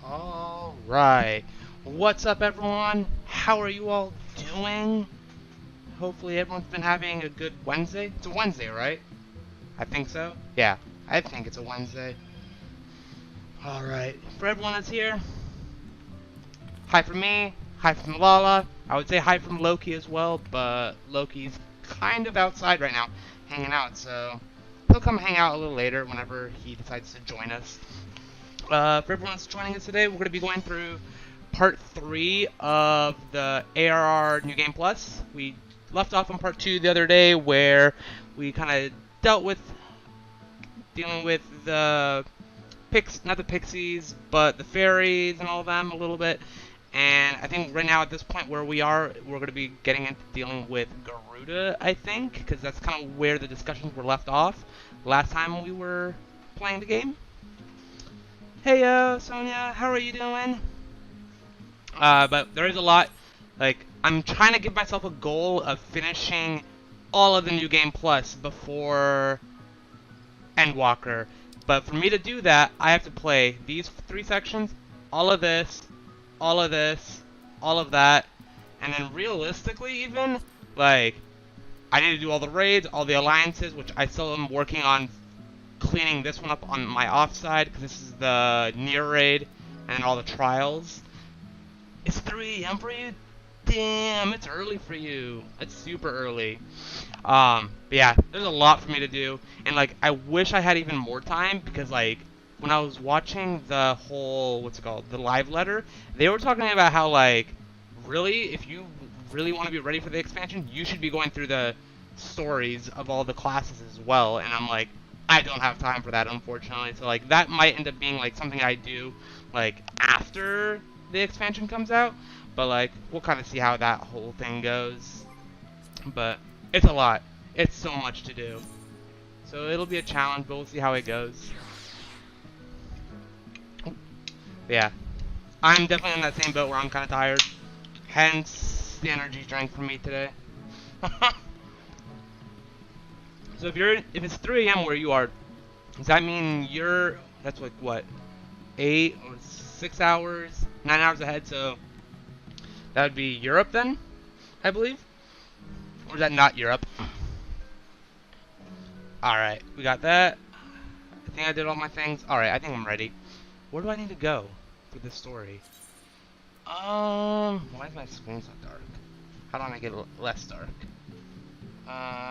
Alright. What's up, everyone? How are you all doing? Hopefully everyone's been having a good Wednesday. It's a Wednesday, right? I think so. Yeah, I think it's a Wednesday. Alright. For everyone that's here, hi from me, hi from Lala. I would say hi from Loki as well, but Loki's kind of outside right now, hanging out, so he'll come hang out a little later whenever he decides to join us. For everyone that's joining us today, we're going to be going through part 3 of the ARR New Game Plus. We left off on part 2 the other day, where we kind of dealing with the not the pixies, but the fairies and all of them a little bit. And I think right now at this point where we are, we're going to be getting into dealing with Garuda, I think, because that's kind of where the discussions were left off last time we were playing the game. Hey, Sonia, how are you doing? But there is a lot. Like, I'm trying to give myself a goal of finishing all of the New Game Plus before Endwalker. But for me to do that, I have to play these 3 sections, all of this, all of this, all of that, and then realistically even, like, I need to do all the raids, all the alliances, which I still am working on cleaning this one up on my offside, because this is the near raid, and all the trials. It's 3 AM for you? Damn, it's early for you. It's super early. But yeah, there's a lot for me to do, and like, I wish I had even more time, because like, when I was watching the whole, the live letter, they were talking about how like, really, if you really want to be ready for the expansion, you should be going through the stories of all the classes as well, and I'm like, I don't have time for that, unfortunately, so like, that might end up being like something I do like after the expansion comes out, but like, we'll kind of see how that whole thing goes. But it's a lot. It's so much to do. So it'll be a challenge, but we'll see how it goes. But yeah, I'm definitely in that same boat where I'm kind of tired. Hence the energy drink for me today. So if it's 3 AM where you are, does that mean that's like what, 8 or 6 hours, 9 hours ahead? So that would be Europe then, I believe. Or is that not Europe? Alright, we got that. I think I did all my things. Alright, I think I'm ready. Where do I need to go for this story? Why is my screen so dark? How do I make it less dark?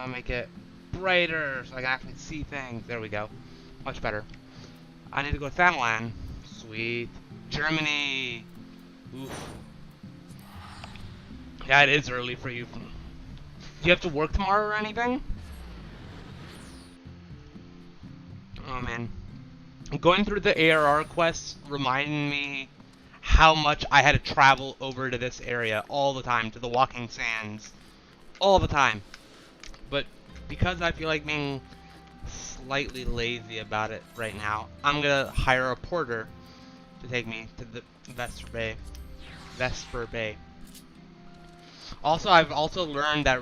Make it brighter so I can actually see things. There we go. Much better. I need to go to Thanalan. Sweet. Germany. Oof. Yeah, it is early for you. Do you have to work tomorrow or anything? Oh man. Going through the ARR quests reminded me how much I had to travel over to this area all the time, to the Walking Sands. All the time. But because I feel like being slightly lazy about it right now, I'm gonna hire a porter to take me to the Vesper Bay. Also, I've also learned that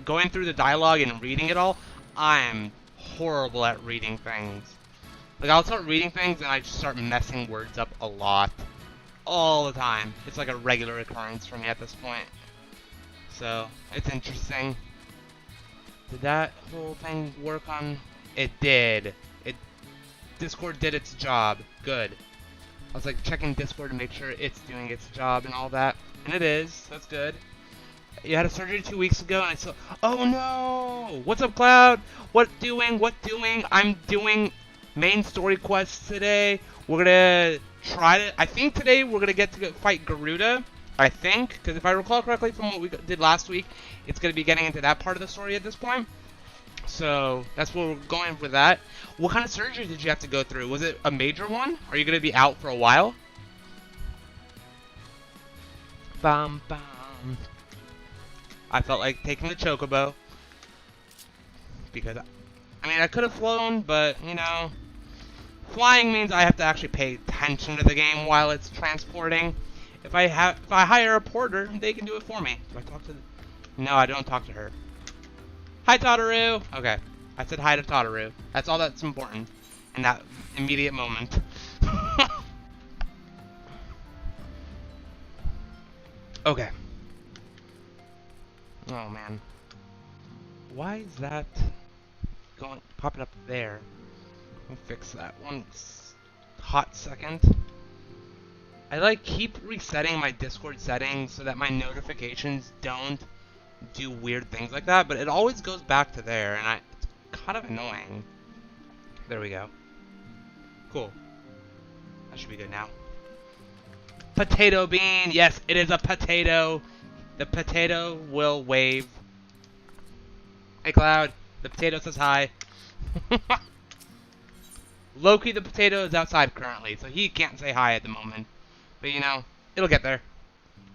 going through the dialogue and reading it all, I'm horrible at reading things. Like, I'll start reading things and I just start messing words up a lot. All the time. It's like a regular occurrence for me at this point. So, it's interesting. Did that whole thing work on? It did. Discord did its job. Good. I was like checking Discord to make sure it's doing its job and all that. And it is. That's good. You had a surgery 2 weeks ago and I saw. Oh no! What's up, Cloud? What doing? I'm doing main story quests today. We're gonna try to. I think today we're gonna get to fight Garuda. I think, because if I recall correctly from what we did last week, it's going to be getting into that part of the story at this point. So, that's where we're going with that. What kind of surgery did you have to go through? Was it a major one? Are you going to be out for a while? Bum, bum. I felt like taking the chocobo. Because, I mean, I could have flown, but, you know, flying means I have to actually pay attention to the game while it's transporting. If I hire a porter, they can do it for me. Do I talk to No, I don't talk to her. Hi, Tataru! Okay. I said hi to Tataru. That's all that's important in that immediate moment. Okay. Oh man. Why is that popping up there? Let me fix that one hot second. I like keep resetting my Discord settings so that my notifications don't do weird things like that, but it always goes back to there, and it's kind of annoying. There we go. Cool. That should be good now. Potato bean! Yes, it is a potato! The potato will wave. Hey, Cloud. The potato says hi. Loki the potato is outside currently, so he can't say hi at the moment. But, you know, it'll get there.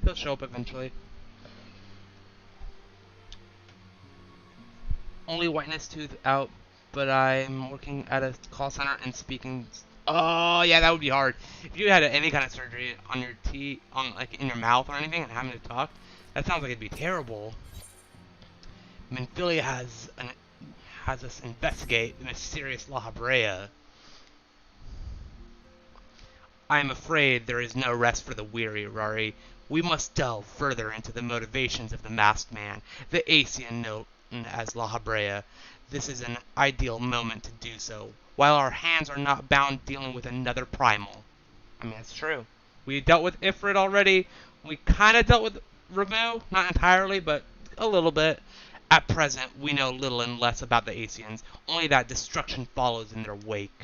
He'll show up eventually. Only whiteness tooth out, but I'm working at a call center and speaking. Oh, yeah, that would be hard. If you had any kind of surgery on your teeth, like in your mouth or anything, and having to talk, that sounds like it'd be terrible. Minfilia has us investigate the mysterious La Habrea. I am afraid there is no rest for the weary, Rari. We must delve further into the motivations of the masked man, the Asian known as La Habrea. This is an ideal moment to do so, while our hands are not bound dealing with another primal. I mean, that's true. We dealt with Ifrit already. We kind of dealt with Ramu, not entirely, but a little bit. At present, we know little and less about the Asians, only that destruction follows in their wake.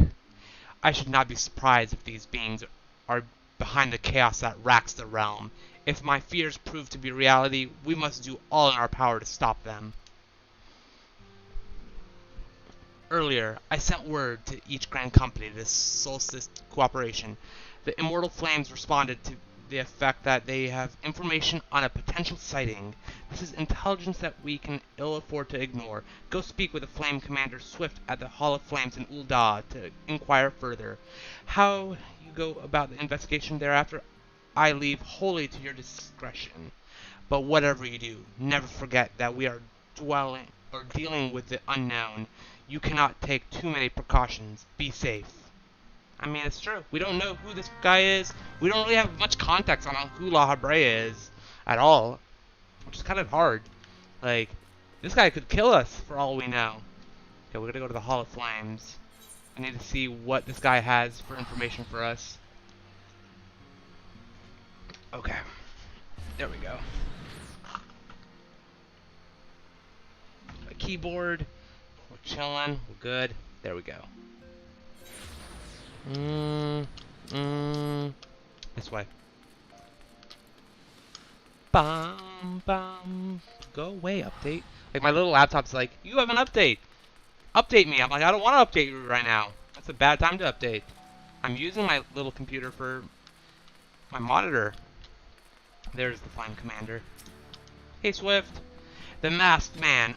I should not be surprised if these beings are behind the chaos that racks the realm. If my fears prove to be reality, we must do all in our power to stop them. Earlier, I sent word to each Grand Company to Solstice Cooperation. The Immortal Flames responded to the effect that they have information on a potential sighting. This is intelligence that we can ill afford to ignore. Go speak with the Flame Commander Swift at the Hall of Flames in Ul'dah to inquire further. How you go about the investigation thereafter, I leave wholly to your discretion. But whatever you do, never forget that we are dealing with the unknown. You cannot take too many precautions. Be safe. I mean, it's true. We don't know who this guy is. We don't really have much context on who La Habrea is at all, which is kind of hard. Like, this guy could kill us for all we know. Okay, we're gonna go to the Hall of Flames. I need to see what this guy has for information for us. Okay, there we go. A keyboard. We're chilling. We're good. There we go. This way. Bum, bum. Go away, update. Like, my little laptop's like, you have an update. Update me. I'm like, I don't want to update you right now. That's a bad time to update. I'm using my little computer for my monitor. There's the Flame Commander. Hey, Swift. The Masked Man.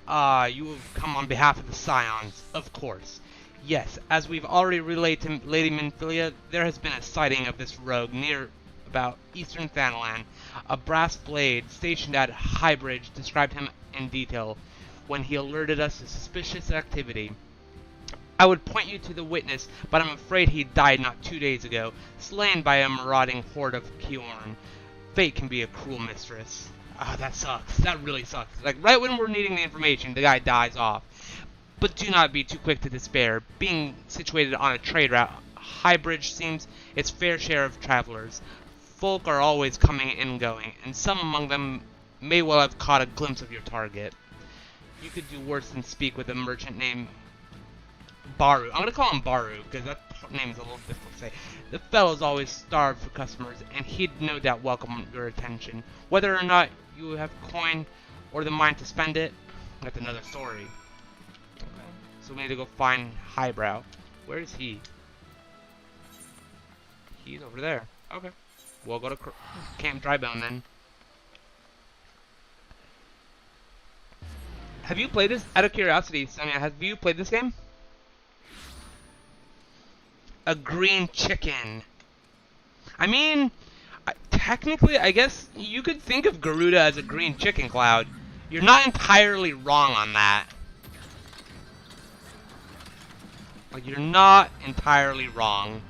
You have come on behalf of the Scions, of course. Yes, as we've already relayed to Lady Minfilia, there has been a sighting of this rogue near about eastern Thanalan. A brass blade stationed at Highbridge described him in detail when he alerted us to suspicious activity. I would point you to the witness, but I'm afraid he died not 2 days ago, slain by a marauding horde of Kiorn. Fate can be a cruel mistress. Ah, that sucks. That really sucks. Like, right when we're needing the information, the guy dies off. But do not be too quick to despair. Being situated on a trade route, Highbridge seems its fair share of travelers. Folk are always coming and going, and some among them may well have caught a glimpse of your target. You could do worse than speak with a merchant named Baru. I'm gonna call him Baru, because that name is a little difficult to say. The fellow's always starved for customers, and he'd no doubt welcome your attention. Whether or not you have coin or the mind to spend it, that's another story. So we need to go find Highbrow. Where is he? He's over there. Okay. We'll go to Camp Drybone then. Have you played this? Out of curiosity, Sonia, have you played this game? A green chicken. I mean, technically, I guess you could think of Garuda as a green chicken, Cloud. You're not entirely wrong on that. Like, you're not entirely wrong.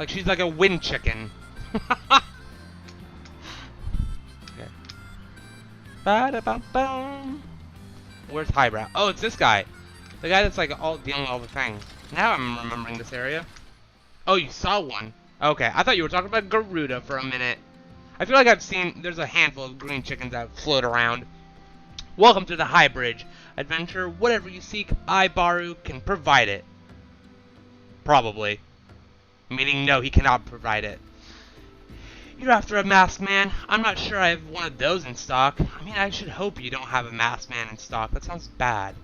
Like she's like a wind chicken. Okay. Ba-da-bum-bum. Where's Highbrow? Oh, it's this guy. The guy that's like all dealing with all the things. Now I'm remembering this area. Oh, you saw one. Okay, I thought you were talking about Garuda for a minute. I feel like I've seen, there's a handful of green chickens that float around. Welcome to the High Bridge. Adventure, whatever you seek, I, Baru, can provide it. Probably. Meaning, no, he cannot provide it. You're after a masked man. I'm not sure I have one of those in stock. I mean, I should hope you don't have a masked man in stock. That sounds bad.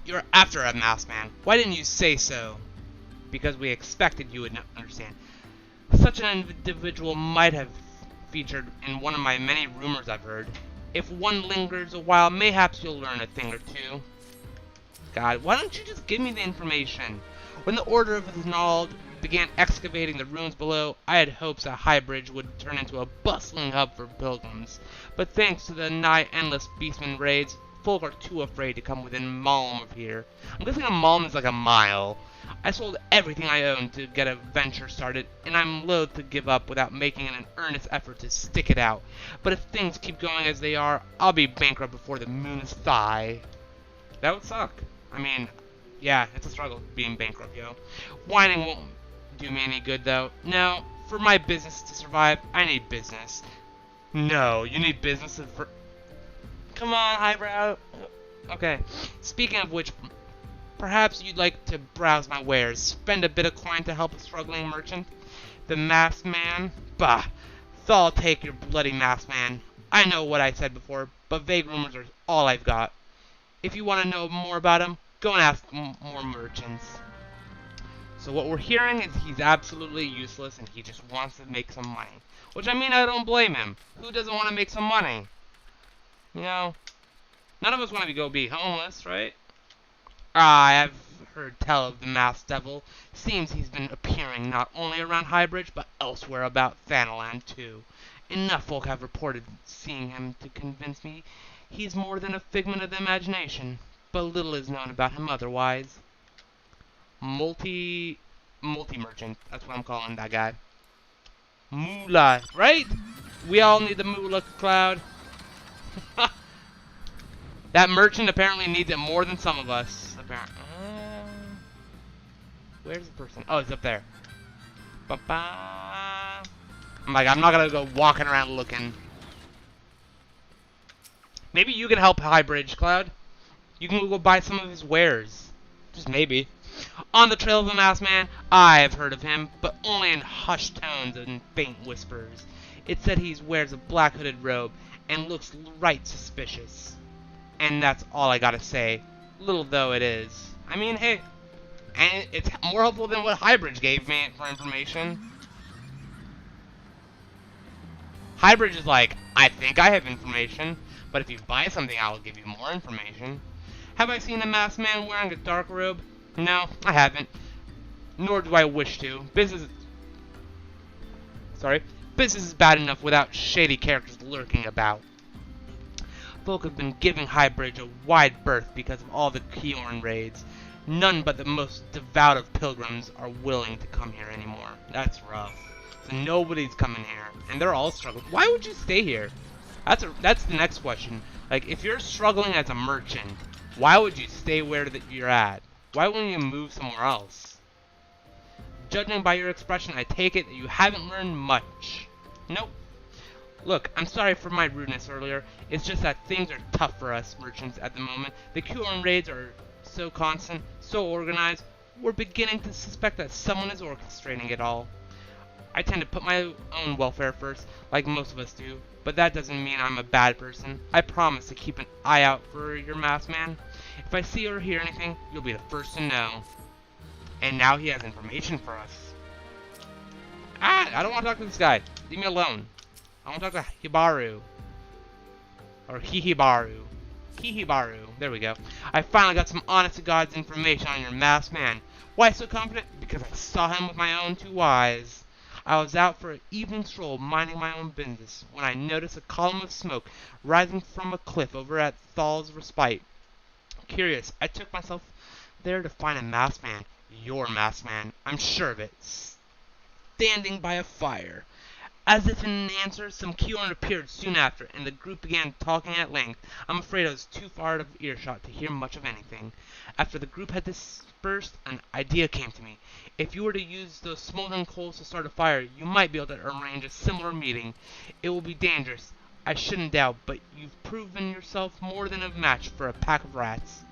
You're after a masked man. Why didn't you say so? Because we expected you would not understand. Such an individual might have featured in one of my many rumors I've heard. If one lingers a while, mayhaps you'll learn a thing or two. God, why don't you just give me the information? When the Order of Thnald began excavating the ruins below, I had hopes that Highbridge would turn into a bustling hub for pilgrims. But thanks to the nigh-endless beastman raids, folk are too afraid to come within malm of here. I'm guessing a malm is like a mile. I sold everything I owned to get a venture started, and I'm loath to give up without making an earnest effort to stick it out. But if things keep going as they are, I'll be bankrupt before the moon's thigh. That would suck. I mean, yeah, it's a struggle being bankrupt, yo. Whining won't do me any good, though. No, for my business to survive, I need business. No, you need business for... Come on, Highbrow. Okay, speaking of which... Perhaps you'd like to browse my wares, spend a bit of coin to help a struggling merchant? The masked man? Bah! Thal take your bloody masked man. I know what I said before, but vague rumors are all I've got. If you want to know more about him, go and ask more merchants. So what we're hearing is he's absolutely useless and he just wants to make some money. Which, I mean, I don't blame him. Who doesn't want to make some money? You know, none of us want to go be homeless, right? I've heard tell of the masked devil. Seems he's been appearing not only around Highbridge, but elsewhere about Thanaland, too. Enough folk have reported seeing him to convince me he's more than a figment of the imagination, but little is known about him otherwise. Multi-merchant, that's what I'm calling that guy. Moolah, right? We all need the moolah, Cloud. That merchant apparently needs it more than some of us. Where's the person? Oh, it's up there. Ba-ba. I'm like, I'm not gonna go walking around looking. Maybe you can help Highbridge, Cloud. You can go buy some of his wares. Just maybe. On the trail of the masked man, I have heard of him, but only in hushed tones and faint whispers. It said he wears a black hooded robe and looks right suspicious. And that's all I gotta say, little though it is. I mean, hey, and it's more helpful than what Highbridge gave me for information. Highbridge is like, I think I have information, but if you buy something, I'll give you more information. Have I seen a masked man wearing a dark robe? No, I haven't. Nor do I wish to. Business is bad enough without shady characters lurking about. Folk have been giving Highbridge a wide berth because of all the Keorn raids. None but the most devout of pilgrims are willing to come here anymore. That's rough. So nobody's coming here, and they're all struggling. Why would you stay here? That's the next question. Like, if you're struggling as a merchant, why would you stay where you're at? Why wouldn't you move somewhere else? Judging by your expression, I take it that you haven't learned much. Nope. Look, I'm sorry for my rudeness earlier. It's just that things are tough for us merchants at the moment. The Keorn raids are so constant, so organized, we're beginning to suspect that someone is orchestrating it all. I tend to put my own welfare first, like most of us do, but that doesn't mean I'm a bad person. I promise to keep an eye out for your masked man. If I see or hear anything, you'll be the first to know. And now he has information for us. I don't want to talk to this guy. Leave me alone. I want to talk to Hibaru. Or Hihibaru. Hihibaru. There we go. I finally got some honest-to-God's information on your masked man. Why so confident? Because I saw him with my own two eyes. I was out for an evening stroll minding my own business when I noticed a column of smoke rising from a cliff over at Thal's Respite. Curious, I took myself there to find a masked man. Your masked man. I'm sure of it. standing by a fire. As if in answer, some Keyhorn appeared soon after, and the group began talking at length. I'm afraid I was too far out of earshot to hear much of anything. After the group had dispersed, an idea came to me. If you were to use those smoldering coals to start a fire, you might be able to arrange a similar meeting. It will be dangerous, I shouldn't doubt, but you've proven yourself more than a match for a pack of rats.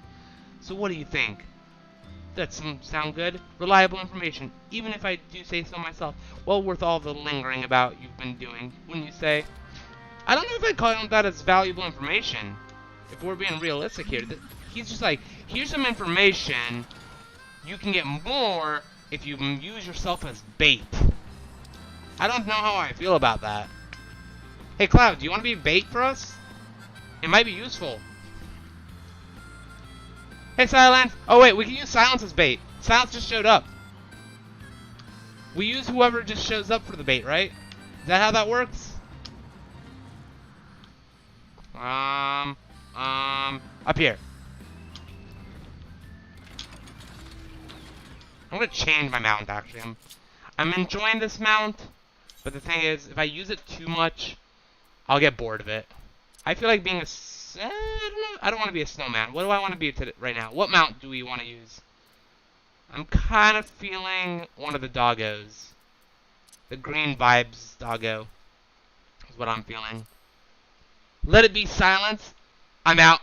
So what do you think? That sound good? Reliable information, even if I do say so myself. Well worth all the lingering about you've been doing, wouldn't you say? I don't know if I'd call that as valuable information. If we're being realistic here. He's just like, here's some information. You can get more if you use yourself as bait. I don't know how I feel about that. Hey Cloud, do you want to be bait for us? It might be useful. Hey Silence! Oh wait, we can use Silence as bait. Silence just showed up. We use whoever just shows up for the bait, right? Is that how that works? Up here. I'm gonna change my mount actually. I'm enjoying this mount, but the thing is, if I use it too much, I'll get bored of it. I feel like being a I don't know. I don't want to be a snowman. What do I want to be right now? What mount do we want to use? I'm kind of feeling one of the doggos. The green vibes doggo is what I'm feeling. Let it be Silence. I'm out.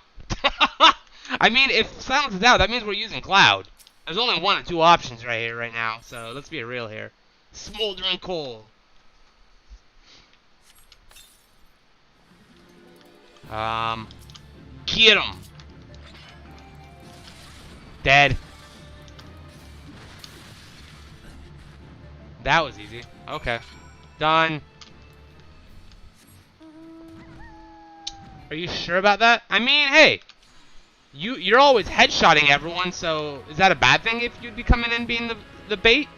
I mean, if Silence is out, that means we're using Cloud. There's only one or two options right here, right now. So let's be real here. Smoldering coal. Get him. Dead. That was easy. Okay. Done. Are you sure about that? I mean, hey. You're always headshotting everyone, so is that a bad thing if you'd be coming in being the bait?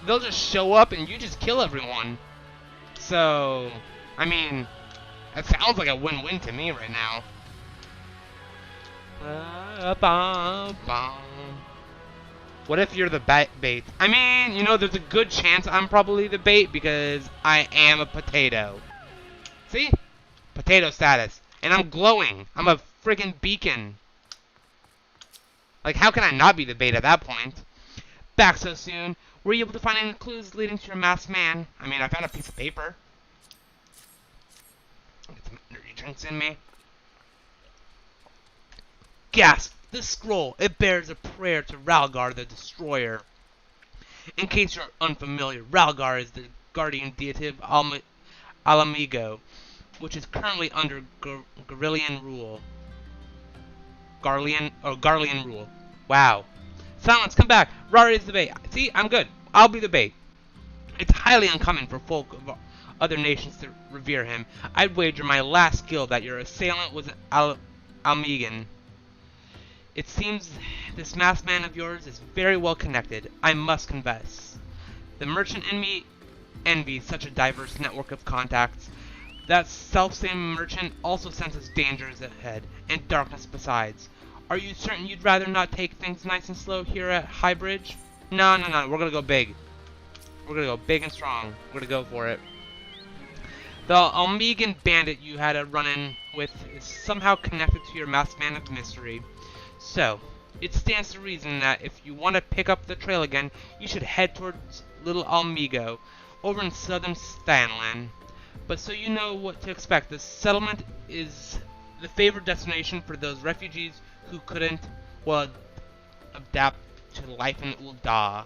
They'll just show up and you just kill everyone. So, I mean, that sounds like a win-win to me right now. What if you're the bait? I mean, you know, there's a good chance I'm probably the bait because I am a potato. See? Potato status. And I'm glowing. I'm a friggin' beacon. Like, how can I not be the bait at that point? Back so soon. Were you able to find any clues leading to your masked man? I mean, I found a piece of paper. Get some energy drinks in me. Gasp! This scroll, it bears a prayer to Ralgar the Destroyer. In case you're unfamiliar, Ralgar is the guardian deity of Alamigo, which is currently under Garlean rule. Garlean rule. Wow. Silence, come back. Rari is the bait. See, I'm good. I'll be the bait. It's highly uncommon for folk of other nations to revere him. I'd wager my last skill that your assailant was an Almegan. It seems this masked man of yours is very well connected, I must confess. The merchant in me envies such a diverse network of contacts. That self-same merchant also senses dangers ahead, and darkness besides. Are you certain you'd rather not take things nice and slow here at Highbridge? No, we're gonna go big. We're gonna go big and strong. We're gonna go for it. The Almegan bandit you had a run-in with is somehow connected to your masked man of mystery. So, it stands to reason that if you want to pick up the trail again, you should head towards Little Almigo, over in southern Stanland. But so you know what to expect, the settlement is the favored destination for those refugees who couldn't, well, adapt to life in Ul'dah.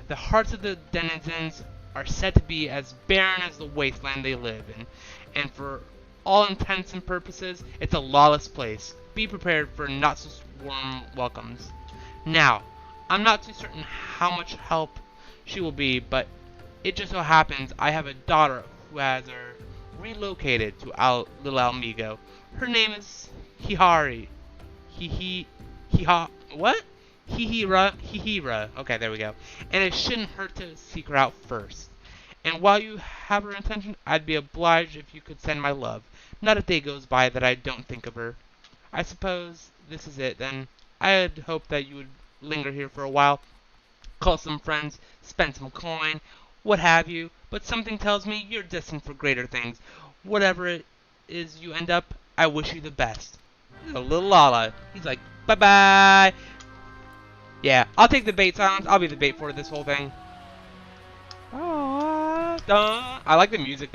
The hearts of the denizens are said to be as barren as the wasteland they live in, and for all intents and purposes, it's a lawless place. Be prepared for not-so-warm welcomes. Now, I'm not too certain how much help she will be, but it just so happens I have a daughter who has her relocated to Little Almigo. Her name is Hihira. What? Hihira. Okay, there we go. And it shouldn't hurt to seek her out first. And while you have her attention, I'd be obliged if you could send my love. Not a day goes by that I don't think of her. I suppose this is it, then. I'd hope that you would linger here for a while, call some friends, spend some coin, what have you, but something tells me you're destined for greater things. Whatever it is you end up, I wish you the best. A little Lala. He's like, bye-bye. Yeah, I'll take the bait, Silence. I'll be the bait for this whole thing. I like the music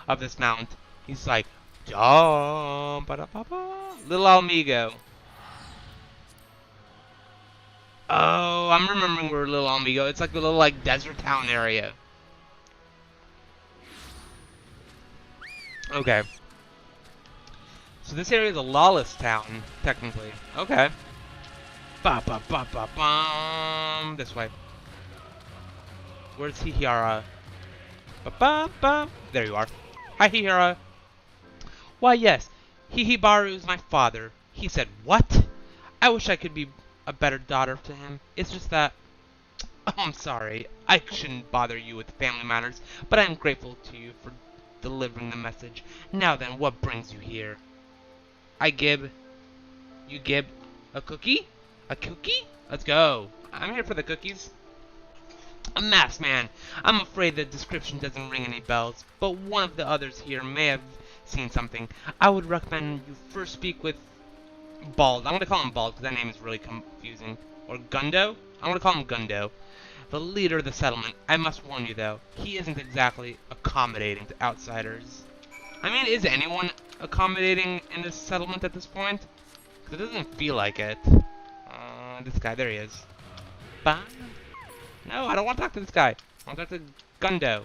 of this mount. He's like, little Almigo. Oh, I'm remembering where Little Almigo. It's like the little desert town area. Okay. So this area is a lawless town, technically. Okay. Ba ba ba ba bum. This way. Where's Hihara? Ba ba ba. There you are. Hi, Hihara. Why, yes. Hihibaru is my father. He said, what? I wish I could be a better daughter to him. It's just that... Oh, I'm sorry. I shouldn't bother you with family matters, but I am grateful to you for delivering the message. Now then, what brings you here? I gib. You gib a cookie? A cookie? Let's go. I'm here for the cookies. A masked man. I'm afraid the description doesn't ring any bells, but one of the others here may have seen something. I would recommend you first speak with Bald. I'm going to call him Bald because that name is really confusing. Or Gundo? I'm going to call him Gundo. The leader of the settlement. I must warn you, though, he isn't exactly accommodating to outsiders. I mean, is anyone accommodating in this settlement at this point? Because it doesn't feel like it. This guy, there he is. Bye. No, I don't want to talk to this guy. I want to talk to Gundo.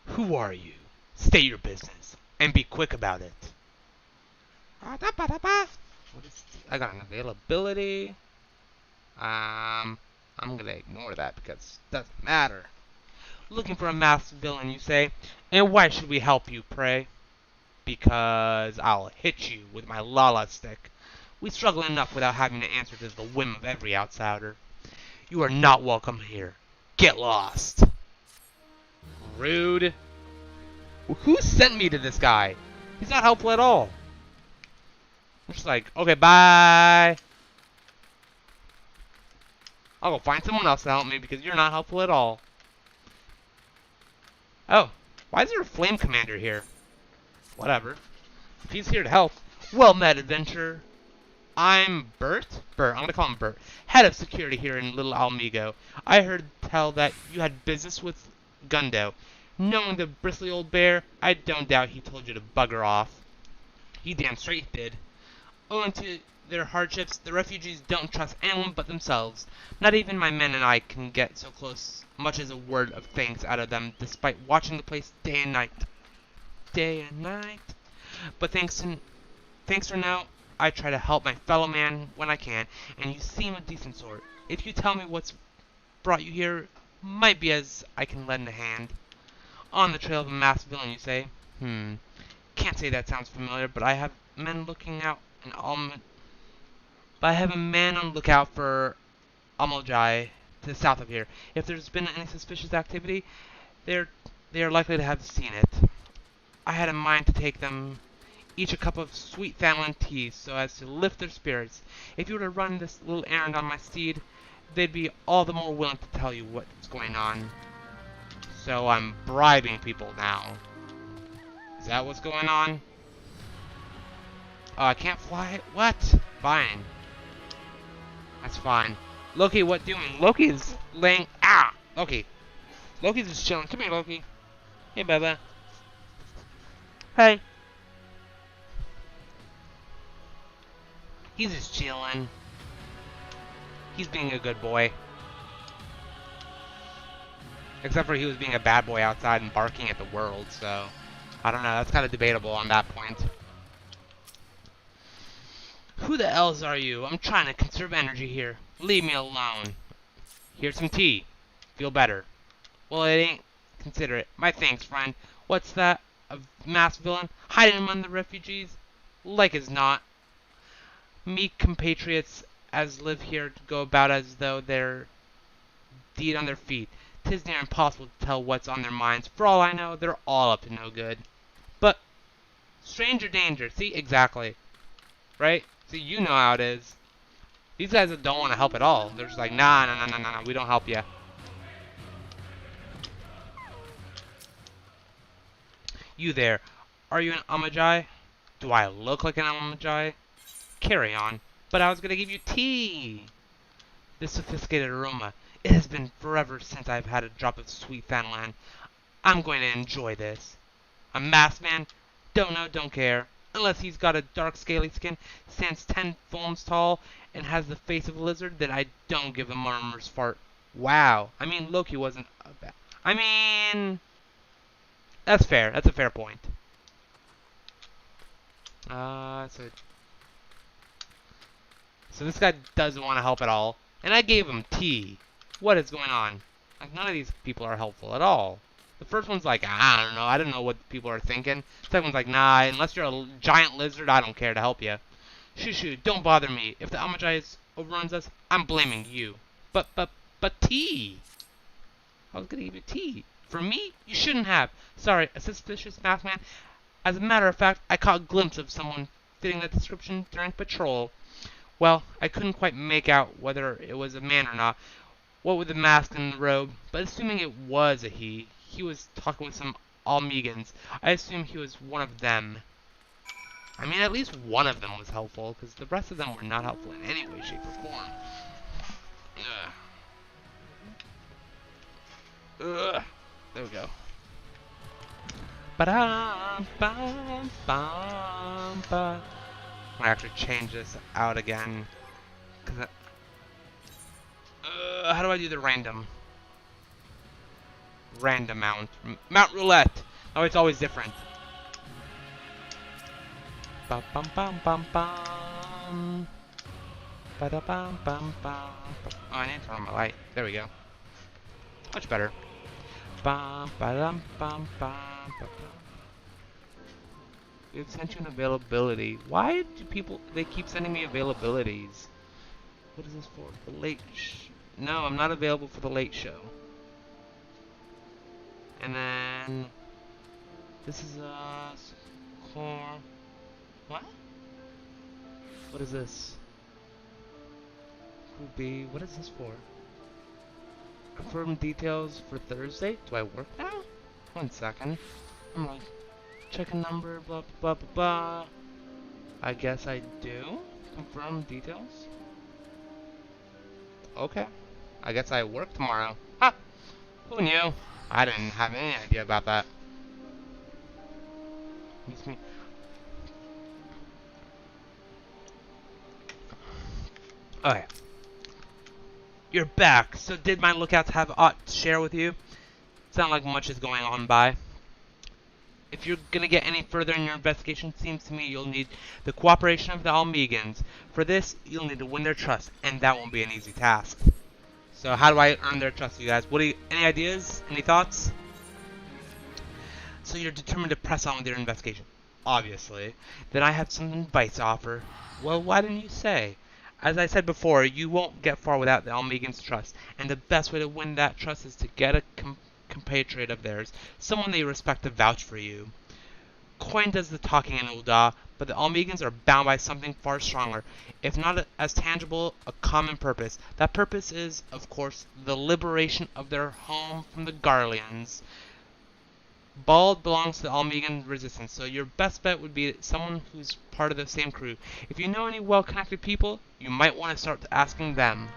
Who are you? State your business, and be quick about it. What is, I got an availability. I'm gonna ignore that because it doesn't matter. Looking for a masked villain, you say? And why should we help you, pray? Because I'll hit you with my Lala stick. We struggle enough without having to answer to the whim of every outsider. You are not welcome here. Get lost. Rude. Who sent me to this guy? He's not helpful at all. I'm just like, okay, bye. I'll go find someone else to help me because you're not helpful at all. Oh, why is there a flame commander here? Whatever. If he's here to help. Well met, adventurer. I'm Bert. I'm gonna call him Bert. Head of security here in Little Almigo. I heard tell that you had business with Gundo. Knowing the bristly old bear, I don't doubt he told you to bugger off. He damn straight did. Owing to their hardships, the refugees don't trust anyone but themselves. Not even my men and I can get so close, much as a word of thanks out of them, despite watching the place day and night. Day and night. But thanks for now, I try to help my fellow man when I can, and you seem a decent sort. If you tell me what's brought you here, might be as I can lend a hand. On the trail of a masked villain, you say? Can't say that sounds familiar, but I have men looking out and But I have a man on lookout for Amoljai to the south of here. If there's been any suspicious activity, they are likely to have seen it. I had in mind to take them each a cup of sweet famine tea so as to lift their spirits. If you were to run this little errand on my steed, they'd be all the more willing to tell you what's going on. So I'm bribing people now. Is that what's going on? Oh, I can't fly? What? Fine. That's fine. Loki, what doing? Loki's laying... Ah! Loki. Loki's just chilling. Come here, Loki. Hey, Bubba. Hey. He's just chilling. He's being a good boy. Except for he was being a bad boy outside and barking at the world, so... I don't know, that's kind of debatable on that point. Who the hells are you? I'm trying to conserve energy here. Leave me alone. Here's some tea. Feel better. Well, it ain't considerate. My thanks, friend. What's that? A masked villain? Hiding among the refugees? Like as not. Me compatriots as live here go about as though they're deed on their feet. 'Tis near impossible to tell what's on their minds. For all I know, they're all up to no good. But, stranger danger. See? Exactly. Right? See, you know how it is. These guys don't want to help at all. They're just like, nah, nah, nah, nah, nah, we don't help you. You there, are you an Amajai? Do I look like an Amajai? Carry on. But I was gonna give you tea! This sophisticated aroma. It has been forever since I've had a drop of sweet Fanland. I'm going to enjoy this. A masked man? Don't know, don't care. Unless he's got a dark scaly skin, stands 10 foams tall, and has the face of a lizard, then I don't give a murmur's fart. Wow. I mean, Loki wasn't a bad... I mean... That's fair. That's a fair point. So this guy doesn't want to help at all. And I gave him tea. What is going on? Like, none of these people are helpful at all. The first one's like, I don't know. I don't know what people are thinking. The second one's like, nah, unless you're a giant lizard, I don't care to help you. Shoo, don't bother me. If the Amajai overruns us, I'm blaming you. But tea. I was gonna give you tea. For me, you shouldn't have. Sorry, a suspicious masked man. As a matter of fact, I caught a glimpse of someone fitting that description during patrol. Well, I couldn't quite make out whether it was a man or not, what with the mask and the robe, but assuming it was a he was talking with some Almegans. I assume he was one of them. I mean, at least one of them was helpful, because the rest of them were not helpful in any way, shape, or form. Ugh. There we go. I'm gonna actually change this out again. How do I do the random? Random mount. Mount roulette. Oh, it's always different. Bum bum bum bum bum. Ba-da bum bum bum. Oh, I need to turn on my light. There we go. Much better. Bum ba-dum bum bum. It sent you an availability. Why do they keep sending me availabilities? What is this for? The late no, I'm not available for the late show. And then this is core. What? What is this? Could be. What is this for? Confirm details for Thursday. Do I work now? 1 second. I'm like checking number. Blah blah blah blah. I guess I do. Confirm details. Okay. I guess I work tomorrow. Ha! Who knew? I didn't have any idea about that. Meets me. Okay. You're back. So did my lookouts have aught to share with you? Sound like much is going on by. If you're gonna get any further in your investigation, it seems to me you'll need the cooperation of the Almegans. For this, you'll need to win their trust, and that won't be an easy task. So how do I earn their trust, you guys? Any ideas? Any thoughts? So you're determined to press on with your investigation. Obviously. Then I have some advice to offer. Well, why didn't you say? As I said before, you won't get far without the Almegans' trust, and the best way to win that trust is to get a compatriot of theirs, someone they respect to vouch for you. Coin does the talking in Ul'dah, but the Almegans are bound by something far stronger, if not as tangible, a common purpose. That purpose is, of course, the liberation of their home from the Garleans. Bald belongs to the Almegan resistance, so your best bet would be someone who's part of the same crew. If you know any well-connected people, you might want to start asking them.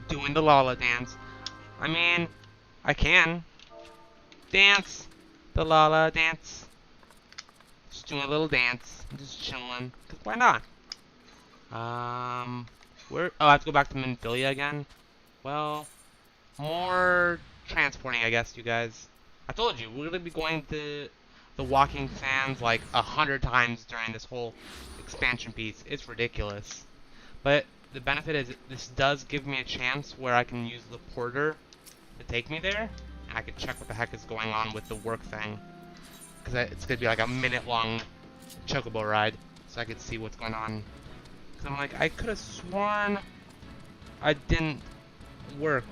Doing the Lala dance. I mean, I can. Dance. The Lala dance. Just doing a little dance. Just chilling. Cause why not? Where? Oh, I have to go back to Minfilia again. Well, more transporting, I guess, you guys. I told you, we're going to be going to the Walking Sands like 100 times during this whole expansion piece. It's ridiculous. But the benefit is this does give me a chance where I can use the porter to take me there. And I can check what the heck is going on with the work thing. Because it's going to be like a minute-long chocobo ride. So I could see what's going on. Because I'm like, I could have sworn I didn't work.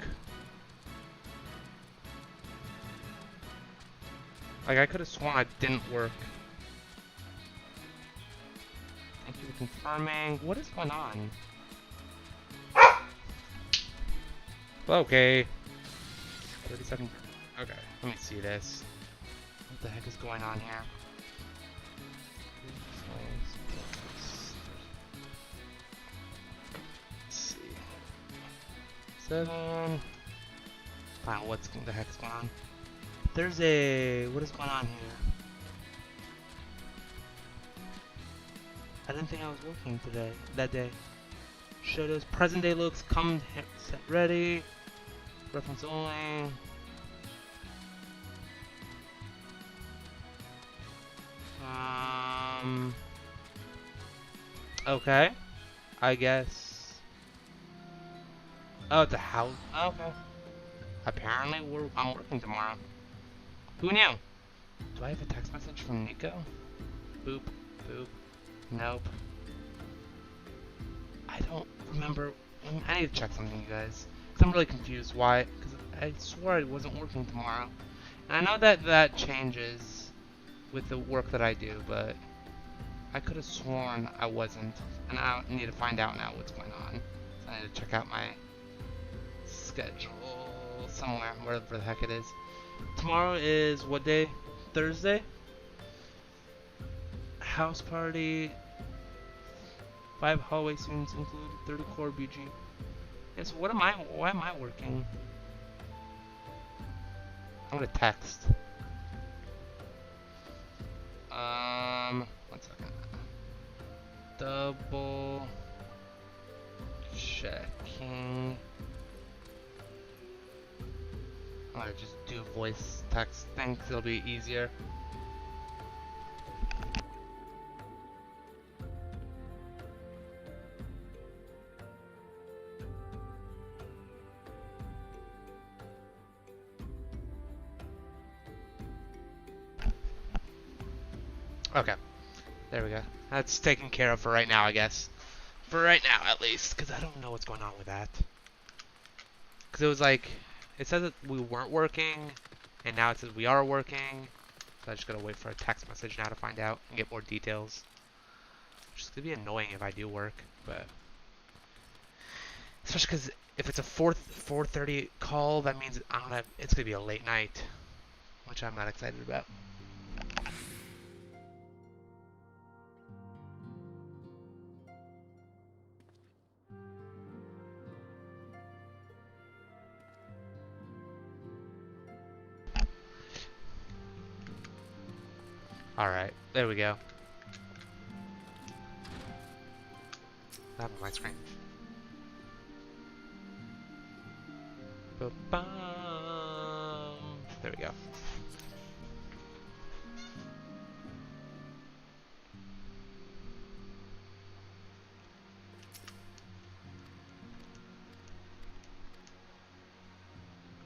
Like, I could have sworn I didn't work. Thank you for confirming. What is going on? Okay. 37. Okay, let me see this. What the heck is going on here? Let's see. 7. Wow, what the heck's going on? There's a... What is going on here? I didn't think I was working today. That day. Show those present day looks. Come set ready. Reference only. Okay. I guess. Oh, it's a house. Okay. Apparently, I'm working tomorrow. Who knew? Do I have a text message from Nico? Boop. Boop. Nope. I don't remember. I need to check something, you guys. Because I'm really confused. Why? Because I swore I wasn't working tomorrow. And I know that that changes with the work that I do, but I could have sworn I wasn't. And I need to find out now what's going on. So I need to check out my schedule somewhere, wherever the heck it is. Tomorrow is what day? Thursday? House party. 5 hallway students include 30 core BG. Yeah, so why am I working? I'm gonna text. One second. Double checking. I'm gonna just do voice text thing 'cause it'll be easier. Okay, there we go. That's taken care of for right now, I guess. For right now, at least, because I don't know what's going on with that. Because it was like, it says that we weren't working, and now it says we are working. So I just gotta wait for a text message now to find out and get more details. Which is gonna be annoying if I do work, but especially because if it's a 4:30 call, that means it's gonna be a late night, which I'm not excited about. Alright, there we go. What happened to my screen? Ba-bum. There we go.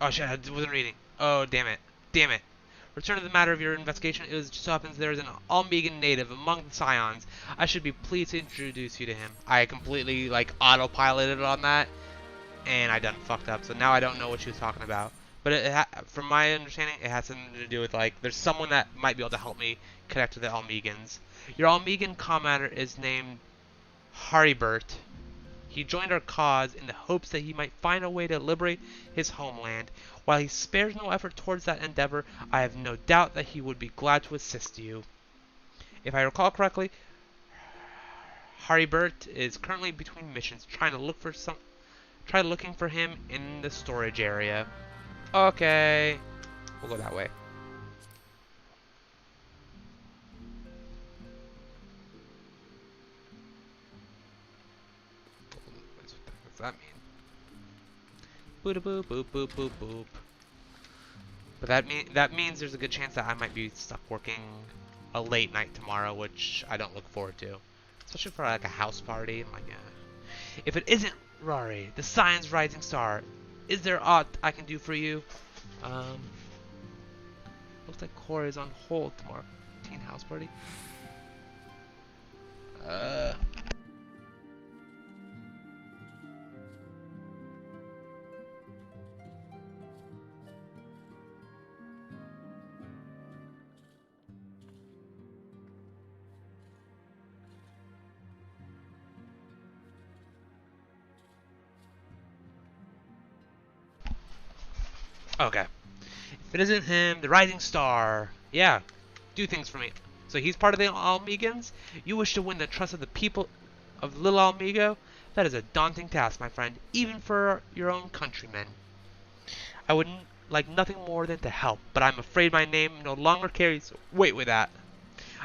Oh shit, I wasn't reading. Oh, damn it. Damn it. Return to the matter of your investigation. It just so happens there is an Almegan native among the Scions. I should be pleased to introduce you to him. I completely, like, autopiloted on that, and I done fucked up. So now I don't know what she was talking about. But from my understanding, it has something to do with, like, there's someone that might be able to help me connect to the Almegans. Your Almegan commander is named Haribert. He joined our cause in the hopes that he might find a way to liberate his homeland. While he spares no effort towards that endeavor, I have no doubt that he would be glad to assist you. If I recall correctly, Haribert is currently between missions, try looking for him in the storage area. Okay, we'll go that way. What does that mean? Boop boop boop boop boop boop. But that means there's a good chance that I might be stuck working a late night tomorrow, which I don't look forward to. Especially for like a house party. I'm like, yeah. If it isn't Rari, the Science Rising Star, is there aught I can do for you? Looks like Core is on hold tomorrow. Teen house party. Okay. If it isn't him, the rising star. Yeah, do things for me. So he's part of the Almegans? You wish to win the trust of the people of Little Almego? That is a daunting task, my friend, even for your own countrymen. I would like nothing more than to help, but I'm afraid my name no longer carries weight with that.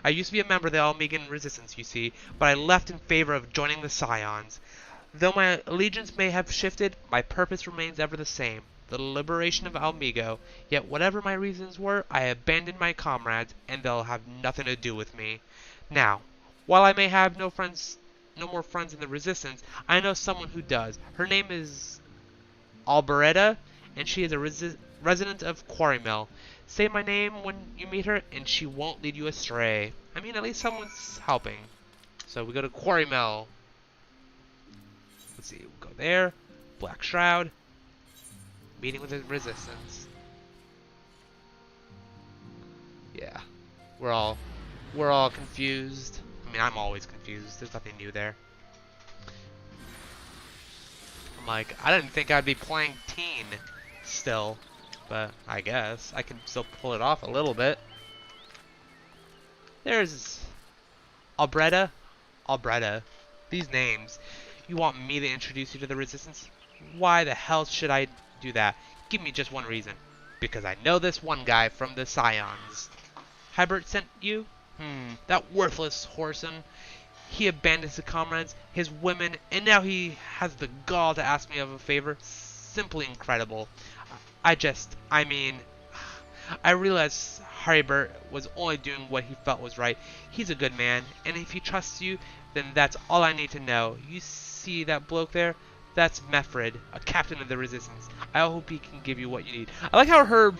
I used to be a member of the Almegan resistance, you see, but I left in favor of joining the Scions. Though my allegiance may have shifted, my purpose remains ever the same, the liberation of Almego. Yet whatever my reasons were, I abandoned my comrades, and they'll have nothing to do with me. Now, while I may have no more friends in the resistance, I know someone who does. Her name is Alberetta, and she is a resident of Quarry Mill. Say my name when you meet her, and she won't lead you astray. I mean, at least someone's helping. So we go to Quarry Mill. Let's see, we'll go there. Black Shroud. Meeting with the resistance. Yeah. We're all confused. I mean, I'm always confused. There's nothing new there. I'm like, I didn't think I'd be playing teen still. But I guess I can still pull it off a little bit. There's Alberetta. Alberetta. These names. You want me to introduce you to the resistance? Why the hell should I do that? Give me just one reason. Because I know this one guy from the Scions. Hybert sent you? That worthless Whoreson. He abandoned his comrades, his women, and now he has the gall to ask me of a favor. Simply incredible. I mean, I realized Hybert was only doing what he felt was right. He's a good man, and if he trusts you, then that's all I need to know. You see that bloke there? That's Mefred, a captain of the resistance. I hope he can give you what you need. I like how her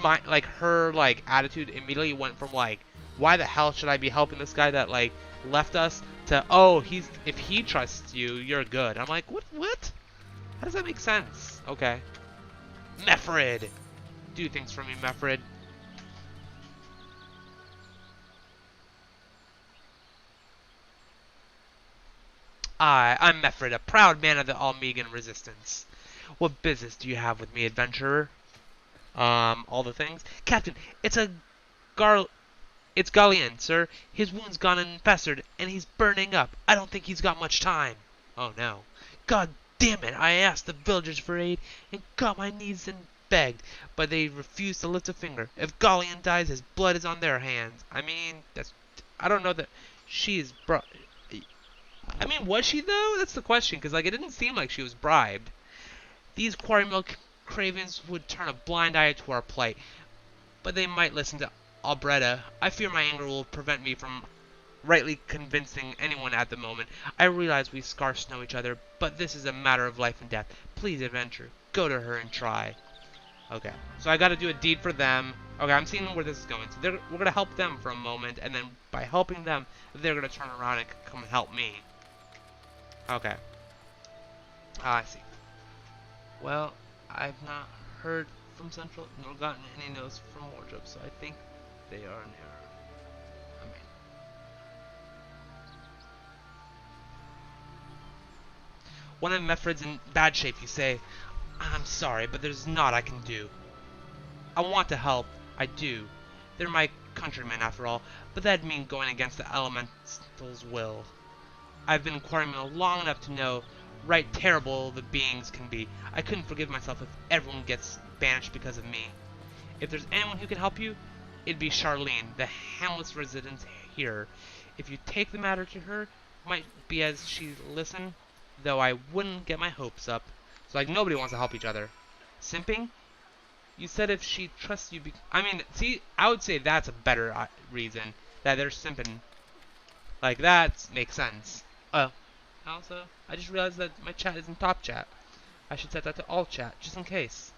attitude immediately went from like, why the hell should I be helping this guy that like left us, to if he trusts you, you're good. I'm like, what? How does that make sense? Okay. Mefred! Do things for me, Mefred. I'm Mefred, a proud man of the Almegan resistance. What business do you have with me, adventurer? All the things. Captain, it's Galleon, sir. His wound's gone and festered, and he's burning up. I don't think he's got much time. Oh no. God damn it, I asked the villagers for aid, and got my knees and begged, but they refused to lift a finger. If Galleon dies, his blood is on their hands. I mean, I don't know that she's I mean, was she though? That's the question, because like it didn't seem like she was bribed. These quarry mill cravens would turn a blind eye to our plight, but they might listen to Alberetta. I fear my anger will prevent me from rightly convincing anyone at the moment. I realize we scarce know each other, but this is a matter of life and death. Please, adventure, go to her and try. Okay, so I gotta do a deed for them. Okay, I'm seeing where this is going. So we're gonna help them for a moment, and then by helping them, they're gonna turn around and come and help me. Okay. I see. Well, I've not heard from Central, nor gotten any notes from Wardrobe, so I think they are in error. I mean, one of Mefred's in bad shape, you say. I'm sorry, but there's naught I can do. I want to help, I do. They're my countrymen, after all, but that'd mean going against the elemental's will. I've been in Quarry Mill long enough to know right terrible the beings can be. I couldn't forgive myself if everyone gets banished because of me. If there's anyone who can help you, it'd be Charlene, the hamlet's resident here. If you take the matter to her, it might be as she listen, though I wouldn't get my hopes up. So like nobody wants to help each other. Simping? You said if she trusts you. I mean, see, I would say that's a better reason that they're simping. Like that makes sense. Also, I just realized that my chat isn't top chat. I should set that to all chat, just in case.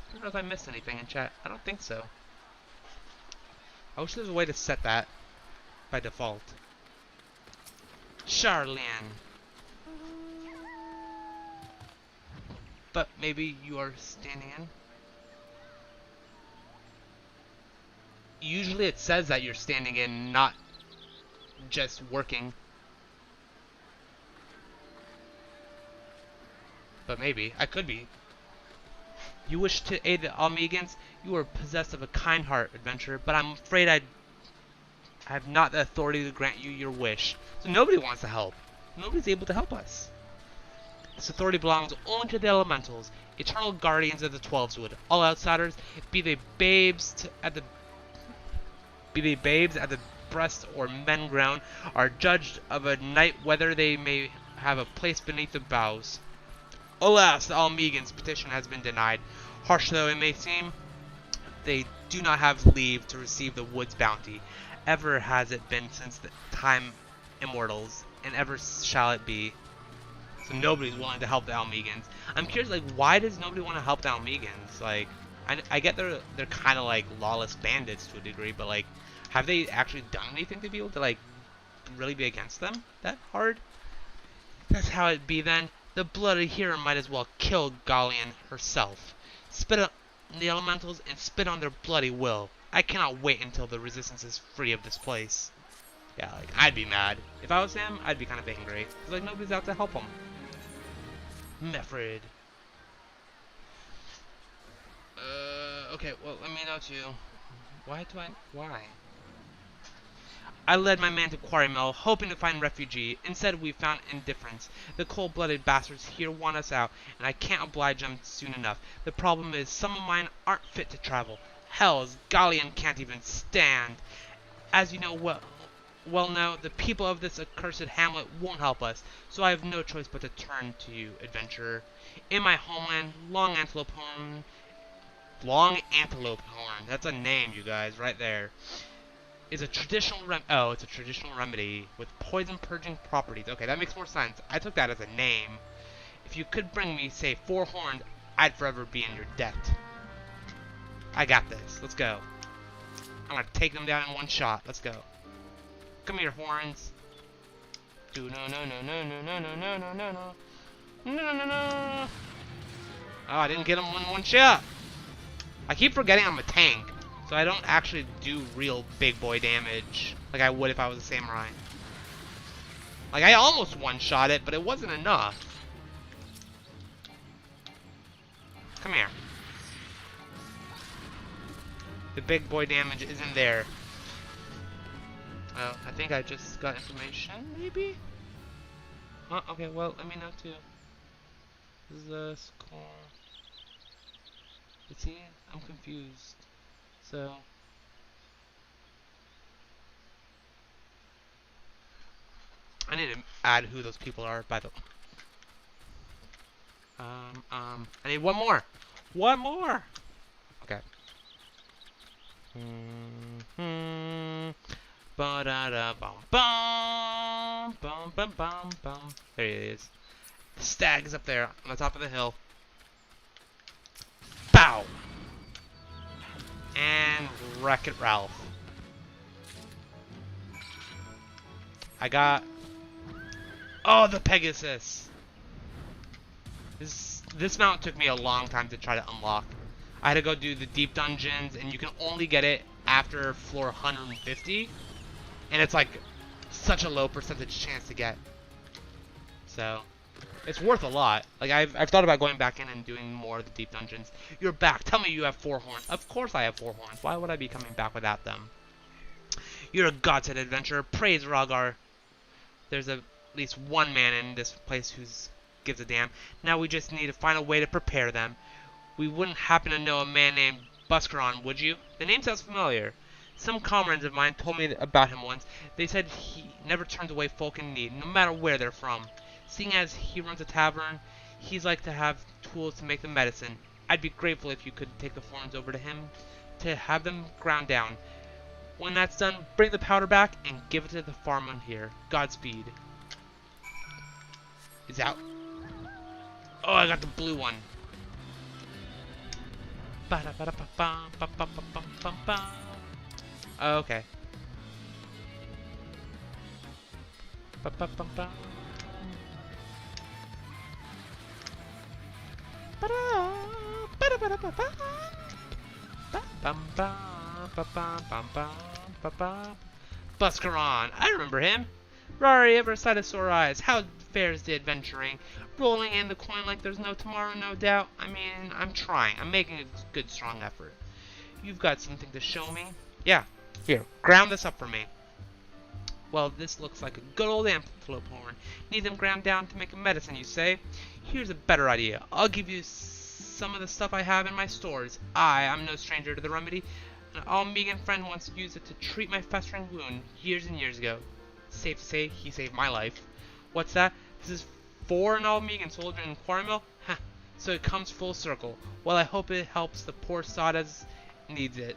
I don't know if I missed anything in chat. I don't think so. I wish there was a way to set that by default. Charlene. But maybe you are standing in? Usually it says that you're standing in, not just working. But maybe. I could be. You wish to aid the Almegans? You are possessed of a kind heart, adventurer, but I'm afraid I have not the authority to grant you your wish. So nobody wants to help. Nobody's able to help us. This authority belongs only to the elementals, eternal guardians of the Twelveswood. All outsiders, be they babes at the breast or men grown, are judged of a night whether they may have a place beneath the boughs. Alas, the Almegan's petition has been denied. Harsh though it may seem, they do not have leave to receive the wood's bounty. Ever has it been since the time immortals, and ever shall it be. So nobody's willing to help the Almegans. I'm curious, like, why does nobody want to help the Almegans? Like, I get they're kind of like lawless bandits to a degree, but like, have they actually done anything to be able to like really be against them that hard? That's how it be then. The bloody hero might as well kill Gallian herself. Spit on the elementals and spit on their bloody will. I cannot wait until the resistance is free of this place. Yeah, like, I'd be mad. If I was him, I'd be kind of angry. Cause like, nobody's out to help him. Mefrid. Okay, well, let me know too. Why? I led my man to Quarry Mill, hoping to find refugee. Instead, we found indifference. The cold-blooded bastards here want us out, and I can't oblige them soon enough. The problem is, some of mine aren't fit to travel. Hells, Gallian can't even stand. As you know well know, the people of this accursed hamlet won't help us, so I have no choice but to turn to you, adventurer. In my homeland, Long Antelope Horn, that's a name, you guys, right there, is a traditional it's a traditional remedy with poison purging properties. Okay, that makes more sense. I took that as a name. If you could bring me, say, 4 horns, I'd forever be in your debt. I got this. Let's go. I'm gonna take them down in one shot. Let's go. Come here, horns. No. Oh, I didn't get him in one shot. I keep forgetting I'm a tank, so I don't actually do real big boy damage like I would if I was a samurai. Like, I almost one-shot it, but it wasn't enough. Come here. The big boy damage isn't there. I think I just got information, maybe? Oh, okay, well, let me know too. This is a score. See, I'm confused. So, I need to add who those people are, by the way. I need one more. One more! Okay. There he is. The stag is up there on the top of the hill. Bow! And Wreck-It Ralph. I got... Oh, the Pegasus! This mount took me a long time to try to unlock. I had to go do the deep dungeons, and you can only get it after floor 150. And it's like such a low percentage chance to get. So, it's worth a lot. Like, I've thought about going back in and doing more of the deep dungeons. You're back. Tell me you have 4 horns. Of course I have 4 horns. Why would I be coming back without them? You're a godsend adventurer. Praise Rogar. There's at least one man in this place who gives a damn. Now we just need to find a way to prepare them. We wouldn't happen to know a man named Buscaron, would you? The name sounds familiar. Some comrades of mine told me about him once. They said he never turns away folk in need, no matter where they're from. Seeing as he runs a tavern, he's like to have tools to make the medicine. I'd be grateful if you could take the horns over to him to have them ground down. When that's done, bring the powder back and give it to the farmer here. Godspeed. Is out. Oh, I got the blue one. Oh, okay. Buscaron, I remember him. Rari ever sight of sore eyes. How fares the adventuring? Rolling in the coin like there's no tomorrow, no doubt. I mean, I'm trying. I'm making a good, strong effort. You've got something to show me? Yeah. Here, ground this up for me. Well, this looks like a good old antelope horn. Need them ground down to make a medicine, you say? Here's a better idea. I'll give you some of the stuff I have in my stores. I'm no stranger to the remedy. An all-Megan friend once used it to treat my festering wound years and years ago. Safe to say, he saved my life. What's that? This is for an all-Megan soldier in Quarrymill? Ha! So it comes full circle. Well, I hope it helps the poor sod as needs it.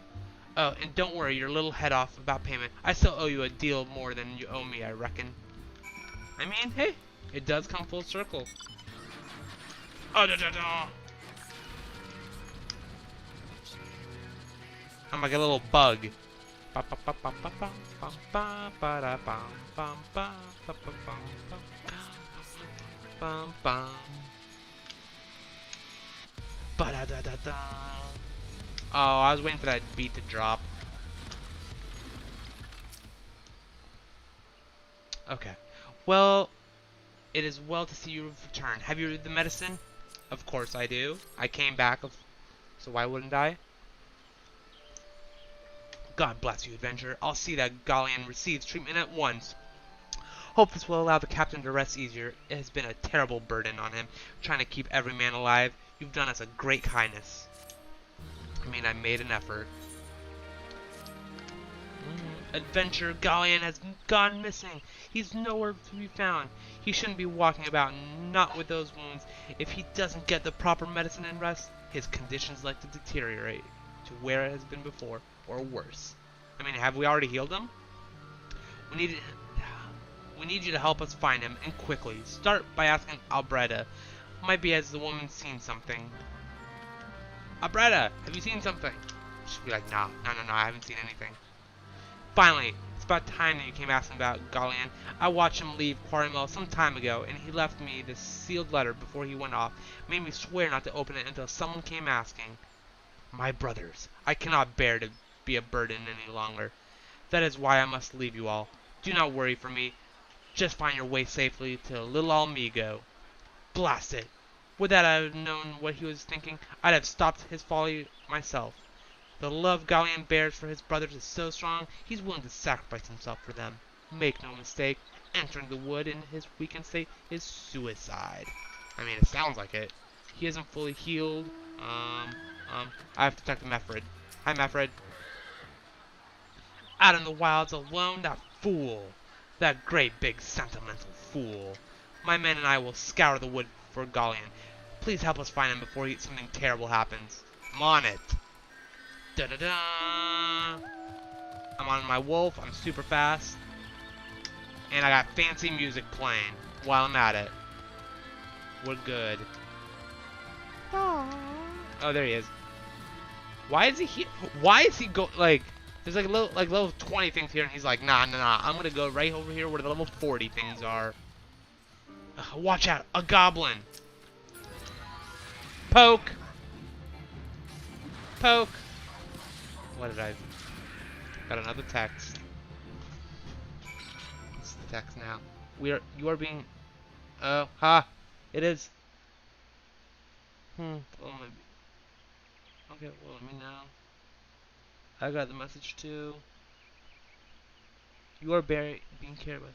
Oh, and don't worry your little head off about payment. I still owe you a deal more than you owe me, I reckon. I mean, hey, it does come full circle. Oh, da da da! I'm like a little bug. Oh, I was waiting for that beat to drop. Okay. Well, it is well to see you return. Have you read the medicine? Of course I do. I came back, so why wouldn't I? God bless you, adventurer. I'll see that Gallian receives treatment at once. Hope this will allow the captain to rest easier. It has been a terrible burden on him, trying to keep every man alive. You've done us a great kindness. I mean, I made an effort. Adventurer Gallian has gone missing. He's nowhere to be found. He shouldn't be walking about, not with those wounds. If he doesn't get the proper medicine and rest, his condition's like to deteriorate to where it has been before, or worse. I mean, have we already healed him? We need you to help us find him, and quickly. Start by asking Albreda. Might be as the woman's seen something. Albreda, have you seen something? She'll be like, no, I haven't seen anything. Finally, it's about time that you came asking about Gallian. I watched him leave Quarrymill some time ago, and he left me this sealed letter before he went off. Made me swear not to open it until someone came asking. My brothers, I cannot bear to be a burden any longer. That is why I must leave you all. Do not worry for me. Just find your way safely to little Almigo. Blast it! Would that I had known what he was thinking, I'd have stopped his folly myself. The love Gallian bears for his brothers is so strong, he's willing to sacrifice himself for them. Make no mistake, entering the wood in his weakened state is suicide. I mean, it sounds like it. He isn't fully healed. I have to talk to Meffred. Hi, Meffred. Out in the wilds alone, that fool. That great big sentimental fool. My men and I will scour the wood for Gallian. Please help us find him before something terrible happens. I'm on it. Da-da-da! I'm on my wolf. I'm super fast. And I got fancy music playing while I'm at it. We're good. Oh, there he is. Why is he here? Why is he like... There's like level 20 things here, and he's like, nah. I'm gonna go right over here where the level 40 things are. Watch out, a goblin. Poke. Poke. What did I... Got another text. What's the text now? You are being... Oh, ha. It is. Oh, maybe. Okay, well, let me know. I got the message too. You are being cared about.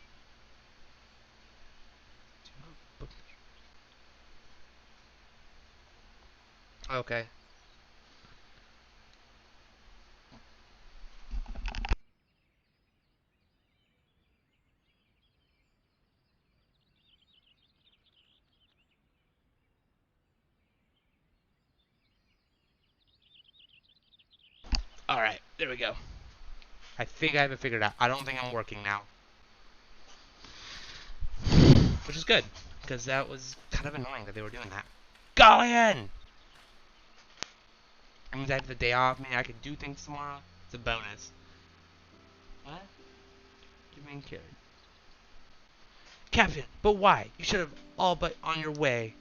Okay. Alright, there we go. I think I have it figured out. I don't think I'm working now. Which is good, because that was kind of annoying that they were doing that. Gallian! I mean, I have the day off. I mean, I could do things tomorrow. It's a bonus. What? You're being carried. Captain, but why? You should have all but on your way.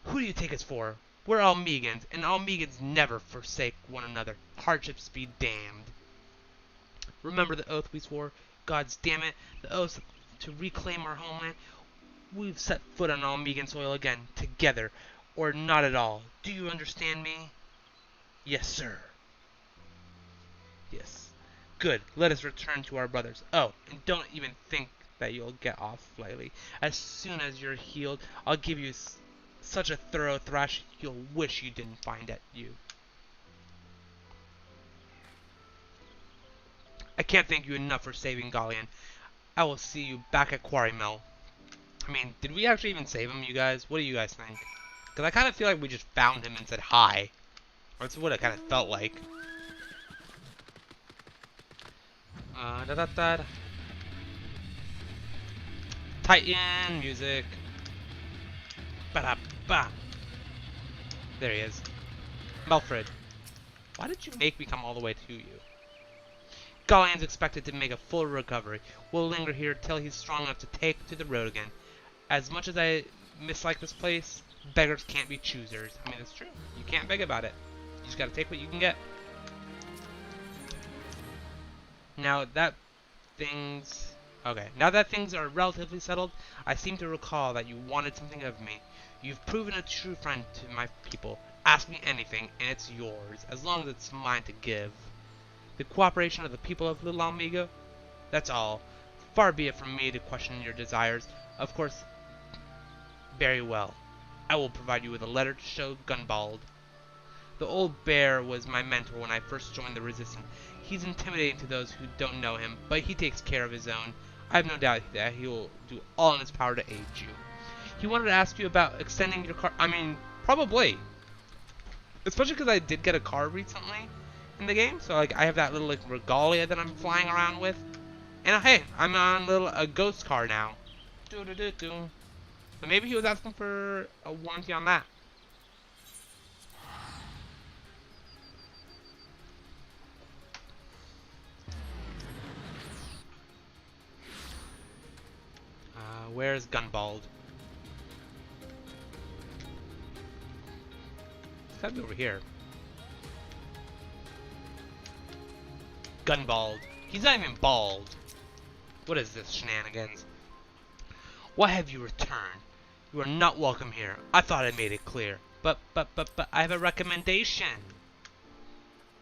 Who do you take us for? We're all Megans, and all Megans never forsake one another. Hardships be damned. Remember the oath we swore? Gods damn it, the oath to reclaim our homeland. we've set foot on Almegan soil again, together, or not at all. Do you understand me? Yes, sir. Yes. Good. Let us return to our brothers. Oh, and don't even think that you'll get off lightly. As soon as you're healed, I'll give you such a thorough thrash you'll wish you didn't find at you. I can't thank you enough for saving Gallian. I will see you back at Quarry Mill. I mean, did we actually even save him, you guys? What do you guys think? Because I kind of feel like we just found him and said hi. That's what it kind of felt like. Da-da-da. Titan music. Ba-da-ba. There he is. Melfred, why did you make me come all the way to you? Gallian's expected to make a full recovery. We'll linger here till he's strong enough to take to the road again. As much as I mislike this place, beggars can't be choosers. I mean, it's true. You can't beg about it. You just gotta take what you can get. Now that things are relatively settled, I seem to recall that you wanted something of me. You've proven a true friend to my people. Ask me anything, and it's yours, as long as it's mine to give. The cooperation of the people of Little Almega? That's all. Far be it from me to question your desires. Of course, very well. I will provide you with a letter to show Gunbald. The old bear was my mentor when I first joined the Resistance. He's intimidating to those who don't know him, but he takes care of his own. I have no doubt that he will do all in his power to aid you. He wanted to ask you about extending your car. I mean, probably. Especially because I did get a car recently in the game. So, like, I have that little, like, regalia that I'm flying around with. And, hey, I'm on a ghost car now. So maybe he was asking for a warranty on that. Where's Gunbald? It's gotta be over here. Gunbald. He's not even bald. What is this shenanigans? Why have you returned? You are not welcome here. I thought I made it clear. But, I have a recommendation.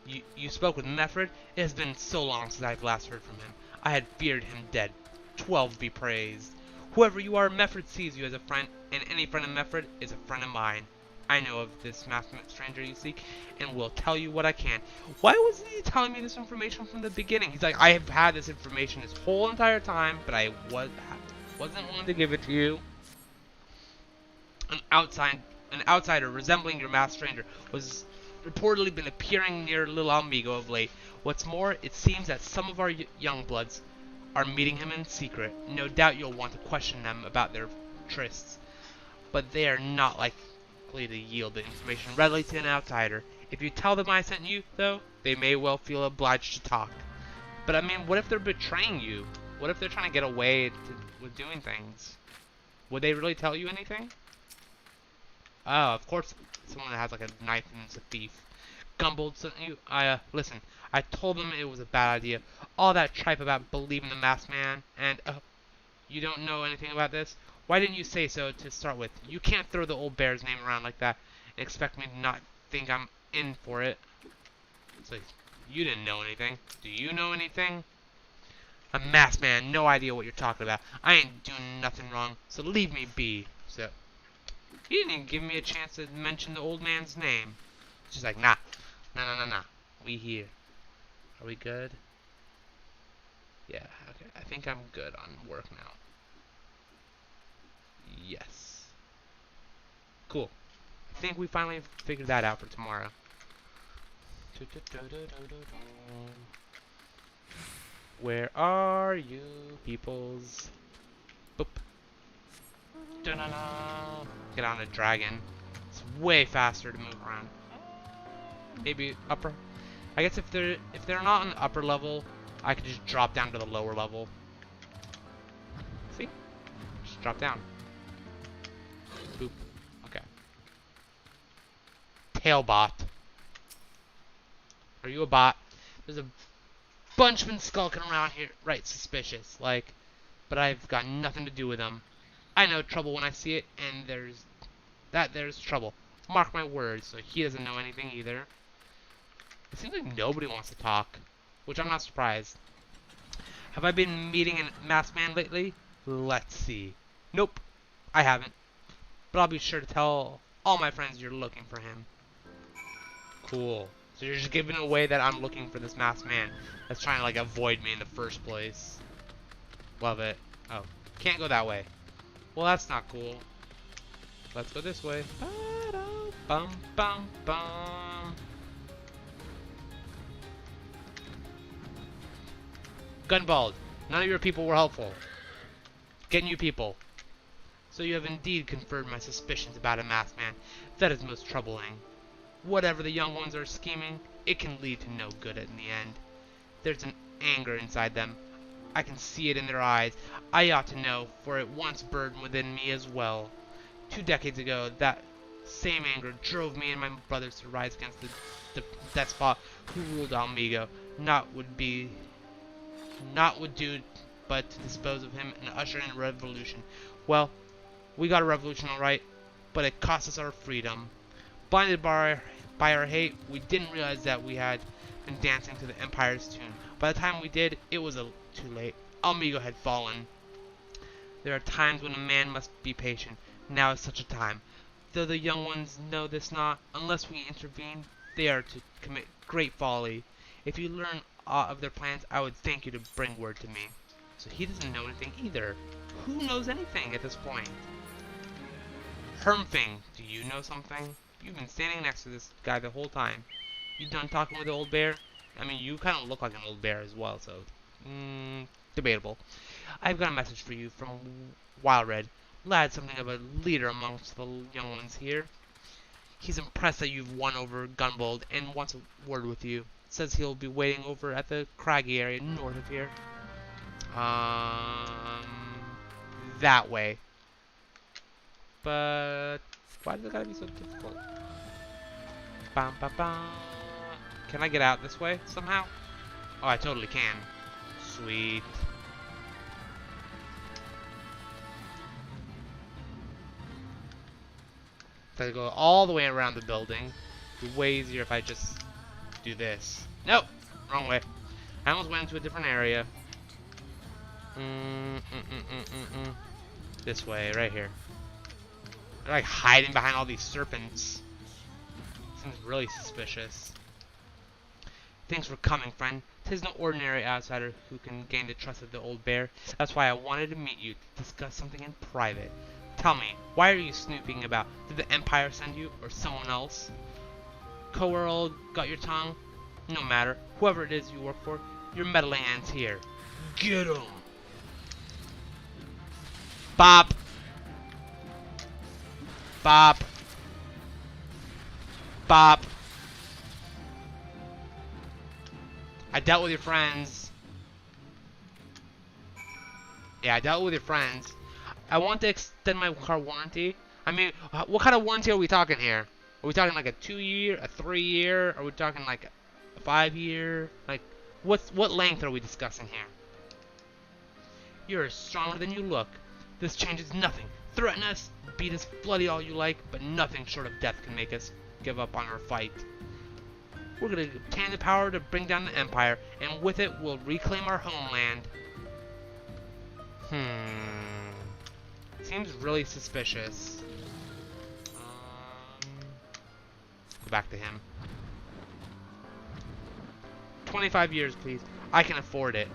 You spoke with Meffred? It has been so long since I've last heard from him. I had feared him dead. 12 be praised. Whoever you are, Meffred sees you as a friend, and any friend of Meffred is a friend of mine. I know of this masked stranger you seek, and will tell you what I can. Why wasn't he telling me this information from the beginning? He's like, I have had this information this whole entire time, but I wasn't willing to give it to you. An outsider resembling your masked stranger was reportedly been appearing near Little Almega of late. What's more, it seems that some of our young bloods are meeting him in secret. No doubt you'll want to question them about their trysts, but they are not likely to yield the information readily to an outsider. If you tell them I sent you, though, they may well feel obliged to talk. But I mean, what if they're betraying you? What if they're trying to get away with doing things? Would they really tell you anything? Oh, of course, someone that has like a knife and is a thief. Gumbold sent you? Listen, I told them it was a bad idea. All that tripe about believing the masked man, and, you don't know anything about this? Why didn't you say so to start with? You can't throw the old bear's name around like that and expect me to not think I'm in for it. So, you didn't know anything. Do you know anything? A masked man, no idea what you're talking about. I ain't doing nothing wrong, so leave me be. So, he didn't even give me a chance to mention the old man's name. She's like, nah. Nah. We here. Are we good? Yeah, okay. I think I'm good on work now. Yes. Cool. I think we finally figured that out for tomorrow. Where are you, peoples? Boop. Get on a dragon. It's way faster to move around. Maybe upper. I guess if they're not on the upper level, I could just drop down to the lower level. See? Just drop down. Boop. Okay. Tailbot. Are you a bot? There's a bunch been skulking around here. Right, suspicious. Like, but I've got nothing to do with them. I know trouble when I see it, and there's trouble. Mark my words, so he doesn't know anything either. It seems like nobody wants to talk, which I'm not surprised. Have I been meeting a masked man lately? Let's see. Nope, I haven't. But I'll be sure to tell all my friends you're looking for him. Cool. So you're just giving away that I'm looking for this masked man that's trying to, like, avoid me in the first place. Love it. Oh, can't go that way. Well, that's not cool. Let's go this way. Bum, bum, bum. Gunbald, none of your people were helpful. Get new people. So you have indeed confirmed my suspicions about a masked man. That is most troubling. Whatever the young ones are scheming, it can lead to no good in the end. There's an anger inside them. I can see it in their eyes. I ought to know, for it once burned within me as well. 2 decades ago, that same anger drove me and my brothers to rise against the despot who ruled Almigo. Not would do but to dispose of him and usher in a revolution. Well, we got a revolution alright, but it cost us our freedom. Blinded by our hate, we didn't realize that we had been dancing to the Empire's tune. By the time we did, it was too late. Almigo had fallen. There are times when a man must be patient. Now is such a time. Though the young ones know this not, unless we intervene, they are to commit great folly. If you learn aught of their plans, I would thank you to bring word to me. So he doesn't know anything either. Who knows anything at this point? Hermfing, do you know something? You've been standing next to this guy the whole time. You done talking with the old bear? I mean, you kind of look like an old bear as well, so... debatable. I've got a message for you from Wildred. Lad, something of a leader amongst the young ones here. He's impressed that you've won over Gunbold and wants a word with you. Says he'll be waiting over at the craggy area north of here. That way. But why does it gotta be so difficult? Bum, ba, bum. Can I get out this way somehow? Oh, I totally can. Sweet. So I go all the way around the building. It'd be way easier if I just do this. Nope, wrong way. I almost went into a different area. This way, right here. They're like hiding behind all these serpents. Seems really suspicious. Thanks for coming, friend. 'Tis no ordinary outsider who can gain the trust of the old bear. That's why I wanted to meet you to discuss something in private. Tell me, why are you snooping about? Did the Empire send you, or someone else? Co-world got your tongue? No matter. Whoever it is you work for, your meddling ends here. Get 'em! Bop! Bop! Bop! I dealt with your friends. Yeah, I dealt with your friends. I want to extend my car warranty. I mean, what kind of warranty are we talking here? Are we talking like a 2-year, a 3-year? Are we talking like a 5-year? Like, what length are we discussing here? You're stronger than you look. This changes nothing. Threaten us, beat us bloody all you like, but nothing short of death can make us give up on our fight. We're gonna obtain the power to bring down the Empire, and with it, we'll reclaim our homeland. Seems really suspicious. Go back to him. 25 years, please. I can afford it.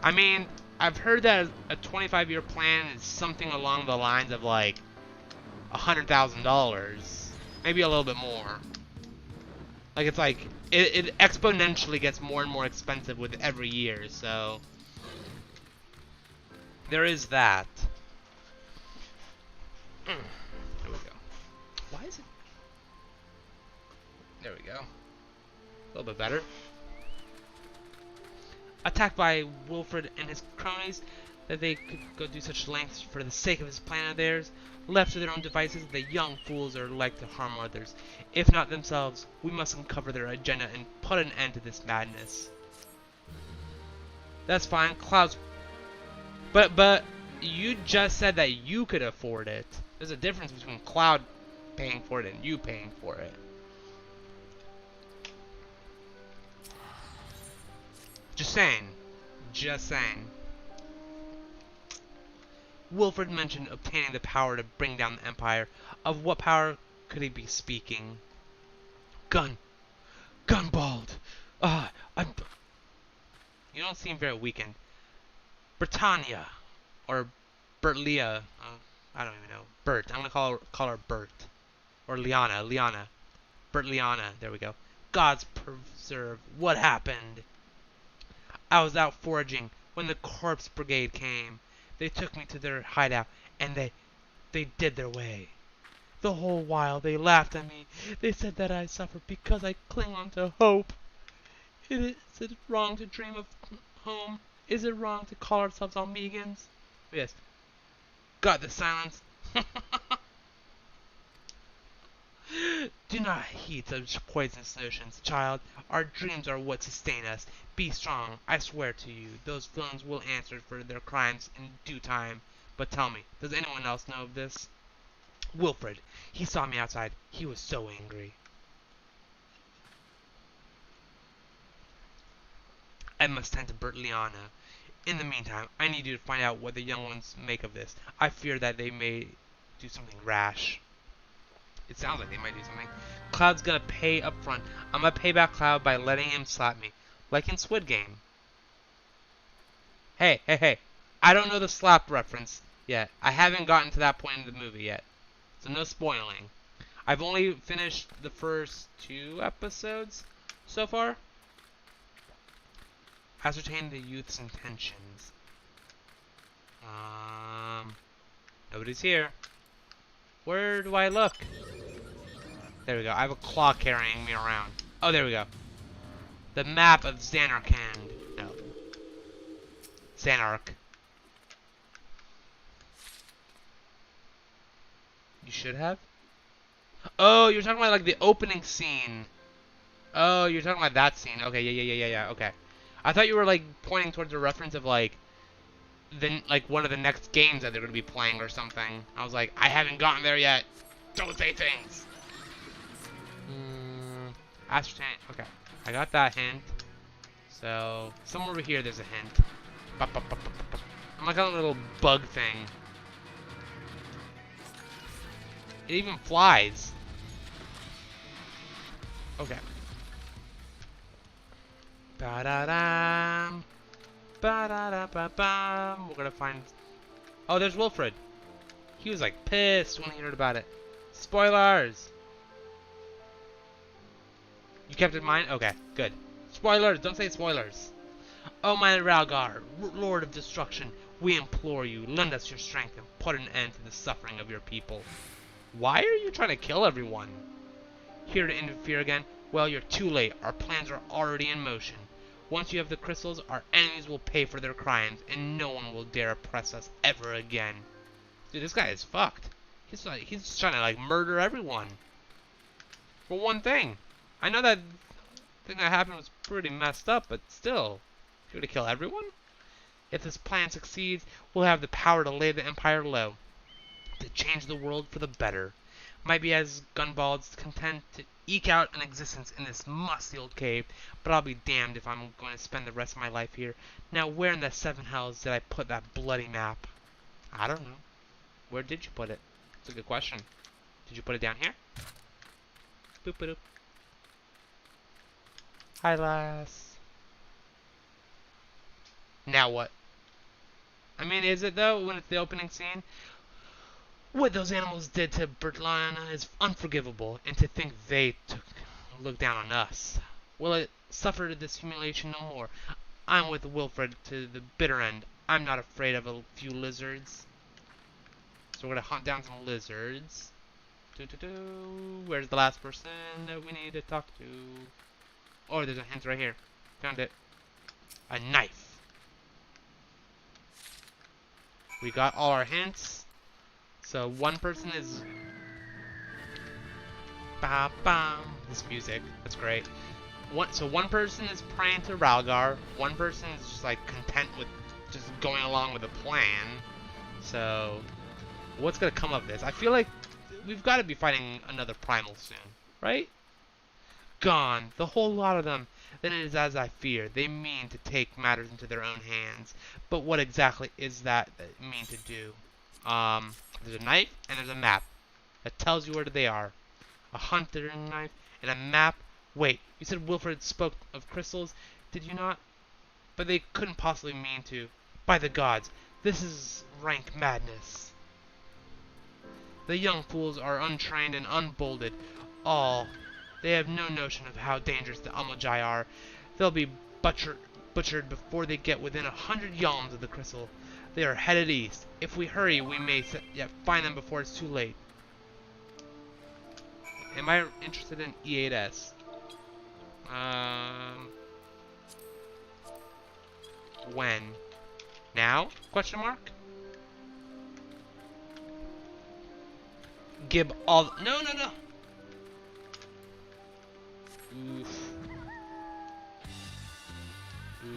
I mean, I've heard that a 25-year plan is something along the lines of like $100,000, maybe a little bit more. Like it's like it exponentially gets more and more expensive with every year, so there is that. There we go. Why is it? There we go. A little bit better. Attacked by Wilfred and his cronies, that they could go do such lengths for the sake of this plan of theirs. Left to their own devices, the young fools are like to harm others. If not themselves, we must uncover their agenda and put an end to this madness. That's fine, Cloud's... But, You just said that you could afford it. There's a difference between Cloud paying for it and you paying for it. Just saying. Just saying. Wilfred mentioned obtaining the power to bring down the Empire. Of what power could he be speaking? Gunbald! I'm... You don't seem very weakened. Britannia. Or Bertlia. I don't even know. Bert. I'm gonna call her Bert. Or Liana. Bertliana. There we go. Gods preserve. What happened? I was out foraging when the corpse brigade came. They took me to their hideout, and they did their way. The whole while they laughed at me. They said that I suffer because I cling on to hope. Is it wrong to dream of home? Is it wrong to call ourselves Almegans? Yes. God, the silence. Do not heed such poisonous notions, child. Our dreams are what sustain us. Be strong, I swear to you. Those villains will answer for their crimes in due time. But tell me, does anyone else know of this? Wilfred. He saw me outside. He was so angry. I must tend to Bertliana. In the meantime, I need you to find out what the young ones make of this. I fear that they may do something rash. It sounds like they might do something. Cloud's gonna pay up front. I'm gonna pay back Cloud by letting him slap me. Like in Squid Game. Hey. I don't know the slap reference yet. I haven't gotten to that point in the movie yet. So no spoiling. I've only finished the first 2 episodes so far. Ascertain the youth's intentions. Nobody's here. Where do I look? There we go. I have a claw carrying me around. Oh, there we go. The map of Zanarkand. No. Zanark. You should have? Oh, you're talking about like the opening scene. Oh, you're talking about that scene. Okay, yeah. Okay. I thought you were like pointing towards a reference of like one of the next games that they're gonna be playing or something. I was like, I haven't gotten there yet. Don't say things. Ascertain. Okay, I got that hint. So somewhere over here, there's a hint. I'm like a little bug thing. It even flies. Okay. Ba-da-dam. Ba-da-da-ba-bam. We're gonna find... Oh, there's Wilfred. He was like pissed when he heard about it. Spoilers! You kept it in mind? Okay, good. Spoilers! Don't say spoilers. Oh, my Ralgar, Lord of Destruction, we implore you, lend us your strength and put an end to the suffering of your people. Why are you trying to kill everyone? Here to interfere again? Well, you're too late. Our plans are already in motion. Once you have the crystals, our enemies will pay for their crimes, and no one will dare oppress us ever again. Dude, this guy is fucked. He's just trying to, like, murder everyone. For one thing. I know that thing that happened was pretty messed up, but still. You're gonna kill everyone? If this plan succeeds, we'll have the power to lay the Empire low. To change the world for the better. Might be as Gunbald's content to eke out an existence in this musty old cave, but I'll be damned if I'm going to spend the rest of my life here. Now, where in the 7 hells did I put that bloody map? I don't know. Where did you put it? That's a good question. Did you put it down here? Boop-a-doop. Hi, lass. Now what? I mean, is it though, when it's the opening scene? What those animals did to Bertliana is unforgivable, and to think they look down on us. Will it suffer this humiliation no more? I'm with Wilfred to the bitter end. I'm not afraid of a few lizards. So we're gonna hunt down some lizards. Where's the last person that we need to talk to? Oh, there's a hint right here. Found it. A knife. We got all our hints. So one person is... Ba-bam. This music. That's great. So one person is praying to Ralgar. One person is just like content with just going along with the plan. So, what's gonna come of this? I feel like we've got to be fighting another primal soon, right? Gone, the whole lot of them. Then it is as I fear. They mean to take matters into their own hands. But what exactly is that they mean to do? There's a knife and there's a map that tells you where they are. A hunter knife and a map. Wait, you said Wilfred spoke of crystals, did you not? But they couldn't possibly mean to. By the gods, this is rank madness. The young fools are untrained and unbolded. All. They have no notion of how dangerous the Amajai are. They'll be butchered before they get within 100 yalms of the crystal. They are headed east. If we hurry, we may yet find them before it's too late. Am I interested in E8S? When? Now? Question mark? Gib all. No. Oof. Ooh.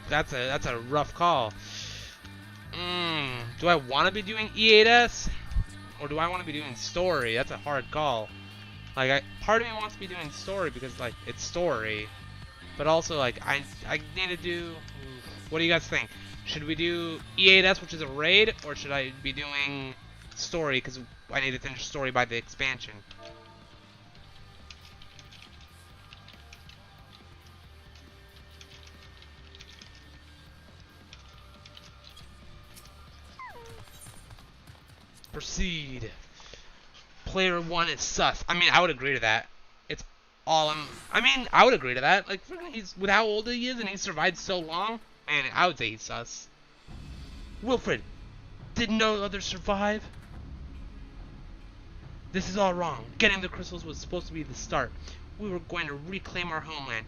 That's a rough call. Do I want to be doing E8S? Or do I want to be doing story? That's a hard call. Like, part of me wants to be doing story because, like, it's story. But also, like, I need to do... What do you guys think? Should we do E8S, which is a raid? Or should I be doing story because I need to finish story by the expansion? Proceed. Player 1 is sus. I mean, I would agree to that. It's all I would agree to that. Like, he's with how old he is and he survived so long. Man, I would say he's sus. Wilfred, did no others survive? This is all wrong. Getting the crystals was supposed to be the start. We were going to reclaim our homeland.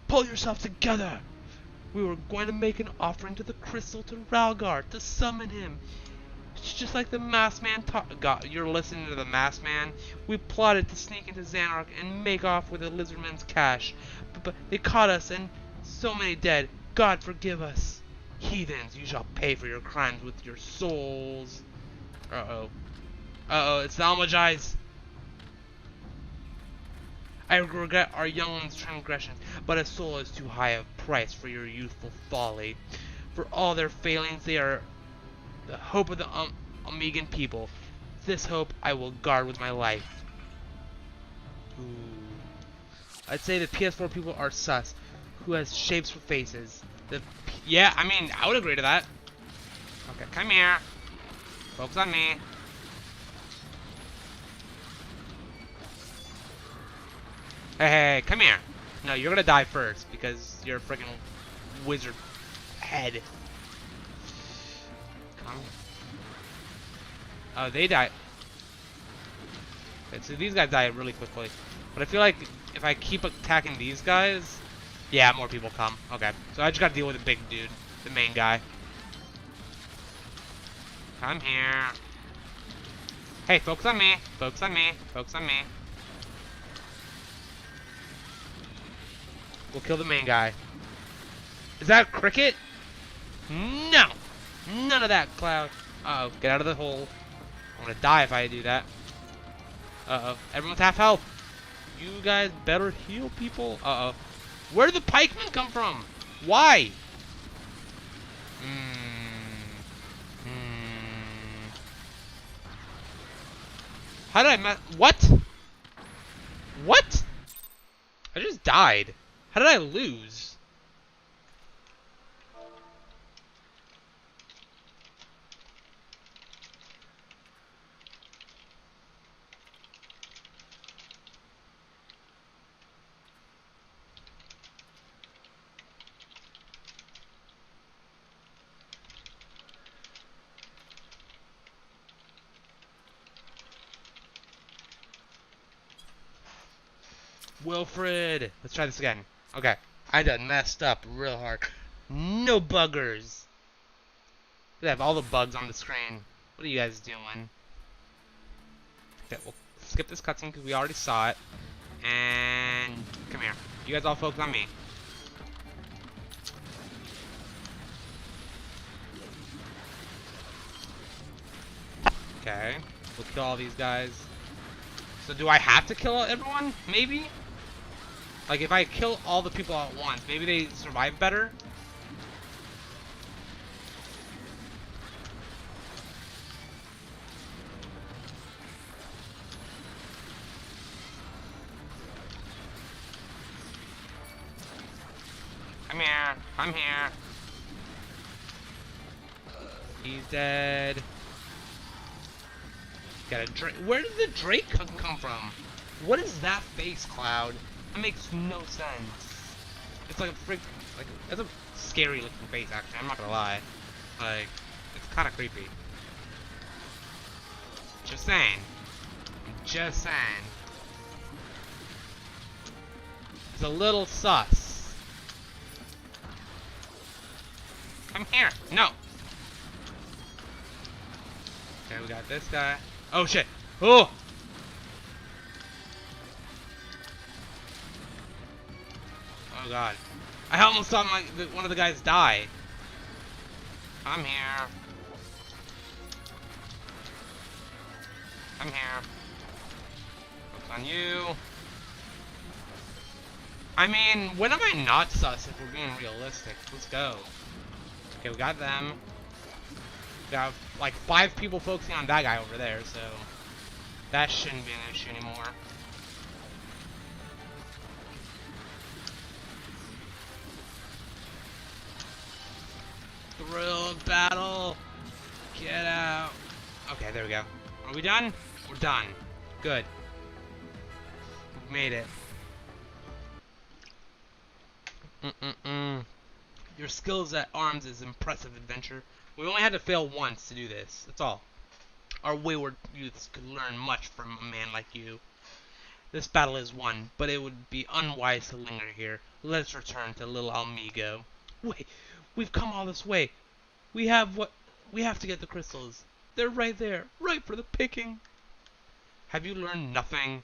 Pull yourself together. We were going to make an offering to the crystal to Ralgar to summon him. It's just like the masked man God, you're listening to the masked man. We plotted to sneak into Xanark and make off with the lizardman's cash. But they caught us and so many dead. God forgive us. Heathens, you shall pay for your crimes with your souls. Uh-oh, it's the Almajais. I regret our young one's transgressions, but a soul is too high a price for your youthful folly. For all their failings, they are the hope of the Omegan people. This hope I will guard with my life. Ooh. I'd say the PS4 people are sus. Who has shapes for faces? Yeah, I mean, I would agree to that. Okay, come here. Focus on me. Hey, come here. No, you're gonna die first because you're a freaking wizard head. Come. Oh, they die. Okay, so these guys die really quickly. But I feel like if I keep attacking these guys, yeah, more people come. Okay, so I just gotta deal with the big dude, the main guy. Come here. Hey, focus on me. Focus on me. Focus on me. We'll kill the main guy. Is that a cricket? No! None of that, Cloud. Uh-oh, get out of the hole. I'm gonna die if I do that. Uh-oh, everyone's half health. You guys better heal people. Uh-oh. Where did the pikemen come from? Why? How did I mess? What? What? I just died. How did I lose? Wilfred! Let's try this again. Okay. I done messed up real hard. No buggers! They have all the bugs on the screen. What are you guys doing? Okay, we'll skip this cutscene because we already saw it. And come here. You guys all focus on me. Okay, we'll kill all these guys. So do I have to kill everyone? Maybe? Like if I kill all the people at once, maybe they survive better? I'm here. I'm here. He's dead. Got a Drake. Where did the Drake come from? What is that face, Cloud? That makes no sense. It's like a freak. Like it's a scary looking face. Actually, I'm not gonna lie. Like it's kind of creepy. Just saying. Just saying. It's a little sus. I'm here. No. Okay, we got this guy. Oh shit! Oh! Oh god. I almost saw one of the guys die. I'm here. I'm here. Focus on you. I mean, when am I not sus if we're being realistic? Let's go. Okay, we got them. We got like 5 people focusing on that guy over there, so that shouldn't be an issue anymore. Thrill of battle. Get out. Okay, there we go. Are we done? We're done. Good. We've made it. Your skills at arms is impressive, adventure. We only had to fail once to do this. That's all. Our wayward youths could learn much from a man like you. This battle is won, but it would be unwise to linger here. Let's return to little Amigo. Wait, we've come all this way. We have to get the crystals. They're right there, right for the picking. Have you learned nothing?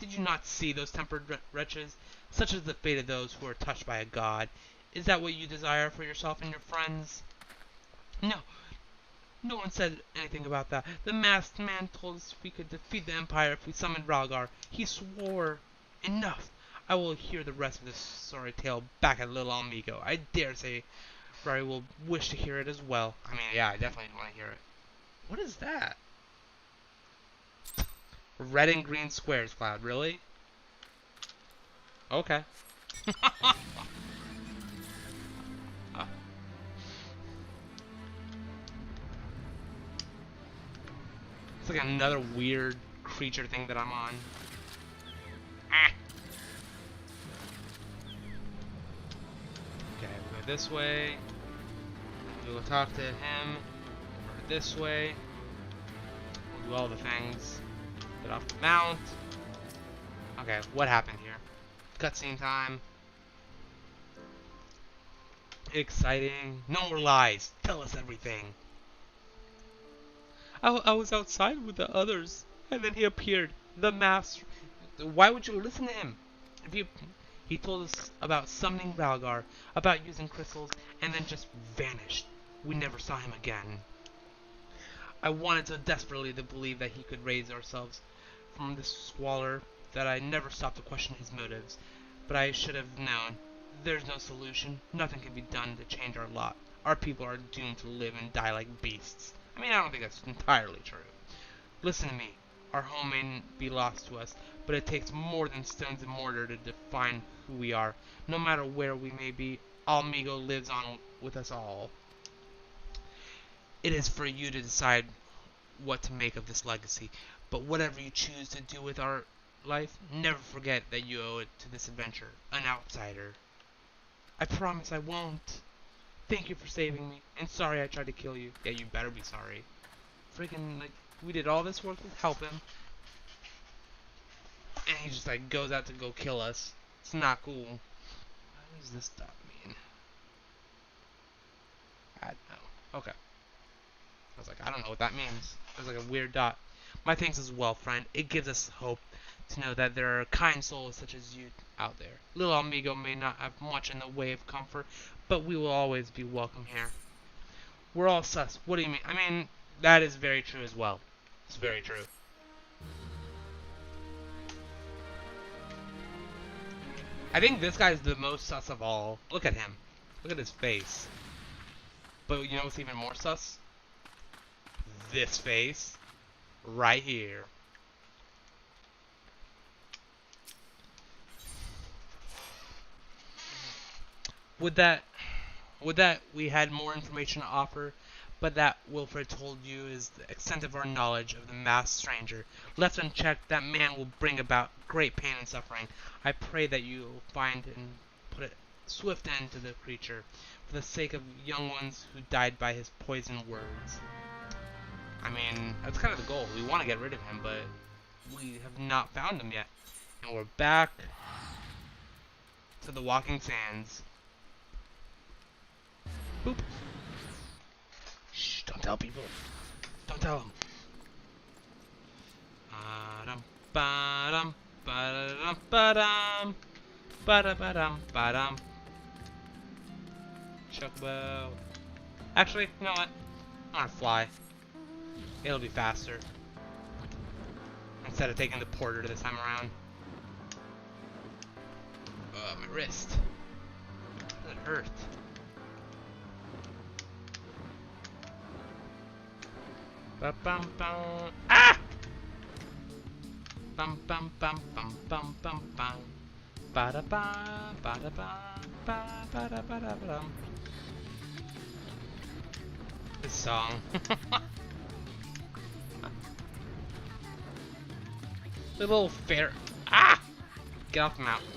Did you not see those tempered wretches? Such is the fate of those who are touched by a god. Is that what you desire for yourself and your friends? No. No one said anything about that. The masked man told us we could defeat the Empire if we summoned Ralgar. He swore. Enough. I will hear the rest of this sorry tale back at little Amigo. I dare say Rari will wish to hear it as well. I mean, yeah, I definitely want to hear it. What is that? Red and green squares, Cloud. Really? Okay. It's like another weird creature thing that I'm on. Ah. Okay, we'll go this way. We'll talk to him. Or this way. We'll do all the things. Get off the mount. Okay, what happened here? Cutscene time. Exciting. No more lies. Tell us everything. I was outside with the others, and then he appeared. The master. Why would you listen to him? He told us about summoning Ralgar, about using crystals, and then just vanished. We never saw him again. I wanted so desperately to believe that he could raise ourselves from this squalor that I never stopped to question his motives. But I should have known. There's no solution. Nothing can be done to change our lot. Our people are doomed to live and die like beasts. I mean, I don't think that's entirely true. Listen to me. Our home may be lost to us, but it takes more than stones and mortar to define who we are. No matter where we may be, Almigo lives on with us all. It is for you to decide what to make of this legacy, but whatever you choose to do with our life, never forget that you owe it to this adventure, an outsider. I promise I won't. Thank you for saving me, and sorry I tried to kill you. Yeah, you better be sorry. Freaking, like, we did all this work to help him, and he just, like, goes out to go kill us. It's not cool. What does this stuff mean? I don't know. Okay. I was like, I don't know what that means. There's like a weird dot. My thanks as well, friend. It gives us hope to know that there are kind souls such as you out there. Little Amigo may not have much in the way of comfort, but we will always be welcome here. We're all sus. What do you mean? I mean, that is very true as well. It's very true. I think this guy's the most sus of all. Look at him. Look at his face. But you know what's even more sus? This face. Right here. Would that we had more information to offer, but that Wilfred told you is the extent of our knowledge of the masked stranger. Left unchecked, that man will bring about great pain and suffering. I pray that you will find and put a swift end to the creature, for the sake of young ones who died by his poisoned words. I mean, that's kind of the goal. We want to get rid of him, but we have not found him yet. And we're back to the Walking Sands. Boop. Shh, don't tell people. Don't tell them. Ba-dum, ba-dum, ba-dum, ba-dum, ba-dum. Chocobo. Actually, you know what? I'm gonna fly. It'll be faster. Instead of taking the porter this time around. My wrist. It hurt. Ba-bum-bum. Ah! Bum-bum-bum-bum-bum-bum-bum. Ba-da-ba, ba-da-ba, ba-da-ba-da-ba-da-ba-dum. This song. The little fair. Ah! Get off the mountain.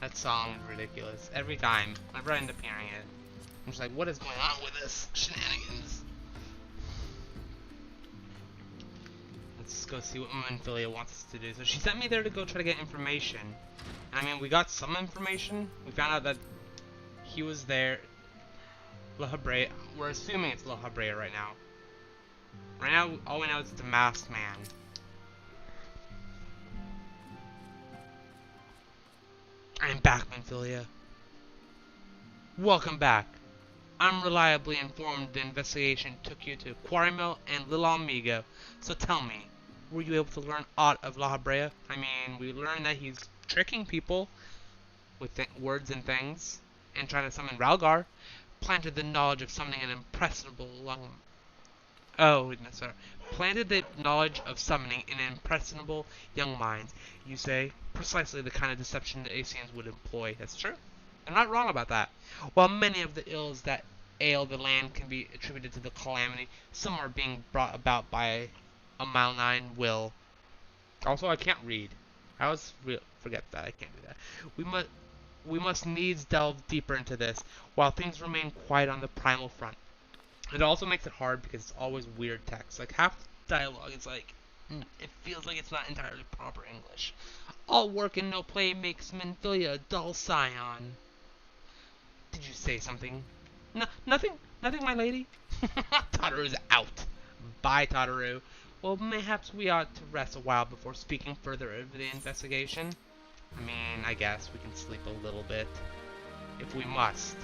That song is ridiculous. Every time. Whenever I end up hearing it, I'm just like, what is going on with this shenanigans? Let's go see what Ophelia wants us to do. So she sent me there to go try to get information. And I mean, we got some information. We found out that he was there. La Habrea. We're assuming it's La Habrea right now. Right now, all we know is the masked man. I'm back, Ophelia. Welcome back. I'm reliably informed the investigation took you to Quarrymill and Little Amigo. So tell me, were you able to learn aught of La Habrea? I mean, we learned that he's tricking people with words and things, and trying to summon Ralgar. Planted the knowledge of summoning an impressionable planted the knowledge of summoning in impressionable young minds. You say precisely the kind of deception the Asians would employ. That's true. They're not wrong about that. While many of the ills that ail the land can be attributed to the calamity, some are being brought about by a malign will. Also, I can't read. I always forget that. I can't do that. We must needs delve deeper into this, while things remain quiet on the primal front. It also makes it hard because it's always weird text. Like, half the dialogue is like, it feels like it's not entirely proper English. All work and no play makes Ophelia a dull scion. Did you say something? No, nothing, my lady. Tataru's out. Bye, Tataru. Well, mayhaps we ought to rest a while before speaking further of the investigation. I mean, I guess we can sleep a little bit, if we must.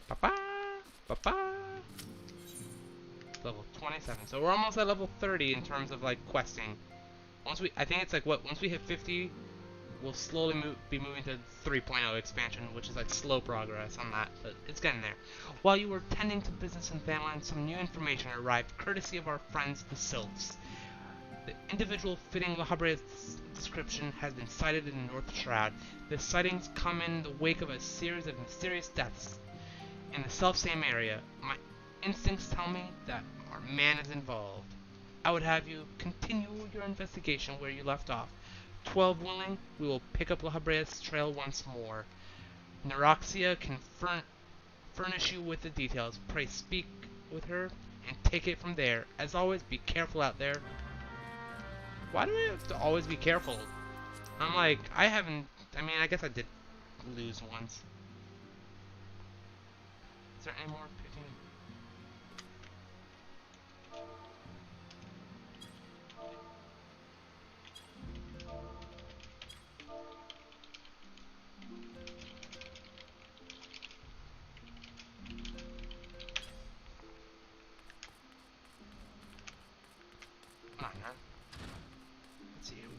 Ba-ba, ba-ba. Level 27, so we're almost at level 30 in terms of, like, questing. I think it's like, once we hit 50, we'll slowly be moving to 3.0 expansion, which is like slow progress on that, but it's getting there. While you were tending to business in Thailand, some new information arrived, courtesy of our friends the Sylphs. The individual fitting La Habrea's description has been sighted in the North Shroud. The sightings come in the wake of a series of mysterious deaths in the self-same area. My instincts tell me that our man is involved. I would have you continue your investigation where you left off. 12 willing, we will pick up La Habrea's trail once more. Neroxia can furnish you with the details. Pray speak with her and take it from there. As always, be careful out there. Why do I have to always be careful? I'm like, I guess I did lose once. Is there any more picking?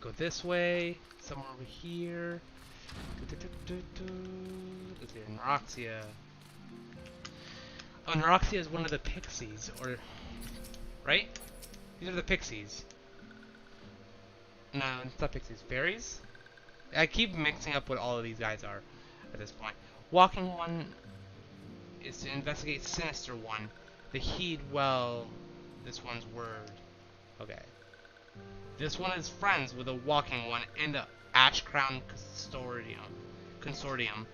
Go this way. Somewhere over here. Let's see, Neuroxia. Oh, Neuroxia is one of the pixies, or... Right? These are the pixies. No, it's not pixies. Fairies? I keep mixing up what all of these guys are at this point. Walking One is to investigate Sinister One. To heed well this one's word. Okay. This one is friends with the Walking One and the Ash Crown Consortium.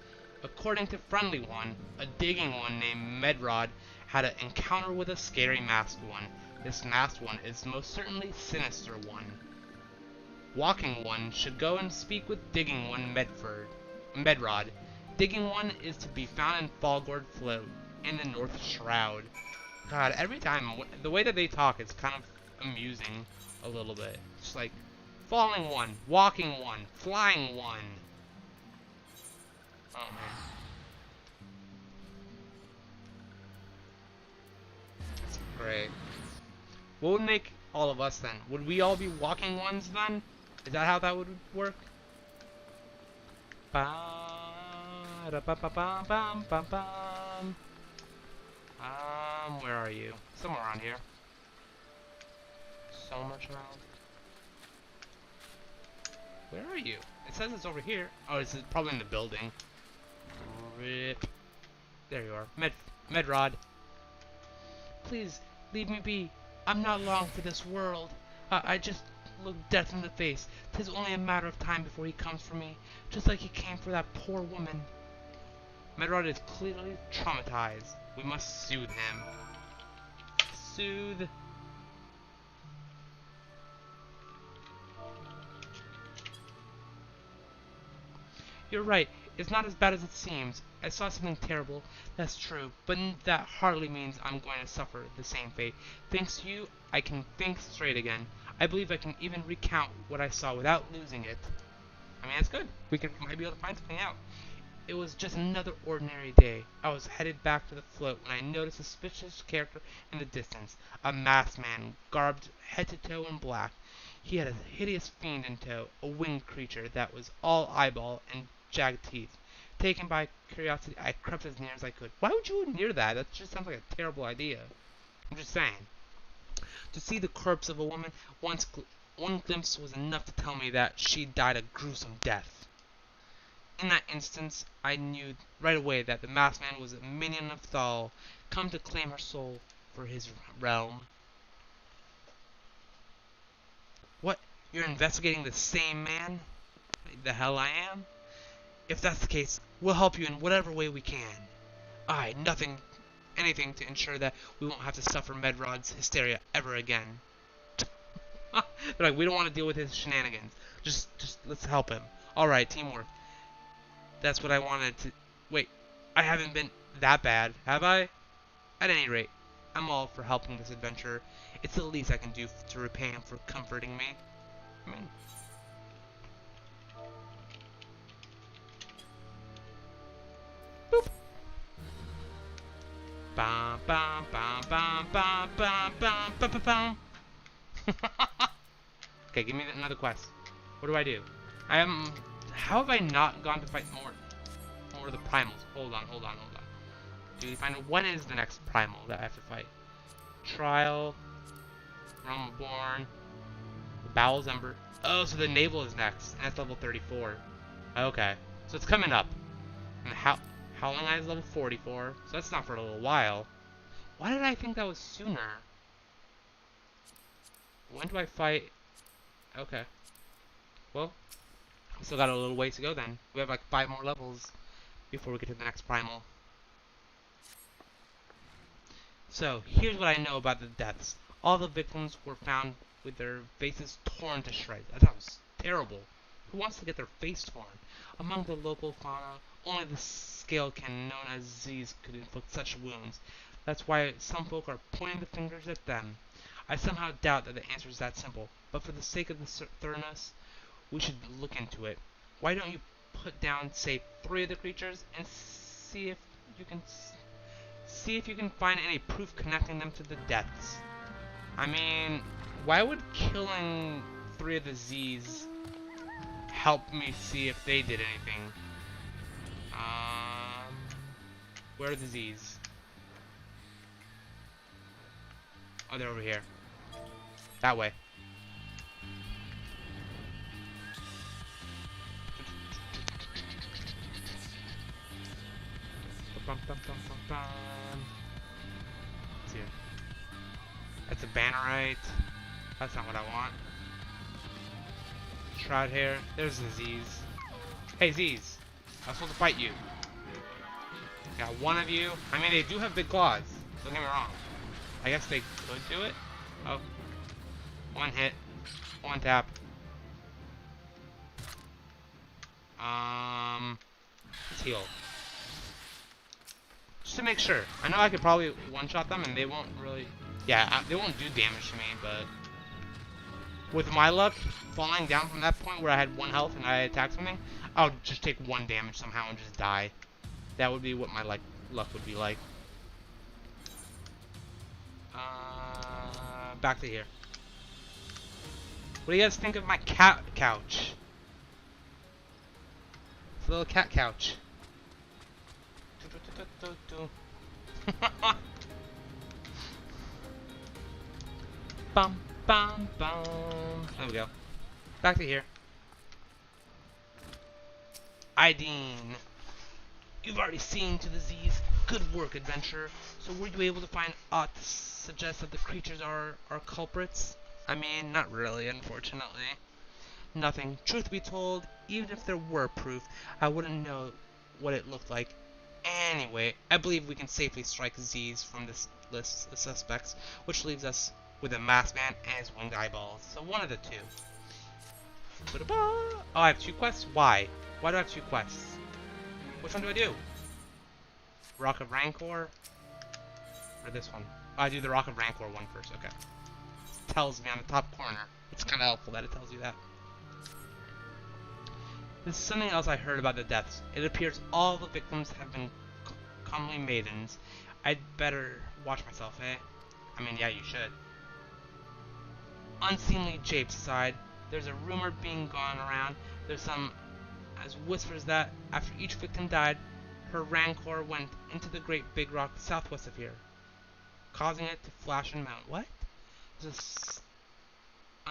According to Friendly One, a digging one named Medrod had an encounter with a scary masked one. This masked one is most certainly Sinister One. Walking One should go and speak with Digging One Medrod. Digging One is to be found in Fallgourd Float in the North Shroud. God, every time, the way that they talk is kind of amusing a little bit. It's like, Falling One, Walking One, Flying One. Oh, man. That's great. What would make all of us then? Would we all be Walking Ones then? Is that how that would work? Where are you? Somewhere around here. Somewhere around. Where are you? It says it's over here. Oh, it's probably in the building. Rip. There you are. Medrod. Please, leave me be. I'm not long for this world. I just look death in the face. 'Tis only a matter of time before he comes for me, just like he came for that poor woman. Medrod is clearly traumatized. We must soothe him. Soothe. You're right. It's not as bad as it seems. I saw something terrible, that's true, but that hardly means I'm going to suffer the same fate. Thanks to you, I can think straight again. I believe I can even recount what I saw without losing it. I mean, that's good. We might be able to find something out. It was just another ordinary day. I was headed back to the float when I noticed a suspicious character in the distance. A masked man, garbed head to toe in black. He had a hideous fiend in tow, a winged creature that was all eyeball and jagged teeth. Taken by curiosity, I crept as near as I could. Why would you go near that? That just sounds like a terrible idea. I'm just saying. To see the corpse of a woman, one glimpse was enough to tell me that she died a gruesome death. In that instance, I knew right away that the masked man was a minion of Thal, come to claim her soul for his realm. What? You're investigating the same man? The hell I am? If that's the case, we'll help you in whatever way we can. Aye, anything to ensure that we won't have to suffer Medrod's hysteria ever again. They're like, we don't want to deal with his shenanigans. Just let's help him. Alright, teamwork. That's what I wanted to... Wait, I haven't been that bad, have I? At any rate, I'm all for helping this adventurer. It's the least I can do to repay him for comforting me. I mean... Boop. Bum bum bum bum bum bum bum bum bum bum. Okay, give me another quest. What do I do? How have I not gone to fight more of the primals? Hold on. Do you find when is the next primal that I have to fight? Trial, Realm of Born, Bowels Ember. Oh, so the Navel is next, and that's level 34. Okay, so it's coming up. And Howling Eye is level 44, so that's not for a little while. Why did I think that was sooner? When do I fight? Okay. Well, we still got a little ways to go then. We have like 5 more levels before we get to the next primal. So, here's what I know about the deaths. All the victims were found with their faces torn to shreds. That sounds terrible. Who wants to get their face torn? Among the local fauna, only the scale-kin known as Z's could inflict such wounds. That's why some folk are pointing the fingers at them. I somehow doubt that the answer is that simple, but for the sake of the thoroughness, we should look into it. Why don't you put down, say, 3 of the creatures and see if you can find any proof connecting them to the deaths? I mean, why would killing 3 of the Z's help me see if they did anything. Where are the Z's? Oh, they're over here. That way. See. That's a Bannerite. That's not what I want. Shroud hair. There's the Z's. Hey, Z's. I was supposed to fight you. Got one of you. I mean, they do have big claws. Don't get me wrong. I guess they could do it. Oh. One hit. One tap. Let's heal. Just to make sure. I know I could probably one-shot them and they won't really... Yeah, they won't do damage to me, but... With my luck, falling down from that point where I had 1 health and I attacked something, I'll just take 1 damage somehow and just die. That would be what my luck would be like. Back to here. What do you guys think of my cat couch? It's a little cat couch. Bum, bum, bum. There we go. Back to here. Ideen. You've already seen to the Z's. Good work, adventurer. So were you able to find aught to suggest that the creatures are culprits? I mean, not really, unfortunately. Nothing. Truth be told, even if there were proof, I wouldn't know what it looked like. Anyway, I believe we can safely strike Z's from this list of suspects, which leaves us with a masked man and his winged eyeballs. So one of the two. Oh, I have 2 quests? Why? Why do I have 2 quests? Which one do I do? Rock of Rancor? Or this one? Oh, I do the Rock of Rancor one first, okay. Tells me on the top corner. It's kind of helpful that it tells you that. This is something else I heard about the deaths. It appears all the victims have been comely maidens. I'd better watch myself, eh? I mean, yeah, you should. Unseemly japes aside, there's a rumor being gone around. There's some as whispers that after each victim died, her rancor went into the great big rock southwest of here, causing it to flash and mount. What?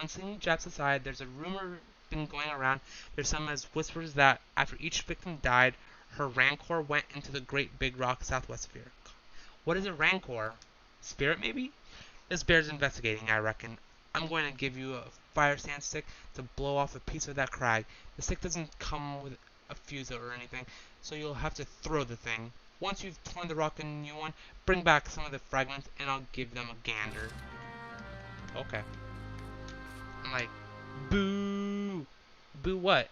Unseemly japes aside, there's a rumor been going around. There's some as whispers that after each victim died, her rancor went into the great big rock southwest of here. What is a rancor? Spirit, maybe? This bears investigating, I reckon. I'm going to give you a fire sand stick to blow off a piece of that crag. The stick doesn't come with a fuse or anything, so you'll have to throw the thing. Once you've torn the rock a new one, bring back some of the fragments and I'll give them a gander. Okay. I'm like, boo! Boo what?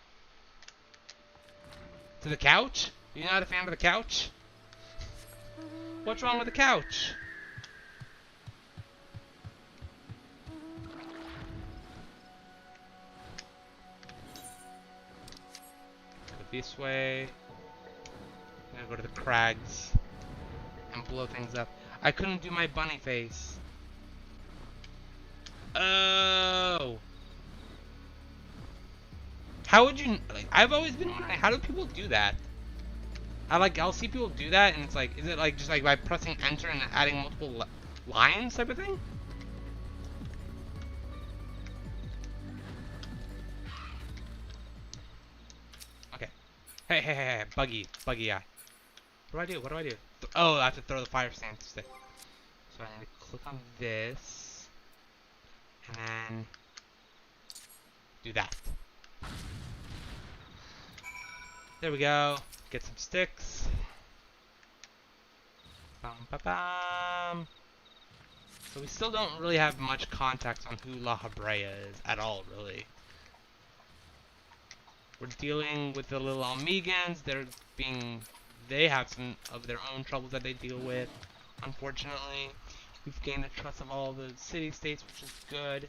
To the couch? You're not a fan of the couch? What's wrong with the couch? This way. I'm gonna go to the crags and blow things up. I couldn't do my bunny face. Oh. How would you, like, I've always been wondering, how do people do that? I'll see people do that and it's like, is it like just like by pressing enter and adding multiple lines type of thing? Hey, buggy eye. What do I do? Oh, I have to throw the fire sand stick. So I need to click on this, and then do that. There we go. Get some sticks. Bum, ba, bum. So we still don't really have much context on who La Habrea is at all, really. We're dealing with the little Almegans. They have some of their own troubles that they deal with. Unfortunately, we've gained the trust of all the city-states, which is good.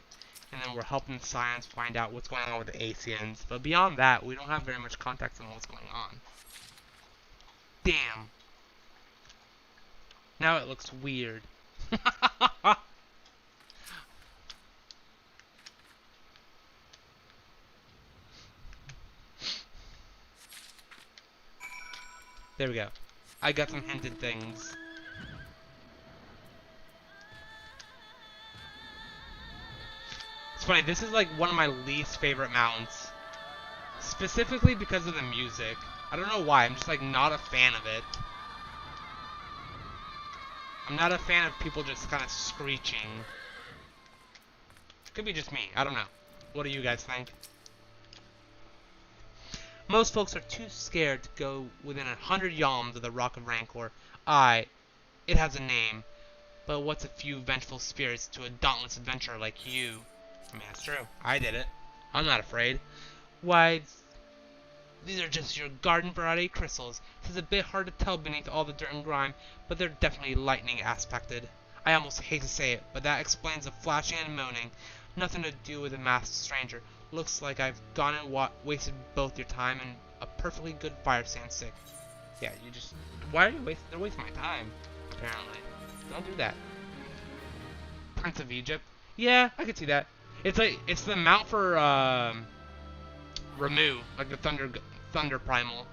And then we're helping science find out what's going on with the Asians. But beyond that, we don't have very much context on what's going on. Damn. Now it looks weird. There we go. I got some hinted things. It's funny, this is like one of my least favorite mounts. Specifically because of the music. I don't know why, I'm just like not a fan of it. I'm not a fan of people just kind of screeching. Could be just me, I don't know. What do you guys think? Most folks are too scared to go within 100 yalms of the Rock of Rancor. It has a name. But what's a few vengeful spirits to a dauntless adventurer like you? I mean, that's true. I did it. I'm not afraid. Why, these are just your garden variety crystals. It's a bit hard to tell beneath all the dirt and grime, but they're definitely lightning aspected. I almost hate to say it, but that explains the flashing and moaning. Nothing to do with a masked stranger. Looks like I've gone and wasted both your time and a perfectly good fire sand stick. Yeah, you just... Why are you wasting... They're wasting my time, apparently. Don't do that. Prince of Egypt? Yeah, I could see that. It's like... It's the mount for, Ramu. Like the Thunder Primal.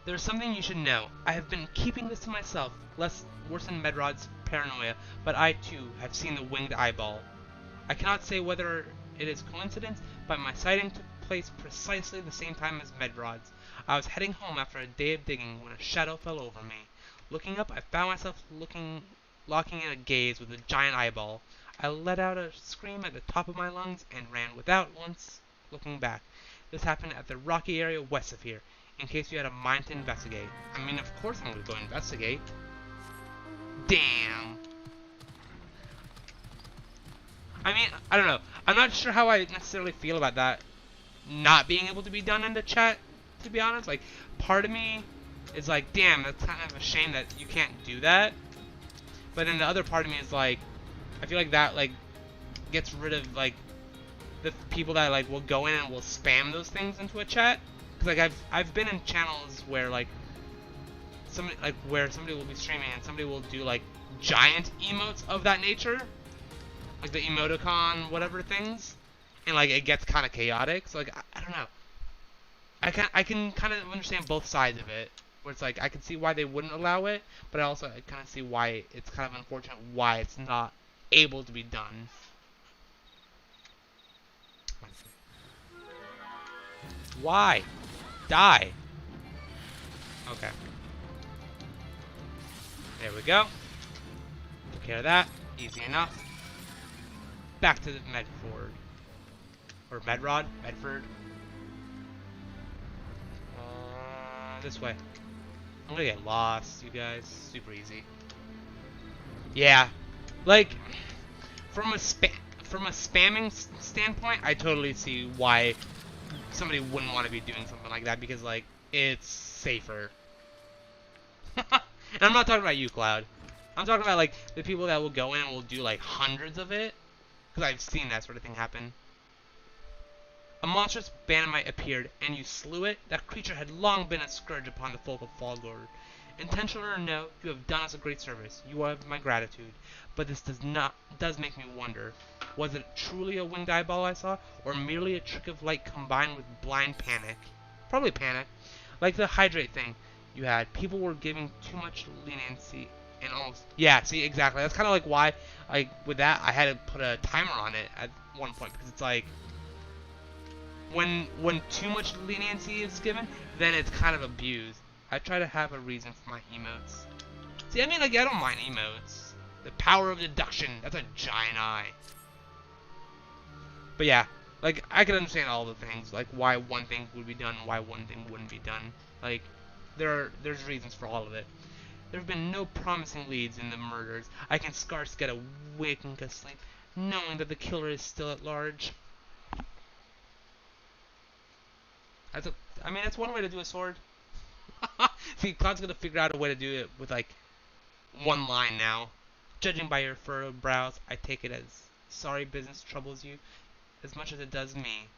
There's something you should know. I have been keeping this to myself, worse than Medrod's paranoia, but I too have seen the winged eyeball. I cannot say whether it is coincidence, but my sighting took place precisely the same time as Medrod's. I was heading home after a day of digging when a shadow fell over me. Looking up, I found myself locking in a gaze with a giant eyeball. I let out a scream at the top of my lungs and ran without once looking back. This happened at the rocky area west of here, in case you had a mind to investigate. I mean, of course I'm going to go investigate. Damn. I mean, I don't know. I'm not sure how I necessarily feel about that not being able to be done in the chat, to be honest. Like, part of me is like, damn, that's kind of a shame that you can't do that. But then the other part of me is like, I feel like that, like, gets rid of, like, the people that, like, will go in and will spam those things into a chat. Because, like, I've been in channels where, like, where somebody will be streaming and somebody will do, like, giant emotes of that nature. Like the emoticon, whatever things, and like it gets kind of chaotic. So like I don't know. I can kind of understand both sides of it. Where it's like I can see why they wouldn't allow it, but I kind of see why it's kind of unfortunate why it's not able to be done. Why? Die. Okay. There we go. Took care of that. Easy enough. Back to the Medford. Or Medrod? Medford? This way. I'm gonna get lost, you guys. Super easy. Yeah. Like, from a spamming standpoint, I totally see why somebody wouldn't want to be doing something like that, because, like, it's safer. And I'm not talking about you, Cloud. I'm talking about, like, the people that will go in and will do, like, hundreds of it. Because I've seen that sort of thing happen. A monstrous Banamite appeared, and you slew it. That creature had long been a scourge upon the folk of Falgord. Intentional or no, you have done us a great service. You have my gratitude. But this does make me wonder. Was it truly a winged eyeball I saw, or merely a trick of light combined with blind panic? Probably panic. Like the hydrate thing you had. People were giving too much leniency. And almost, yeah, see, exactly. That's kind of like why, like, with that, I had to put a timer on it at one point, because it's like, when too much leniency is given, then it's kind of abused. I try to have a reason for my emotes. See, I mean, like, I don't mind emotes. The power of deduction, that's a giant eye. But yeah, like, I can understand all the things, like, why one thing would be done, why one thing wouldn't be done. Like, there's reasons for all of it. There have been no promising leads in the murders. I can scarce get a wink of sleep, knowing that the killer is still at large. I mean, that's one way to do a sword. See, Cloud's gonna figure out a way to do it with, like, one line now. Judging by your furrowed brows, I take it as sorry business troubles you as much as it does me.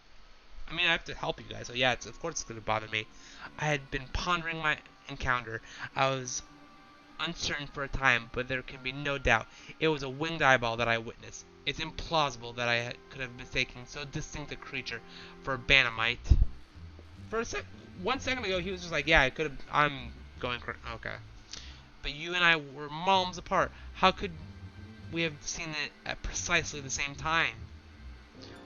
I mean, I have to help you guys, so yeah, of course it's gonna bother me. I had been pondering my encounter. I was uncertain for a time, but there can be no doubt it was a winged eyeball that I witnessed. It's implausible that I could have mistaken so distinct a creature for a Banamite. For a sec, 1 second ago, he was just like, yeah, I could have, I'm going, okay. But you and I were moms apart. How could we have seen it at precisely the same time?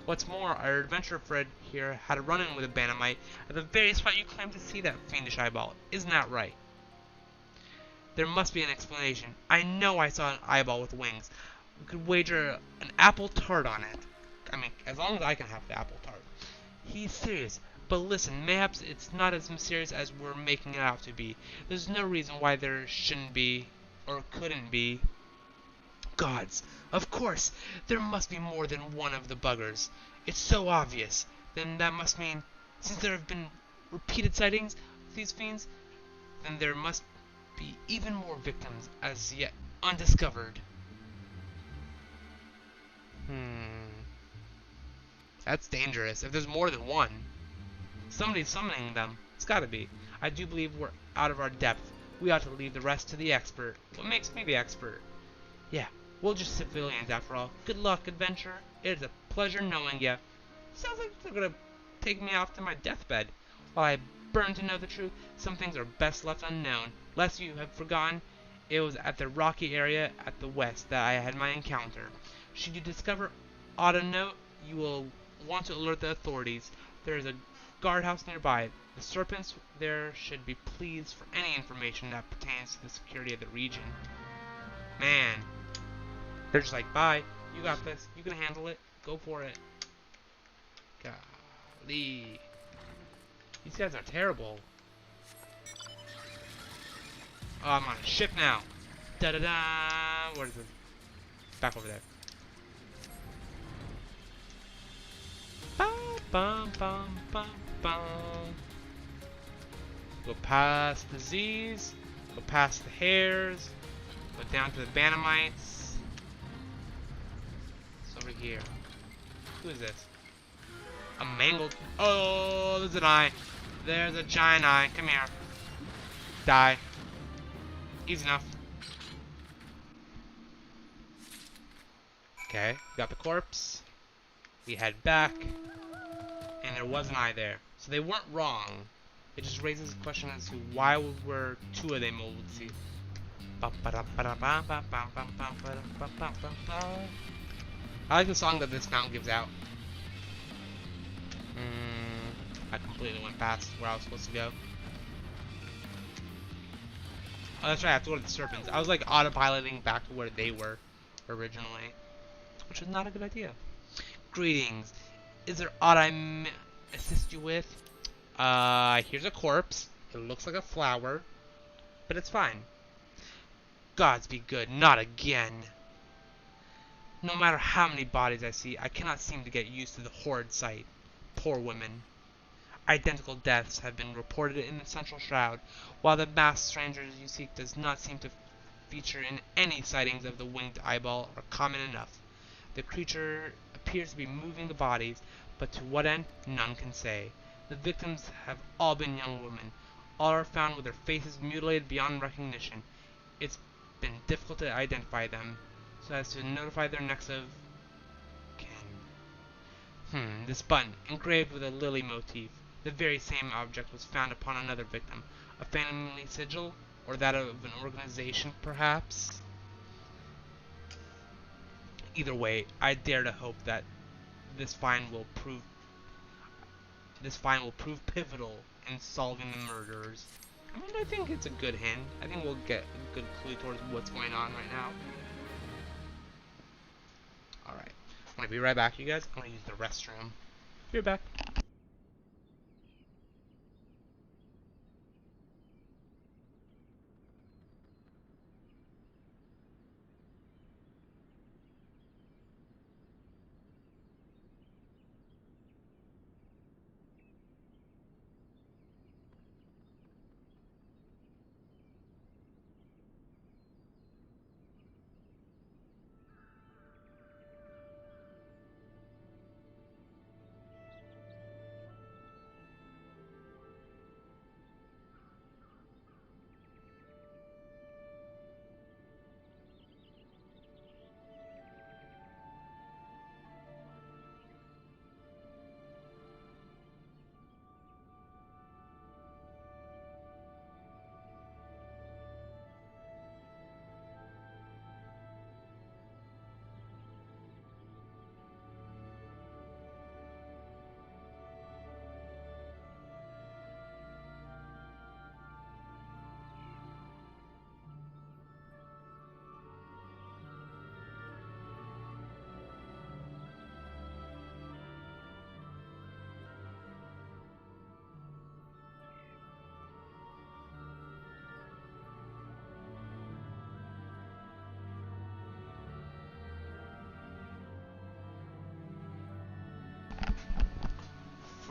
What's more, our adventurer Fred here had a run-in with a Banamite at the very spot you claimed to see that fiendish eyeball. Isn't that right? There must be an explanation. I know I saw an eyeball with wings. We could wager an apple tart on it. I mean, as long as I can have the apple tart. He's serious. But listen, mayhaps it's not as mysterious as we're making it out to be. There's no reason why there shouldn't be, or couldn't be. Gods, of course, there must be more than one of the buggers. It's so obvious. Then that must mean, since there have been repeated sightings of these fiends, then there must be even more victims as yet undiscovered. That's dangerous. If there's more than one, somebody's summoning them. It's gotta be. I do believe we're out of our depth. We ought to leave the rest to the expert. What makes me the expert? Yeah, we're just civilians after all. Good luck, adventurer. It is a pleasure knowing you. Sounds like they're gonna take me off to my deathbed. While I burn to know the truth, some things are best left unknown. Lest you have forgotten, it was at the rocky area at the west that I had my encounter. Should you discover aught of note, you will want to alert the authorities. There is a guardhouse nearby. The serpents there should be pleased for any information that pertains to the security of the region. Man. They're just like, bye. You got this. You can handle it. Go for it. Golly. These guys are terrible. Oh, I'm on a ship now. Da-da-da. Where is it? Back over there. Bum, bum, bum, bum. Go past the Z's. Go past the hares. Go down to the Banamites. It's over here. Who is this? A mangled. Oh, there's an eye. There's a giant eye. Come here. Die. Easy enough. Okay, got the corpse. We head back. And there was an eye there. So they weren't wrong. It just raises a question as to why were two of them moldy. I like the song that this mountain gives out. I completely went past where I was supposed to go. Oh, that's right, I have to go to the serpents. I was like autopiloting back to where they were originally, which is not a good idea. Greetings. Is there aught I assist you with? Here's a corpse. It looks like a flower, but it's fine. Gods be good, not again. No matter how many bodies I see, I cannot seem to get used to the horrid sight. Poor women. Identical deaths have been reported in the central shroud, while the masked strangers you seek does not seem to feature in any sightings of the winged eyeball are common enough. The creature appears to be moving the bodies, but to what end, none can say. The victims have all been young women. All are found with their faces mutilated beyond recognition. It's been difficult to identify them, so as to notify their next of kin. This button, engraved with a lily motif. The very same object was found upon another victim. A family sigil, or that of an organization, perhaps? Either way, I dare to hope that this find will prove pivotal in solving the murderers. I mean, I think it's a good hint. I think we'll get a good clue towards what's going on right now. Alright. I'm gonna be right back, you guys. I'm gonna use the restroom. Be right back.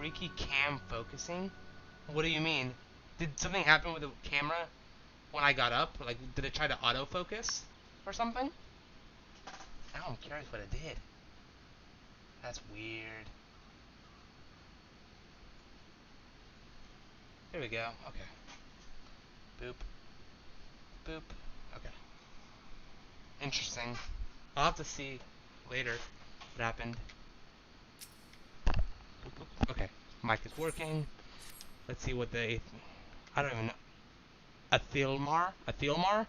freaky cam focusing? What do you mean? Did something happen with the camera when I got up? Like, did it try to autofocus or something? Now I'm curious what it did. That's weird. Here we go. Okay. Boop. Boop. Okay. Interesting. I'll have to see later what happened. Boop, boop. Okay. Mic is working. Let's see what the... I don't even know. A Thelmar?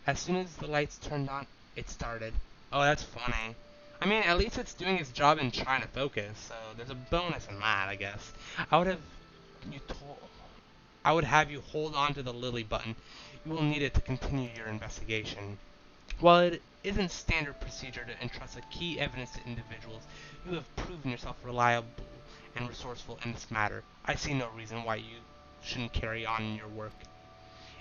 As soon as the lights turned on, it started. Oh, that's funny. I mean, at least it's doing its job in trying to focus, so there's a bonus in that, I guess. I would have you hold on to the Lily button. You will need it to continue your investigation. While it isn't standard procedure to entrust a key evidence to individuals, you have proven yourself reliable and resourceful in this matter. I see no reason why you shouldn't carry on in your work.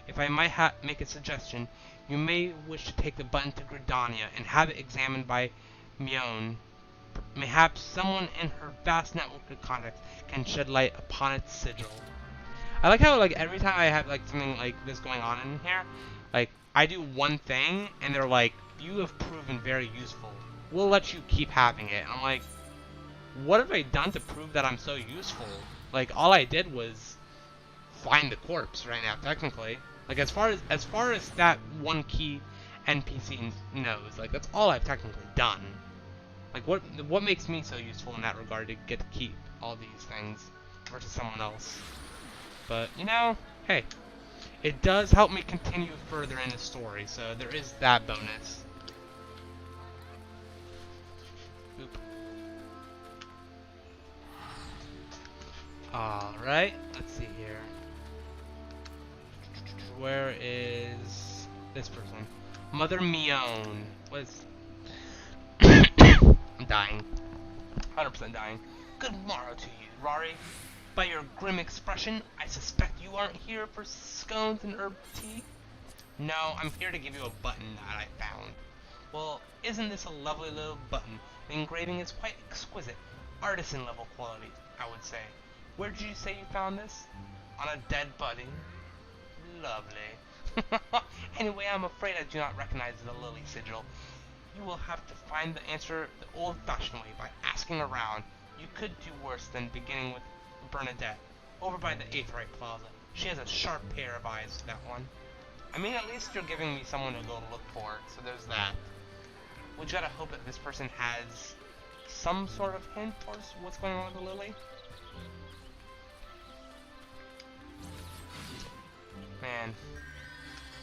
If I might make a suggestion, you may wish to take the button to Gridania and have it examined by Mion. Mayhaps someone in her vast network of contacts can shed light upon its sigil. I like how, like, every time I have, like, something like this going on in here, like, I do one thing, and they're like, you have proven very useful. We'll let you keep having it. And I'm like, what have I done to prove that I'm so useful? Like, all I did was find the corpse right now, technically. Like, as far as that one key NPC knows, like, that's all I've technically done. Like, what makes me so useful in that regard to get to keep all these things versus someone else? But, you know, hey, it does help me continue further in the story, so there is that bonus. Oop. Alright, let's see here. Where is this person? Mother Mion. What is... I'm dying. 100% dying. Good morrow to you, Rory. By your grim expression, I suspect you aren't here for scones and herb tea. No, I'm here to give you a button that I found. Well, isn't this a lovely little button? The engraving is quite exquisite. Artisan level quality, I would say. Where did you say you found this? On a dead body. Lovely. Anyway, I'm afraid I do not recognize the lily sigil. You will have to find the answer the old-fashioned way by asking around. You could do worse than beginning with Bernadette, over by the Aetheryte Plaza. She has a sharp pair of eyes, that one. I mean, at least you're giving me someone to go look for, so there's that. We gotta hope that this person has some sort of hint for what's going on with the lily. Man,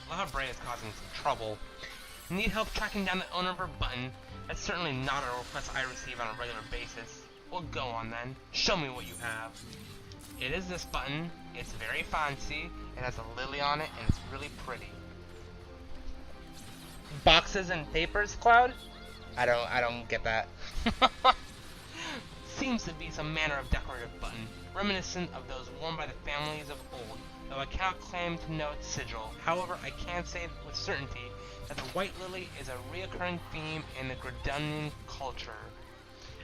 La Brea is causing some trouble. Need help tracking down the owner of her button? That's certainly not a request I receive on a regular basis. Well, go on then. Show me what you have. It is this button. It's very fancy. It has a lily on it, and it's really pretty. Boxes and papers, Cloud? I don't get that. Seems to be some manner of decorative button, reminiscent of those worn by the families of old, though I cannot claim to know its sigil. However, I can say with certainty that the white lily is a reoccurring theme in the Gridanian culture.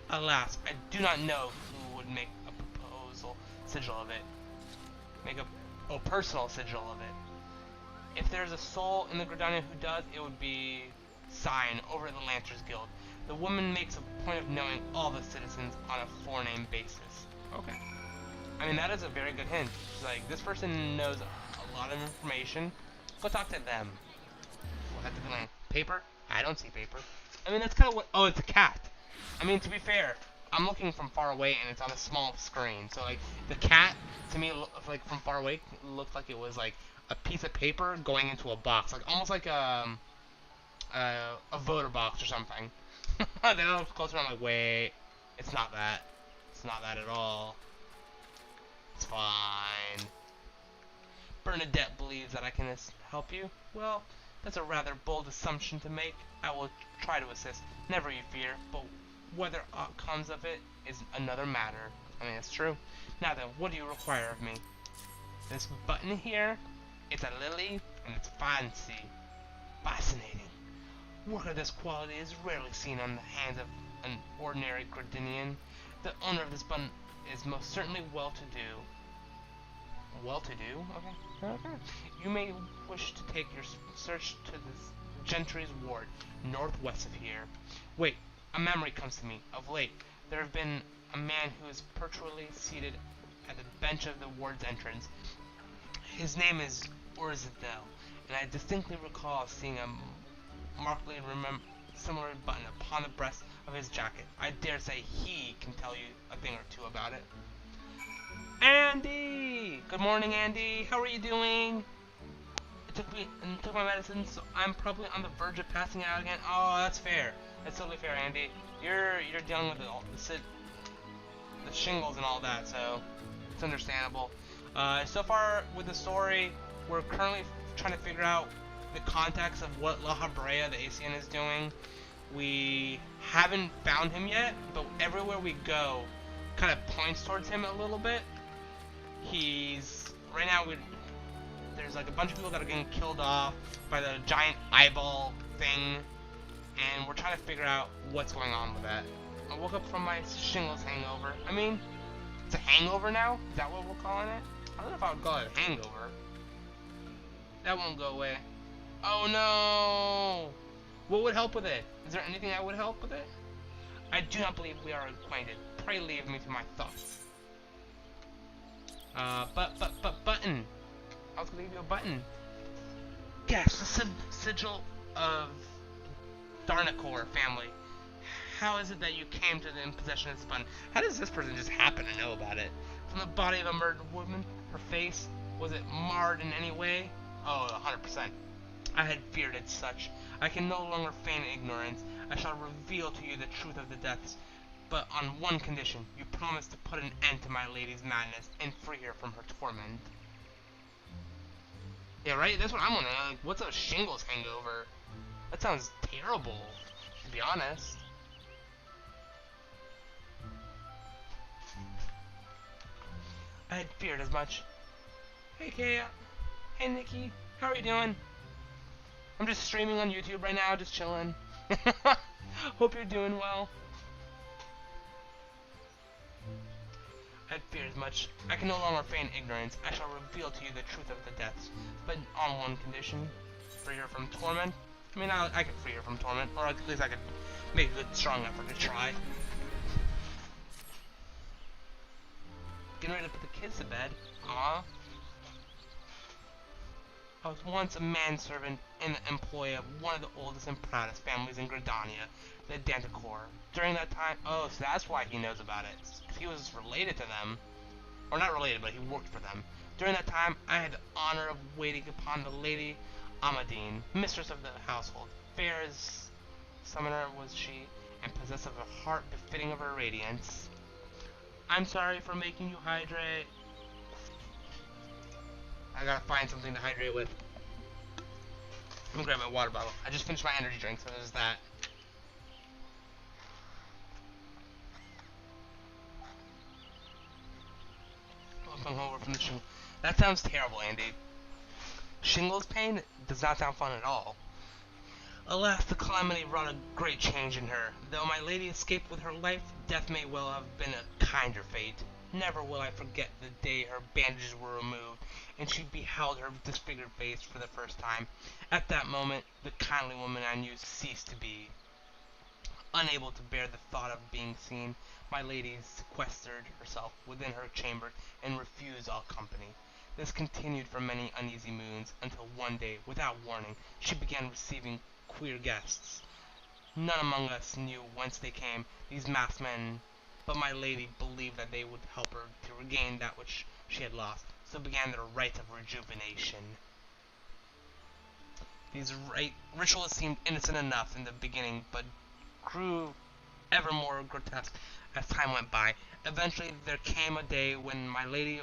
Alas, I do not know who would make a proposal sigil of it. Personal sigil of it. If there's a soul in the Gridania who does, it would be Sign over at the Lancers Guild. The woman makes a point of knowing all the citizens on a forename basis. Okay. I mean, that is a very good hint. It's like, this person knows a lot of information. Go talk to them. We'll have to be like, paper? I don't see paper. I mean, that's kind of what... Oh, it's a cat. I mean, to be fair, I'm looking from far away and it's on a small screen. So, like, the cat, to me, like, from far away, looked like it was, like, a piece of paper going into a box. Like, almost like a voter box or something. Then I looked closer and I'm like, wait, it's not that. It's not that at all. It's fine. Bernadette believes that I can help you. Well, that's a rather bold assumption to make. I will try to assist. Never you fear, but whether aught comes of it is another matter. I mean, it's true. Now then, what do you require of me? This button here, it's a lily, and it's fancy. Fascinating. Work of this quality is rarely seen on the hands of an ordinary Gridanian. The owner of this button is most certainly well-to-do. Well-to-do? Okay. Okay. You may wish to take your search to this Gentry's ward, northwest of here. Wait, a memory comes to me. Of late, there have been a man who is perpetually seated at the bench of the ward's entrance. His name is Urzadel, and I distinctly recall seeing a markedly similar button upon the breast of his jacket. I dare say he can tell you a thing or two about it. Andy! Good morning, Andy. How are you doing? I took my medicine, so I'm probably on the verge of passing out again. Oh, that's fair. That's totally fair, Andy. You're dealing with the shingles and all that, so it's understandable. So far with the story, we're currently trying to figure out the context of what La Habrea, the ACN, is doing. We haven't found him yet, but everywhere we go kind of points towards him a little bit. Right now, there's like a bunch of people that are getting killed off by the giant eyeball thing, and we're trying to figure out what's going on with that. I woke up from my shingles hangover. I mean, it's a hangover now? Is that what we're calling it? I don't know if I would call it a hangover. That won't go away. Oh no! What would help with it? Is there anything that would help with it? I do not believe we are acquainted. Pray leave me to my thoughts. Button. I was gonna give you a button. Yes, the sigil of Darnacor family. How is it that you came to the possession of this button? How does this person just happen to know about it? From the body of a murdered woman, her face, was it marred in any way? Oh, 100%. I had feared it such. I can no longer feign ignorance. I shall reveal to you the truth of the deaths, but on one condition. You promise to put an end to my lady's madness and free her from her torment. Yeah, right? That's what I'm wondering. Like, what's a shingles hangover? That sounds terrible, to be honest. I had feared as much. Hey, Kaya. Hey, Nikki. How are you doing? I'm just streaming on YouTube right now, just chilling. Hope you're doing well. I had feared as much. I can no longer feign ignorance. I shall reveal to you the truth of the deaths, but on one condition. Free her from torment. I mean, I could free her from torment, or at least I could make a good, strong effort to try. Getting ready to put the kids to bed. Aww. I was once a manservant in the employ of one of the oldest and proudest families in Gridania, the Danticor. During that time, oh, so that's why he knows about it. He was related to them. Or not related, but he worked for them. During that time, I had the honor of waiting upon the Lady Amadine, mistress of the household. Fair as summoner was she, and possessed of a heart befitting of her radiance. I'm sorry for making you hydrate. I gotta find something to hydrate with. I'm gonna grab my water bottle. I just finished my energy drink, so there's that. Over from the shingles. That sounds terrible, Andy. Shingles pain does not sound fun at all. Alas, the calamity wrought a great change in her. Though my lady escaped with her life, death may well have been a kinder fate. Never will I forget the day her bandages were removed, and she beheld her disfigured face for the first time. At that moment, the kindly woman I knew ceased to be. Unable to bear the thought of being seen, my lady sequestered herself within her chamber and refused all company. This continued for many uneasy moons, until one day, without warning, she began receiving queer guests. None among us knew whence they came, these masked men, but my lady believed that they would help her to regain that which she had lost, so began their rites of rejuvenation. These rituals seemed innocent enough in the beginning, but grew ever more grotesque as time went by. Eventually there came a day when my lady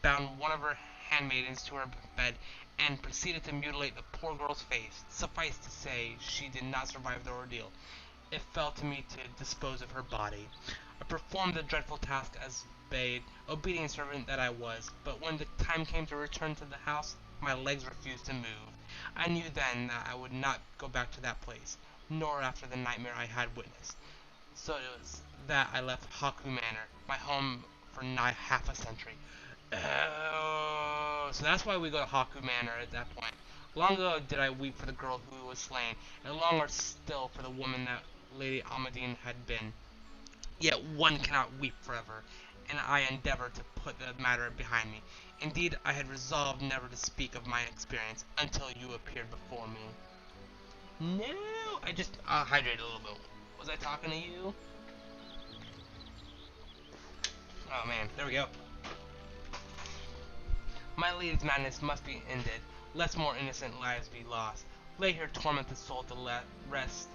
bound one of her handmaidens to her bed and proceeded to mutilate the poor girl's face. Suffice to say, she did not survive the ordeal. It fell to me to dispose of her body. I performed the dreadful task as bade, obedient servant that I was, but when the time came to return to the house, my legs refused to move. I knew then that I would not go back to that place, nor after the nightmare I had witnessed. So it was that I left Haku Manor, my home for nigh half a century. Oh, so that's why we go to Haku Manor at that point. Long ago did I weep for the girl who was slain, and longer still for the woman that Lady Amadine had been. Yet one cannot weep forever, and I endeavored to put the matter behind me. Indeed, I had resolved never to speak of my experience until you appeared before me. No, I just hydrated a little bit. Was I talking to you? Oh man, there we go. My lady's madness must be ended, lest more innocent lives be lost. Lay here torment the soul to let rest,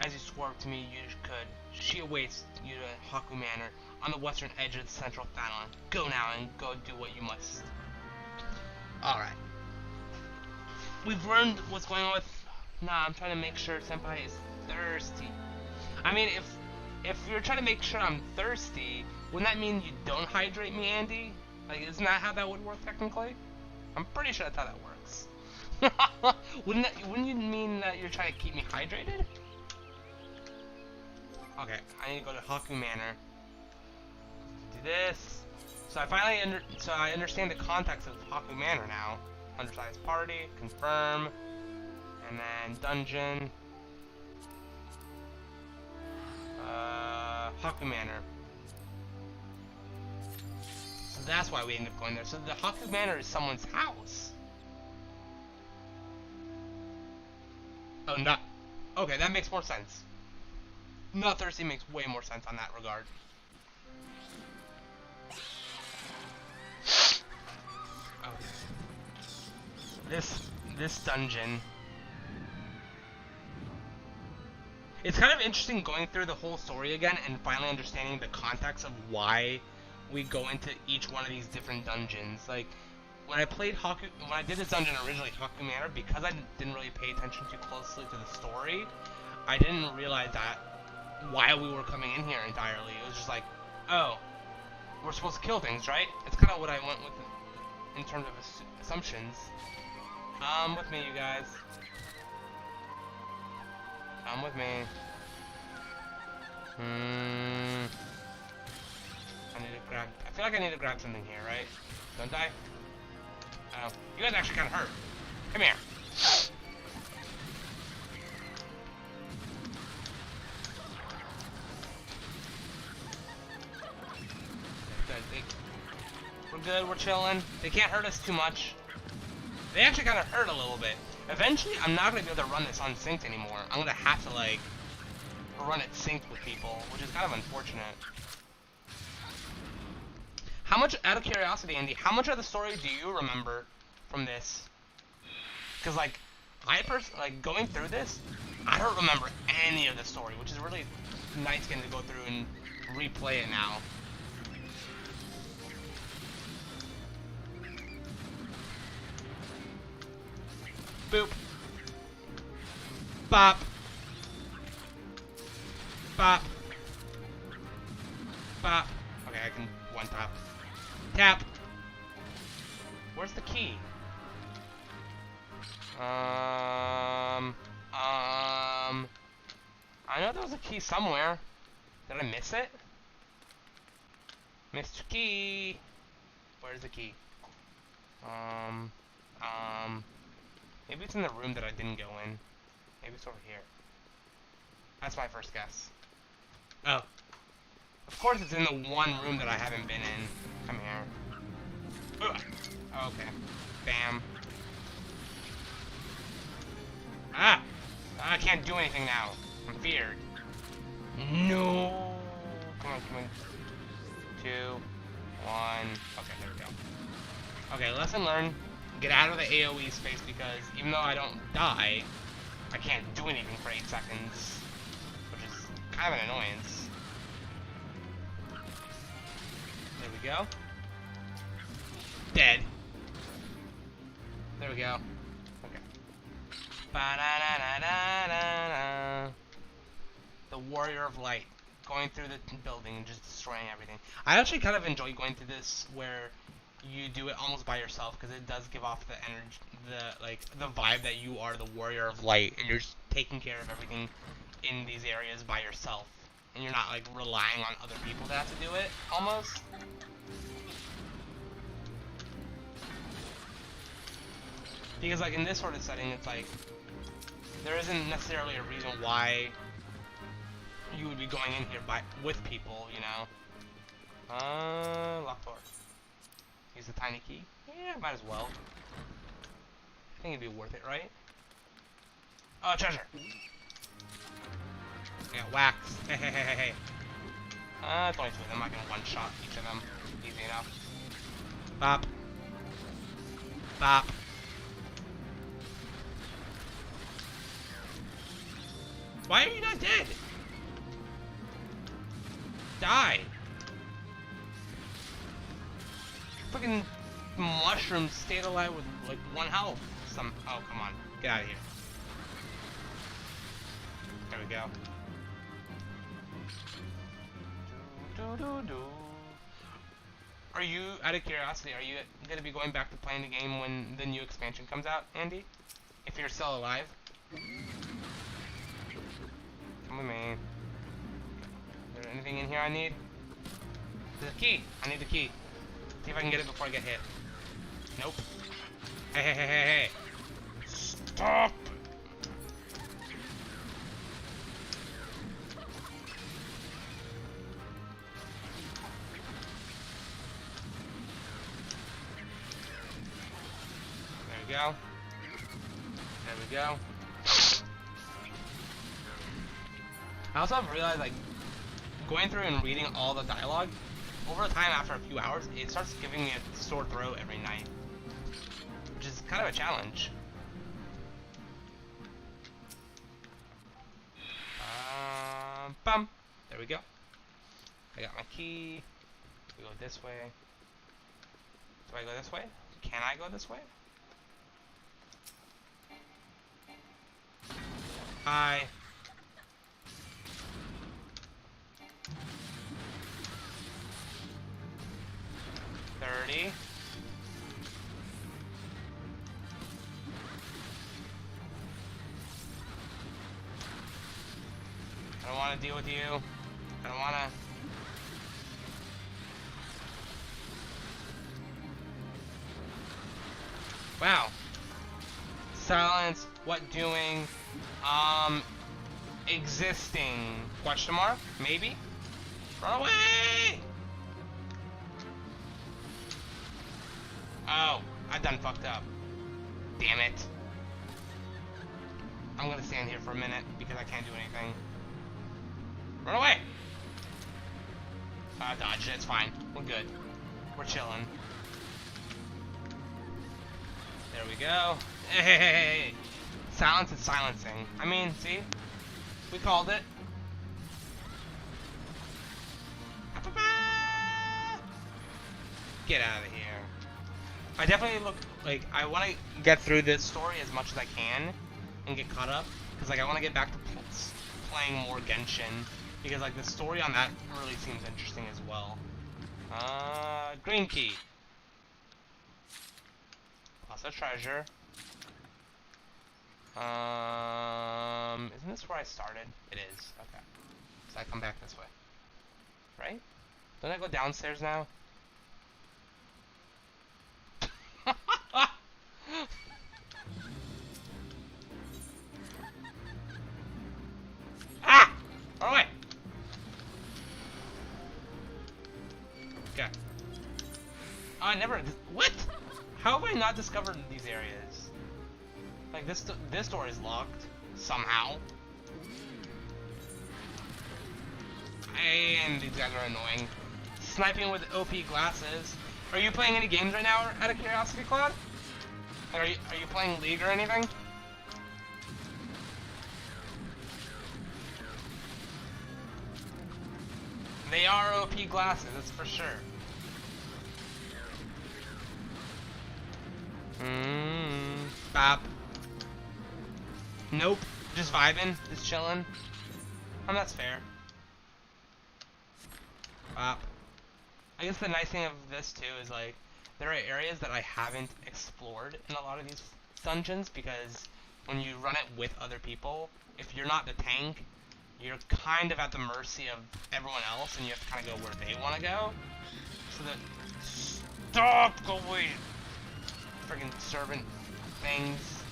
as you swore to me you could. She awaits you at Haku Manor, on the western edge of the central Thanalan. Go now and go do what you must. Alright. We've learned what's going on with... Nah, I'm trying to make sure Senpai is thirsty. I mean, if you're trying to make sure I'm thirsty, wouldn't that mean you don't hydrate me, Andy? Like, isn't that how that would work technically? I'm pretty sure that's how that works. Wouldn't you mean that you're trying to keep me hydrated? Okay, I need to go to Haku Manor. Do this. So I understand the context of Haku Manor now. Undersized party, confirm, and then dungeon. Haku Manor. So that's why we end up going there. So the Haku Manor is someone's house. Oh, not. Okay, that makes more sense. Not thirsty makes way more sense on that regard. Okay. This dungeon. It's kind of interesting going through the whole story again and finally understanding the context of why we go into each one of these different dungeons. Like, when I did this dungeon originally, Haku Manor, because I didn't really pay attention too closely to the story, I didn't realize that why we were coming in here entirely. It was just like, oh, we're supposed to kill things, right? It's kind of what I went with in terms of assumptions. Come with me, you guys. Come with me. I feel like I need to grab something here, right? Don't I? Oh, you guys actually kind of hurt. Come here. We're good, we're chilling. They can't hurt us too much. They actually kind of hurt a little bit. Eventually, I'm not going to be able to run this unsynced anymore. I'm going to have to, like, run it synced with people, which is kind of unfortunate. How much, out of curiosity, Andy, how much of the story do you remember from this? Because, like, going through this, I don't remember any of the story, which is really nice getting to go through and replay it now. Boop. Bop. Bop. Bop. Okay, I can one tap. Tap. Where's the key? I know there was a key somewhere. Did I miss it? Mr. Key. Where's the key? Maybe it's in the room that I didn't go in. Maybe it's over here. That's my first guess. Oh. Of course it's in the one room that I haven't been in. Come here. Ugh. Okay. Bam. Ah! I can't do anything now. I'm feared. No! Come on, come on. 2, 1. Okay, there we go. Okay, lesson learned. Get out of the AoE space because even though I don't die, I can't do anything for 8 seconds. Which is kind of an annoyance. There we go. Dead. There we go. Okay. Ba-da-da-da-da-da. The Warrior of Light. Going through the building and just destroying everything. I actually kind of enjoy going through this where you do it almost by yourself because it does give off the energy, the vibe that you are the Warrior of Light and you're just taking care of everything in these areas by yourself. and you're not like relying on other people to have to do it, almost. Because like in this sort of setting, it's like there isn't necessarily a reason why you would be going in here with people, you know. Locked door. Use the tiny key. Yeah, might as well. I think it'd be worth it, right? Oh, treasure. I got wax. Hey, hey, hey, hey. It's only 2 of them. I can one-shot each of them. Easy enough. Bop. Bop. Why are you not dead? Die. Fucking mushrooms stayed alive with like 1 health. Oh, come on. Get out of here. There we go. Are you, out of curiosity, are you going to be going back to playing the game when the new expansion comes out, Andy? If you're still alive? Come with me. Is there anything in here I need? There's a key. I need the key. See if I can get it before I get hit. Nope. Hey, hey, hey, hey, hey. Stop! There we go. There we go. I also have realized, like, going through and reading all the dialogue, over time, after a few hours, it starts giving me a sore throat every night. Which is kind of a challenge. Bum! There we go. I got my key. We go this way. Do I go this way? Can I go this way? Hi. $30. I don't want to deal with you. I don't want to. Wow. Silence. What doing? Existing. Question mark? Maybe? Run away! Oh, I done fucked up. Damn it. I'm gonna stand here for a minute because I can't do anything. Run away! Dodge it, it's fine. We're good. We're chilling. There we go. Hey! Silence is silencing. I mean, see? We called it. Get out of here. I definitely look, like, I want to get through this story as much as I can and get caught up, because, like, I want to get back to playing more Genshin, because, like, the story on that really seems interesting as well. Green key. Plus a treasure. Isn't this where I started? It is. Okay. So I come back this way. Right? Don't I go downstairs now? Ah! Run away! Okay. I never. What? How have I not discovered these areas? Like this door is locked somehow. And these guys are annoying. Sniping with OP glasses. Are you playing any games right now, out of curiosity, Cloud? Like, are you playing League or anything? They are OP glasses, that's for sure. Bop. Nope. Just vibing, just chilling. That's fair. Bop. I guess the nice thing of this too is like there are areas that I haven't explored in a lot of these dungeons, because when you run it with other people, if you're not the tank, you're kind of at the mercy of everyone else, and you have to kind of go where they want to go. So that... Stop! Go away! Friggin' servant things.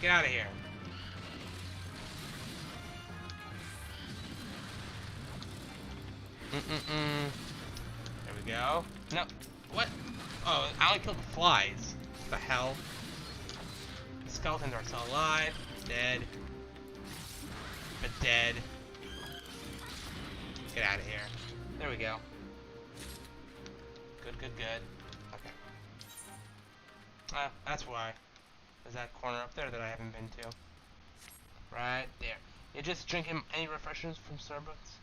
Get out of here. There we go. No. What? Oh, I only killed the flies. What the hell? The skeletons are still alive. Dead. But dead. Get out of here. There we go. Good, good, good. Okay. That's why. There's that corner up there that I haven't been to. Right there. You're just drinking any refreshments from Starbucks?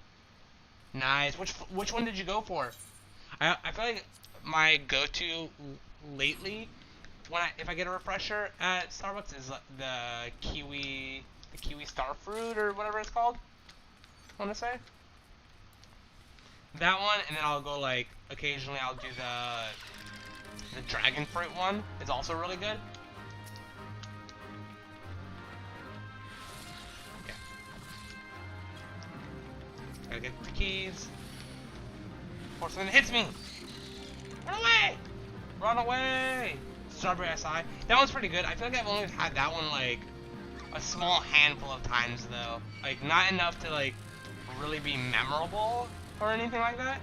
Nice. Which one did you go for? I feel like my go-to lately, if I get a refresher at Starbucks, is the kiwi starfruit or whatever it's called. I want to say that one, and then I'll go like occasionally I'll do the dragon fruit one. It's also really good. Okay. Gotta get the keys. Before something hits me! Run away! Run away! Strawberry SI. That one's pretty good. I feel like I've only had that one like a small handful of times though. Like not enough to like really be memorable or anything like that.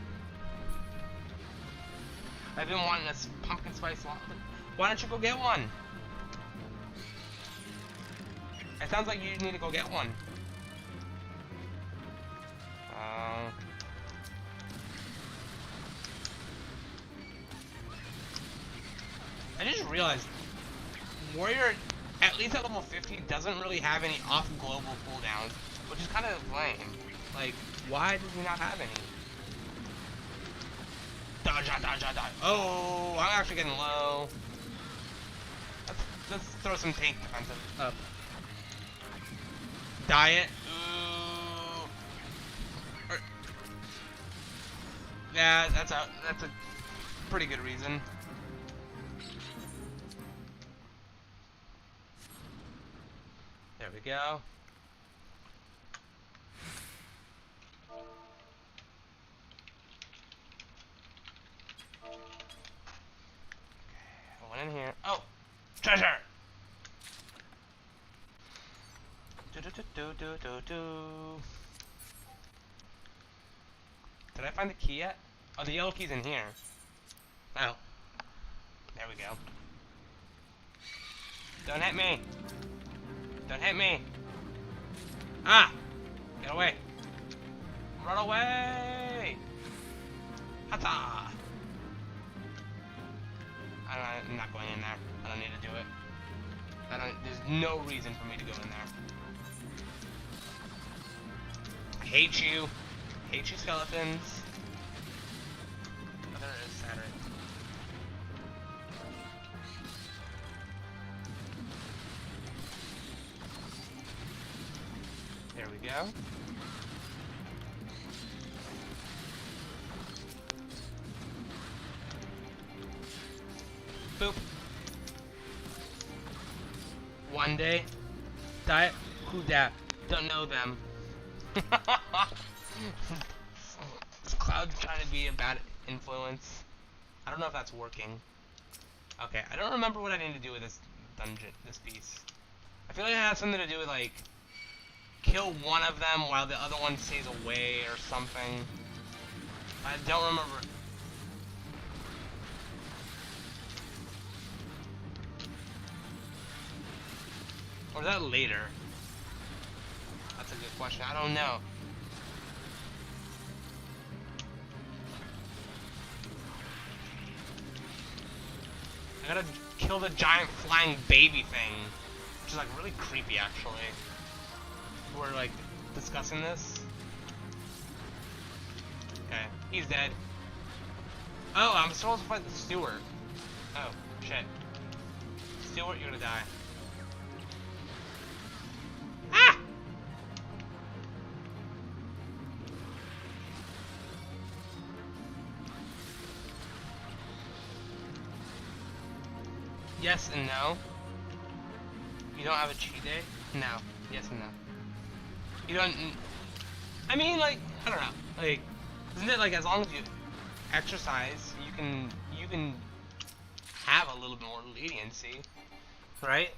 I've been wanting this pumpkin spice latte. Why don't you go get one? It sounds like you need to go get one. I just realized Warrior, at least at level 50, doesn't really have any off-global cooldowns, which is kind of lame. Like, why does he not have any? Dodge, dodge, dodge, dodge. Oh, I'm actually getting low. Let's throw some tank defensive up. Diet. Ooh. Yeah, that's a pretty good reason. There we go. Okay, I went in here. Oh, treasure! Did I find the key yet? Oh, the yellow key's in here. Oh. There we go. Don't hit me! Don't hit me! Ah! Get away! Run away! Hata! I'm not going in there. I don't need to do it. There's no reason for me to go in there. I hate you. I hate you, skeletons. Oh, there is Saturn. There we go. Boop. One day. Diet. Who dat? Don't know them. Is Cloud trying to be a bad influence? I don't know if that's working. Okay, I don't remember what I need to do with this dungeon, this piece. I feel like it has something to do with like kill one of them while the other one stays away or something. I don't remember. Or is that later? That's a good question. I don't know. I gotta kill the giant flying baby thing, which is like really creepy actually. We're like discussing this. Okay, he's dead. Oh, I'm supposed to fight the steward. Oh, shit. Steward, you're gonna die. Ah! Yes and no. You don't have a cheat day? No. Yes and no. You don't. I mean, like, I don't know. Like, isn't it like as long as you exercise, you can have a little bit more leniency, right?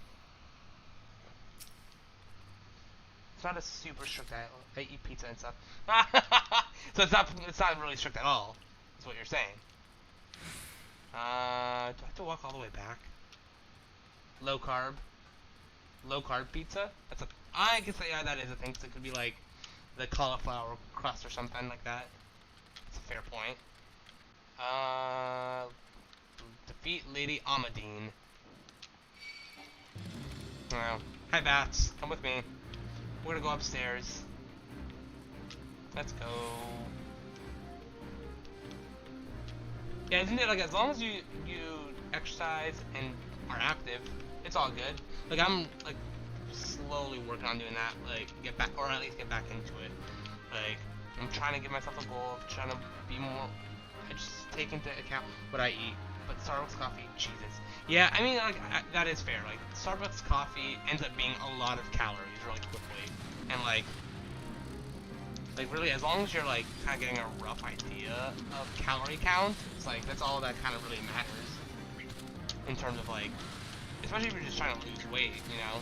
It's not a super strict diet. I eat pizza and stuff. So it's not really strict at all. That's what you're saying. Do I have to walk all the way back? Low carb pizza. That's a. I guess yeah, that is a thing. So it could be like the cauliflower crust or something like that. That's a fair point. Defeat Lady Amadine. Well, hi Bats, come with me. We're gonna go upstairs. Let's go. Yeah, isn't it like as long as you exercise and are active, it's all good. Like I'm like slowly working on doing that, like get back or at least get back into it. Like I'm trying to give myself a goal of trying to be more. I just take into account what I eat. But Starbucks coffee, Jesus. Yeah, I mean like that is fair. Like Starbucks coffee ends up being a lot of calories really quickly, and like really as long as you're like kind of getting a rough idea of calorie count, it's like that's all that kind of really matters in terms of like, especially if you're just trying to lose weight, you know.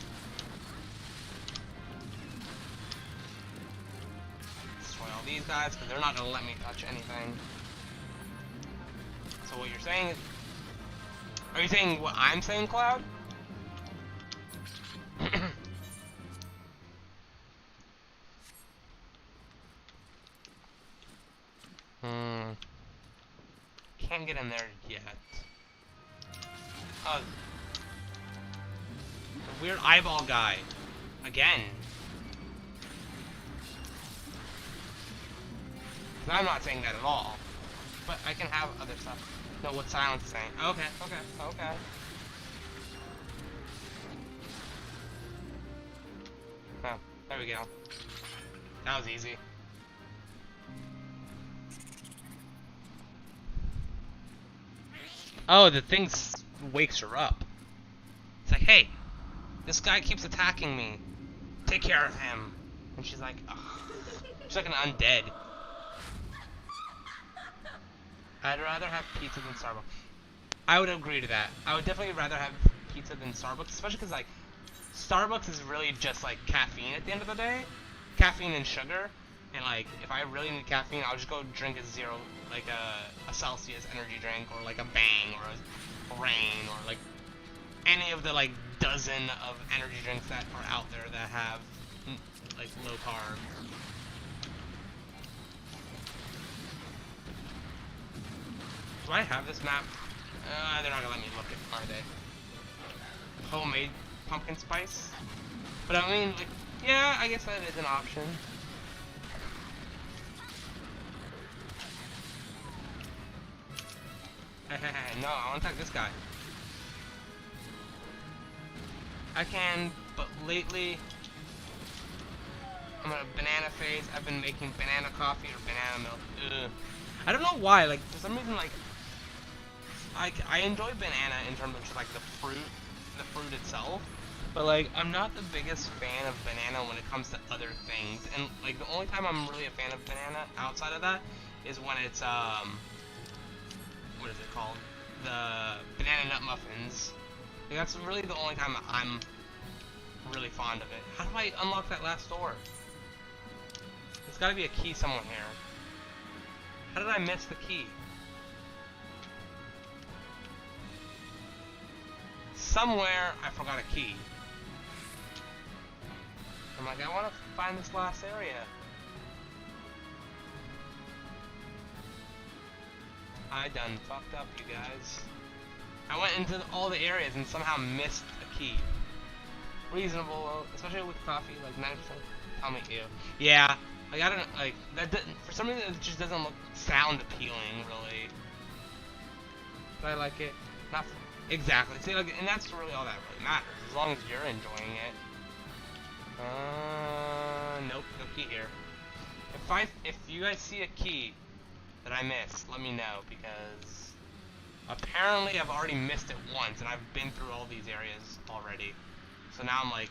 Destroy all these guys because they're not gonna let me touch anything. So what you're saying is, are you saying what I'm saying, Cloud? Can't get in there yet. The weird eyeball guy. Again. I'm not saying that at all. But I can have other stuff. No, what Silence is saying. Okay. Oh, there we go. That was easy. Oh, the thing wakes her up. It's like, hey, this guy keeps attacking me. Take care of him. And she's like, ugh. She's like an undead. I'd rather have pizza than Starbucks. I would agree to that. I would definitely rather have pizza than Starbucks, especially because, like, Starbucks is really just, like, caffeine at the end of the day. Caffeine and sugar. And, like, if I really need caffeine, I'll just go drink a zero, like, a Celsius energy drink, or, like, a Bang, or a Rain, or, like, any of the, like, dozen of energy drinks that are out there that have, like, low carb. Do I have this map? They're not gonna let me look at, are they? Homemade pumpkin spice? But I mean, like, yeah, I guess that is an option. No, I want to attack this guy. I can, but lately, I'm gonna banana phase. I've been making banana coffee or banana milk. Ugh. I don't know why, like, for some reason, like, I enjoy banana in terms of just, like, the fruit itself, but, like, I'm not the biggest fan of banana when it comes to other things, and, like, the only time I'm really a fan of banana outside of that is when it's, what is it called? The banana nut muffins. Like, that's really the only time I'm really fond of it. How do I unlock that last door? There's gotta be a key somewhere here. How did I miss the key? Somewhere I forgot a key. I'm like, I want to find this last area. I done fucked up, you guys. I went into all the areas and somehow missed a key. Reasonable, especially with coffee, like 90%. Tell me, ew. Yeah, like I don't like that. For some reason, it just doesn't sound appealing, really. But I like it. Not exactly. See, like, and that's really all that really matters, as long as you're enjoying it. Nope, no key here. If you guys see a key that I missed, let me know, because apparently I've already missed it once, and I've been through all these areas already. So now I'm like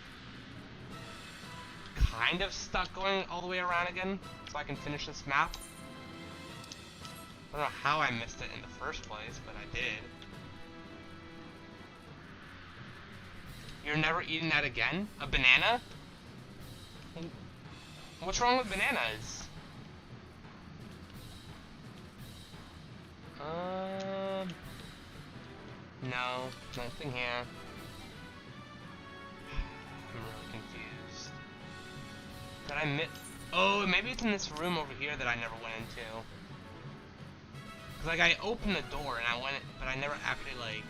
kind of stuck going all the way around again, so I can finish this map. I don't know how I missed it in the first place, but I did. You're never eating that again? A banana? What's wrong with bananas? No, nothing here. I'm really confused. Did I miss? Oh, maybe it's in this room over here that I never went into. Cause like I opened the door and I went, but I never actually like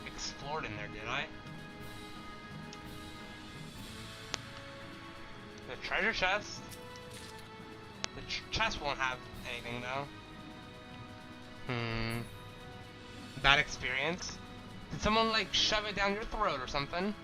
explored in there, did I? The treasure chest. The chest won't have anything though. Bad experience? Did someone like shove it down your throat or something?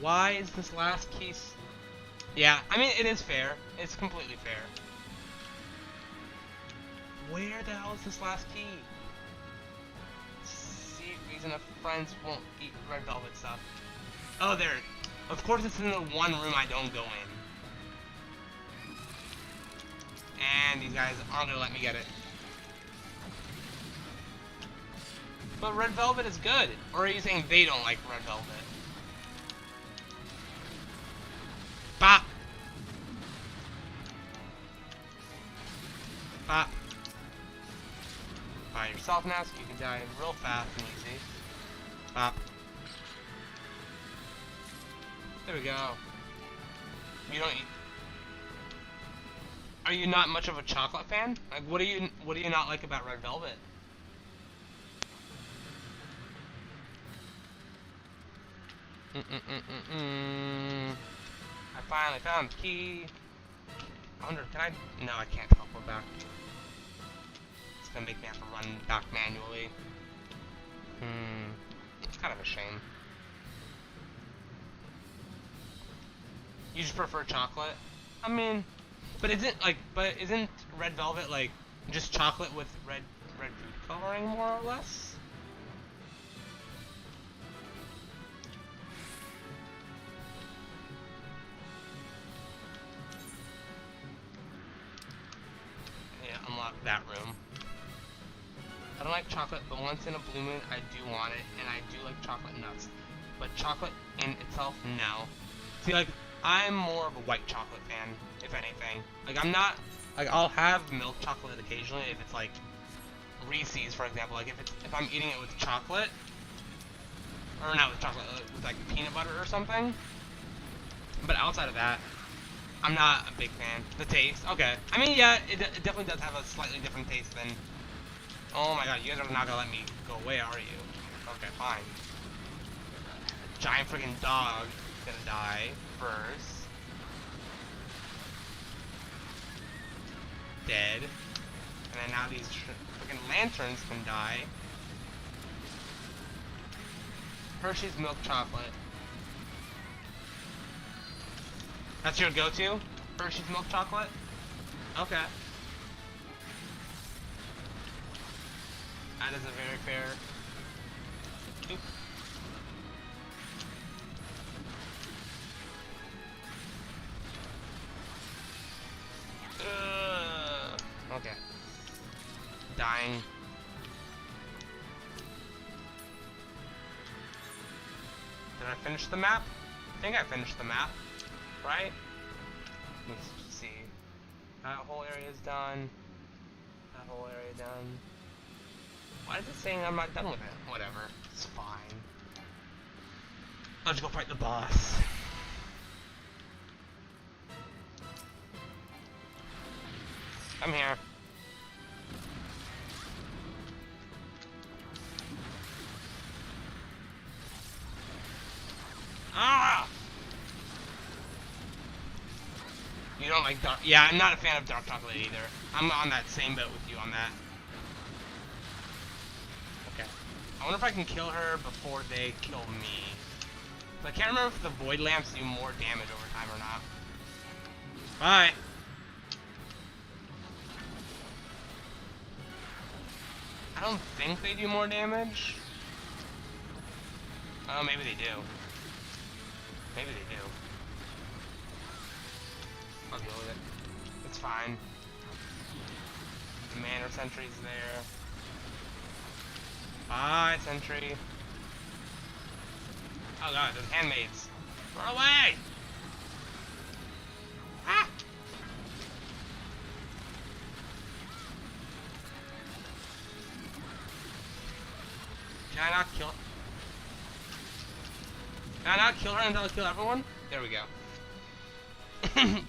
Why is this last key? Yeah, I mean it is fair. It's completely fair. Where the hell is this last key? See, reason of friends won't eat red velvet stuff. Oh, there. Of course, it's in the one room I don't go in. And these guys aren't gonna let me get it. But red velvet is good. Or are you saying they don't like red velvet? Bop. Bop. By yourself now, so you can die real fast and easy. Bop. There we go. You don't eat. Are you not much of a chocolate fan? Like, what do you not like about red velvet? I finally found the key. I wonder, can I? No, I can't teleport back. It's gonna make me have to run back manually. It's kind of a shame. You just prefer chocolate? I mean, but isn't red velvet like just chocolate with red food coloring more or less? Yeah, unlock that room. I don't like chocolate, but once in a blue moon, I do want it, and I do like chocolate nuts. But chocolate in itself, no. See, like, I'm more of a white chocolate fan, if anything. Like, I'm not, like, I'll have milk chocolate occasionally if it's, like, Reese's, for example. Like, if I'm eating it with chocolate, or not with chocolate, with, like, peanut butter or something. But outside of that, I'm not a big fan. The taste, okay. I mean, yeah, it definitely does have a slightly different taste than... Oh my god, you guys are not gonna let me go away, are you? Okay, fine. Giant freaking dog is gonna die first. Dead. And then now these freaking lanterns can die. Hershey's milk chocolate. That's your go-to? Hershey's milk chocolate? Okay. That is a very fair... Oop. Okay. Dying. Did I finish the map? I think I finished the map. Right? Let's see. That whole area is done. That whole area done. Why is it saying I'm not done with it? Whatever. It's fine. Let's go fight the boss. I'm here. Ah! You don't like dark... Yeah, I'm not a fan of dark chocolate either. I'm on that same boat with you on that. Okay. I wonder if I can kill her before they kill me. But I can't remember if the void lamps do more damage over time or not. Bye. I don't think they do more damage. Oh, maybe they do. Maybe they do. I'll deal with it. It's fine. The Manor Sentry's there. Bye, Sentry. Oh god, there's handmaids. Run away! Ah! Can I not kill her? Can I not kill her until I kill everyone? There we go.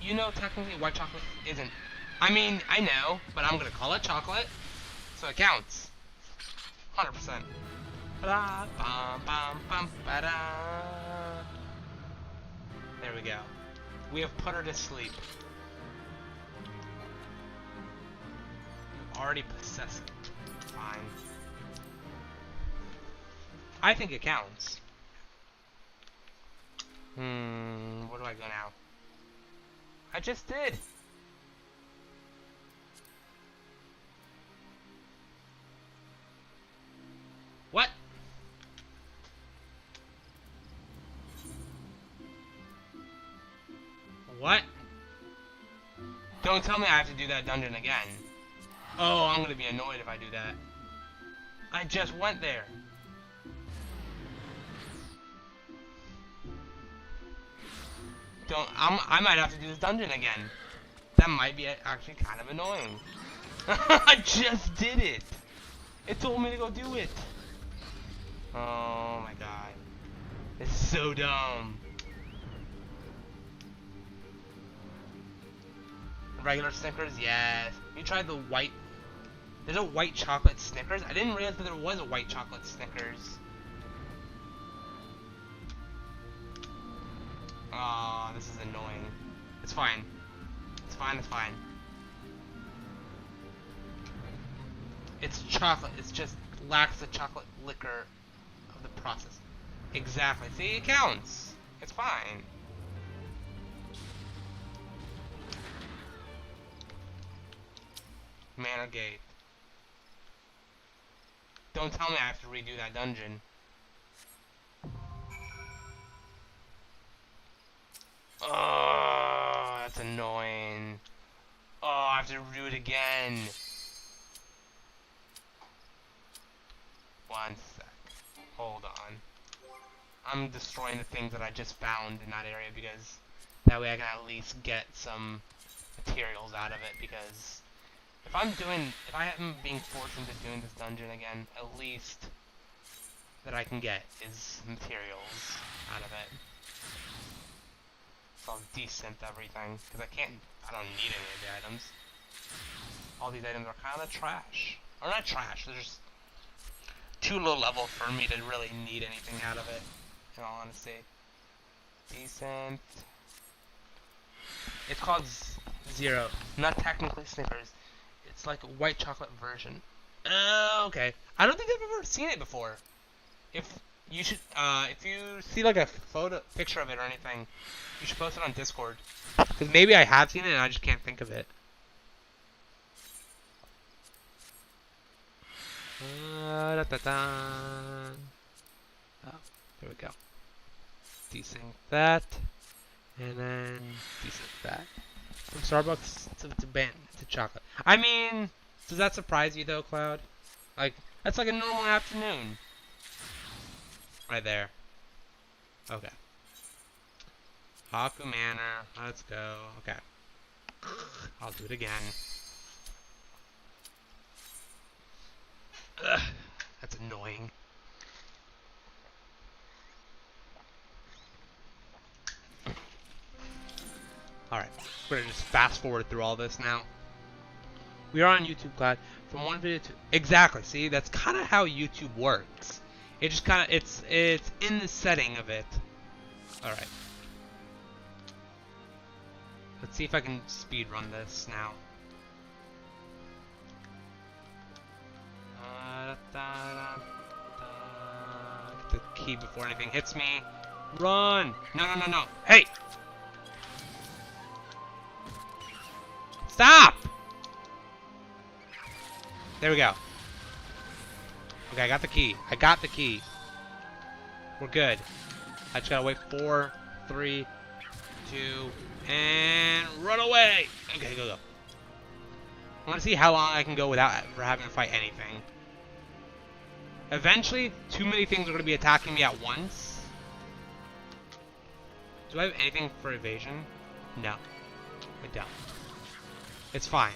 You know, technically, white chocolate isn't. I mean, I know, but I'm gonna call it chocolate, so it counts. 100%. Ba-da, bum, bum, bum, ba-da. There we go. We have put her to sleep. Already possessed. Fine. I think it counts. Where do I go now? I just did. What? What? Don't tell me I have to do that dungeon again. Oh, I'm gonna be annoyed if I do that. I just went there. I might have to do this dungeon again. That might be actually kind of annoying. I just did it. It told me to go do it. Oh my god. It's so dumb. Regular Snickers, yes. You tried the white... There's a white chocolate Snickers? I didn't realize that there was a white chocolate Snickers. Aw, this is annoying. It's fine. It's fine, it's fine. It's chocolate. It's just lacks the chocolate liquor of the process. Exactly. See, it counts. It's fine. Manor Gate. Don't tell me I have to redo that dungeon. Oh, that's annoying. Oh, I have to do it again. One sec. Hold on. I'm destroying the things that I just found in that area because that way I can at least get some materials out of it, because if I am being forced into doing this dungeon again, at least that I can get is materials out of it. So I'll desynth everything, because I don't need any of the items. All these items are kind of trash. Or not trash, they're just too low level for me to really need anything out of it, in all honesty. Desynth. It's called Zero. Not technically Snickers. It's like a white chocolate version. Okay. I don't think I've ever seen it before. If you see like a picture of it or anything, you should post it on Discord. Because maybe I have seen it and I just can't think of it. Oh, there we go. Desync that. And then desync that. From Starbucks to chocolate. I mean, does that surprise you though, Cloud? Like, that's like a normal afternoon. Right there. Okay. Haku Manor. Let's go. Okay. I'll do it again. Ugh, that's annoying. Alright, we're gonna just fast forward through all this now. We are on YouTube, Cloud. From one video to... Exactly, see? That's kind of how YouTube works. It just kind of... It's in the setting of it. Alright. Let's see if I can speed run this now. Get the key before anything hits me. Run! No, no, no, no. Hey! Stop! There we go. Okay, I got the key. I got the key. We're good. I just gotta wait 4, 3, 2, and run away! Okay, go. I want to see how long I can go without ever having to fight anything. Eventually, too many things are going to be attacking me at once. Do I have anything for evasion? No. I don't. It's fine.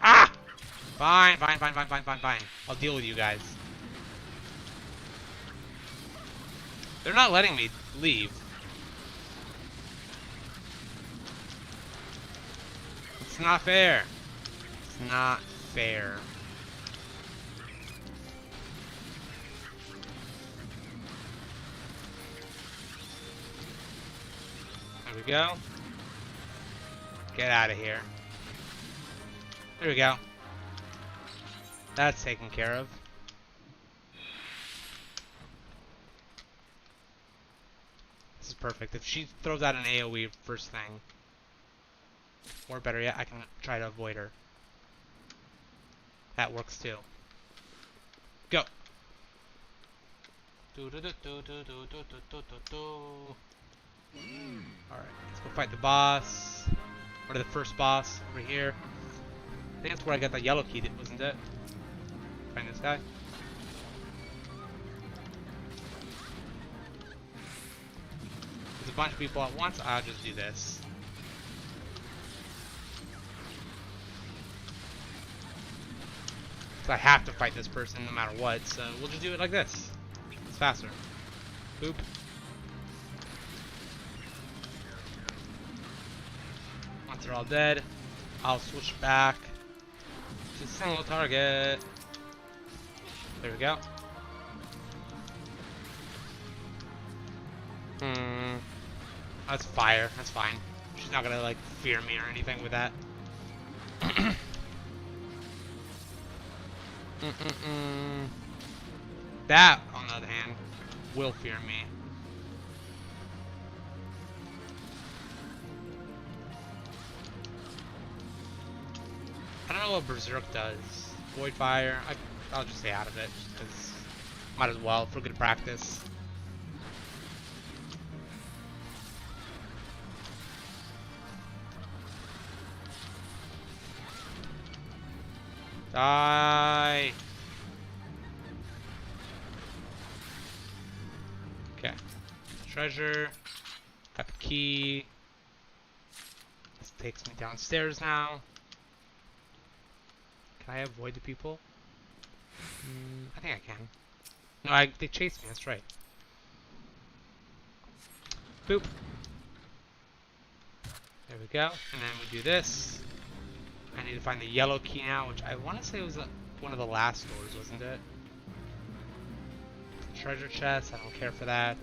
Ah! Fine. I'll deal with you guys. They're not letting me leave. It's not fair. It's not fair. There we go. Get out of here. There we go. That's taken care of. This is perfect. If she throws out an AoE first thing, or better yet, I can try to avoid her. That works too. Go. Alright, let's go fight the boss. Or the first boss over here. I think that's where I got the yellow key, wasn't it? Find this guy. There's a bunch of people at once. I'll just do this. I have to fight this person no matter what, so we'll just do it like this. It's faster. Boop. Once they're all dead, I'll switch back to single target. There we go. That's fire. That's fine. She's not gonna, like, fear me or anything with that. That, on the other hand, will fear me. I don't know what Berserk does. Void Fire. I'll just stay out of it, because might as well for good practice. Die! Okay. Treasure. Got the key. This takes me downstairs now. Can I avoid the people? I think I can. No, they chased me, that's right. Boop. There we go. And then we do this. I need to find the yellow key now, which I want to say was one of the last doors, wasn't it? Treasure chest, I don't care for that.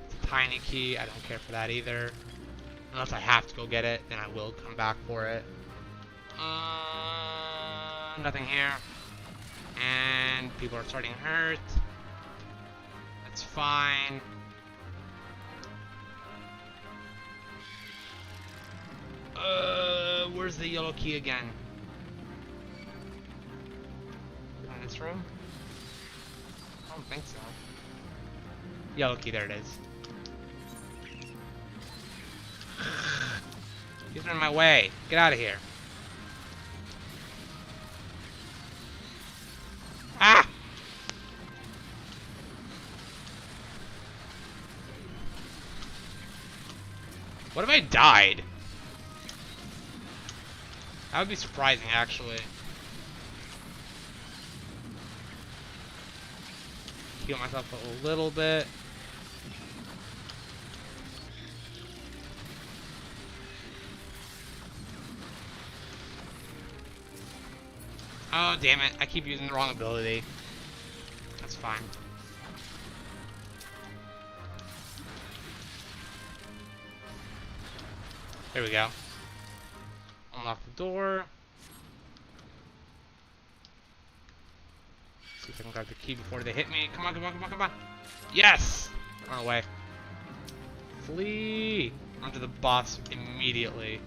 It's a tiny key, I don't care for that either. Unless I have to go get it, then I will come back for it. Nothing here. And people are starting to hurt. That's fine. Where's the yellow key again? In this room? I don't think so. Yellow key, there it is. These are in my way. Get out of here. Ah! What if I died? That would be surprising, actually. Heal myself a little bit. Oh, damn it. I keep using the wrong ability. That's fine. There we go. Unlock the door. See if I can grab the key before they hit me. Come on, come on, come on, come on. Yes! Run away. Flee! Run to the boss immediately.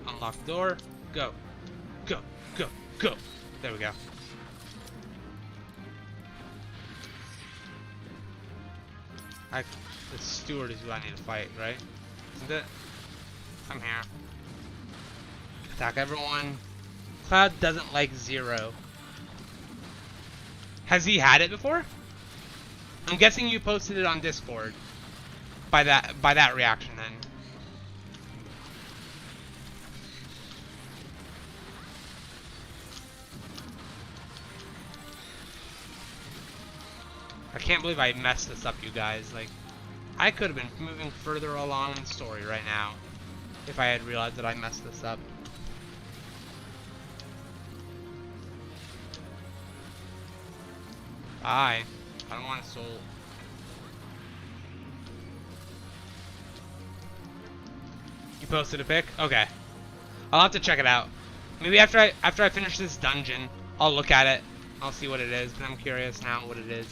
Unlock the door. Go. Go. Go. Go. There we go. The steward is who I need to fight, right? Isn't it? I'm here. Attack everyone. Cloud doesn't like Zero. Has he had it before? I'm guessing you posted it on Discord. By that reaction then. I can't believe I messed this up, you guys. Like, I could have been moving further along in the story right now if I had realized that I messed this up. I don't want a soul. You posted a pic? Okay. I'll have to check it out. Maybe after I finish this dungeon, I'll look at it. I'll see what it is, but I'm curious now what it is.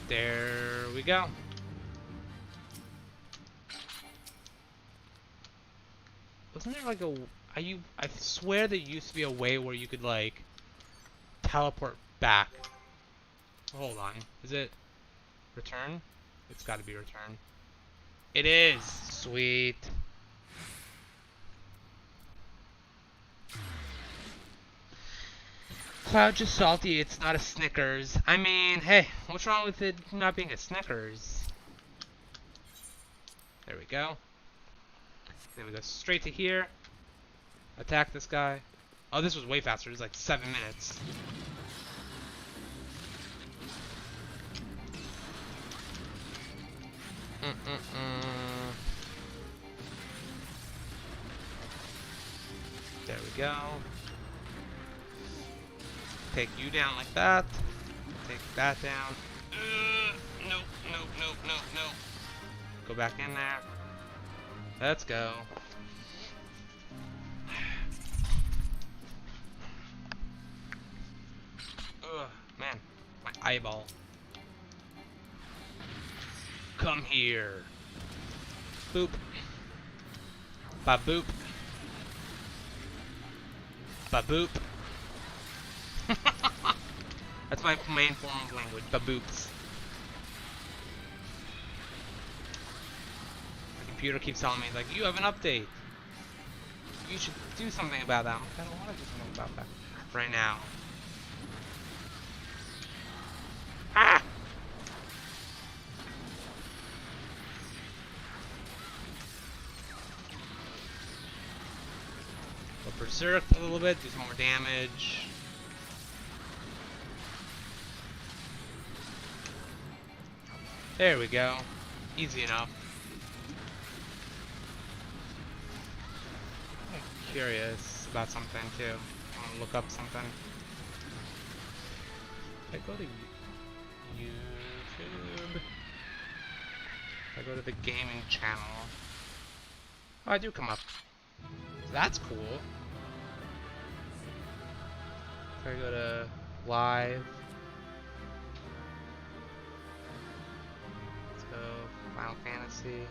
There we go. Wasn't there like I swear there used to be a way where you could like teleport back. Hold on. Is it return? It's got to be return. It is. Sweet. Cloud just salty, it's not a Snickers. I mean, hey, what's wrong with it not being a Snickers? There we go. Then we go straight to here. Attack this guy. Oh, this was way faster. It was like 7 minutes. There we go. Take you down like that. Take that down. Nope, nope, nope, nope, nope. Go back in there. Let's go. Ugh, man, my eyeball. Come here. Boop. Ba boop. Ba boop. That's my main form of language. Baboops. The computer keeps telling me, like, you have an update. You should do something about that. I don't want to do something about that right now. Ah! We'll berserk a little bit, do some more damage. There we go. Easy enough. I'm curious about something too. I want to look up something. If I go to YouTube, if I go to the gaming channel, oh, I do come up. That's cool. If I go to live, Final Fantasy.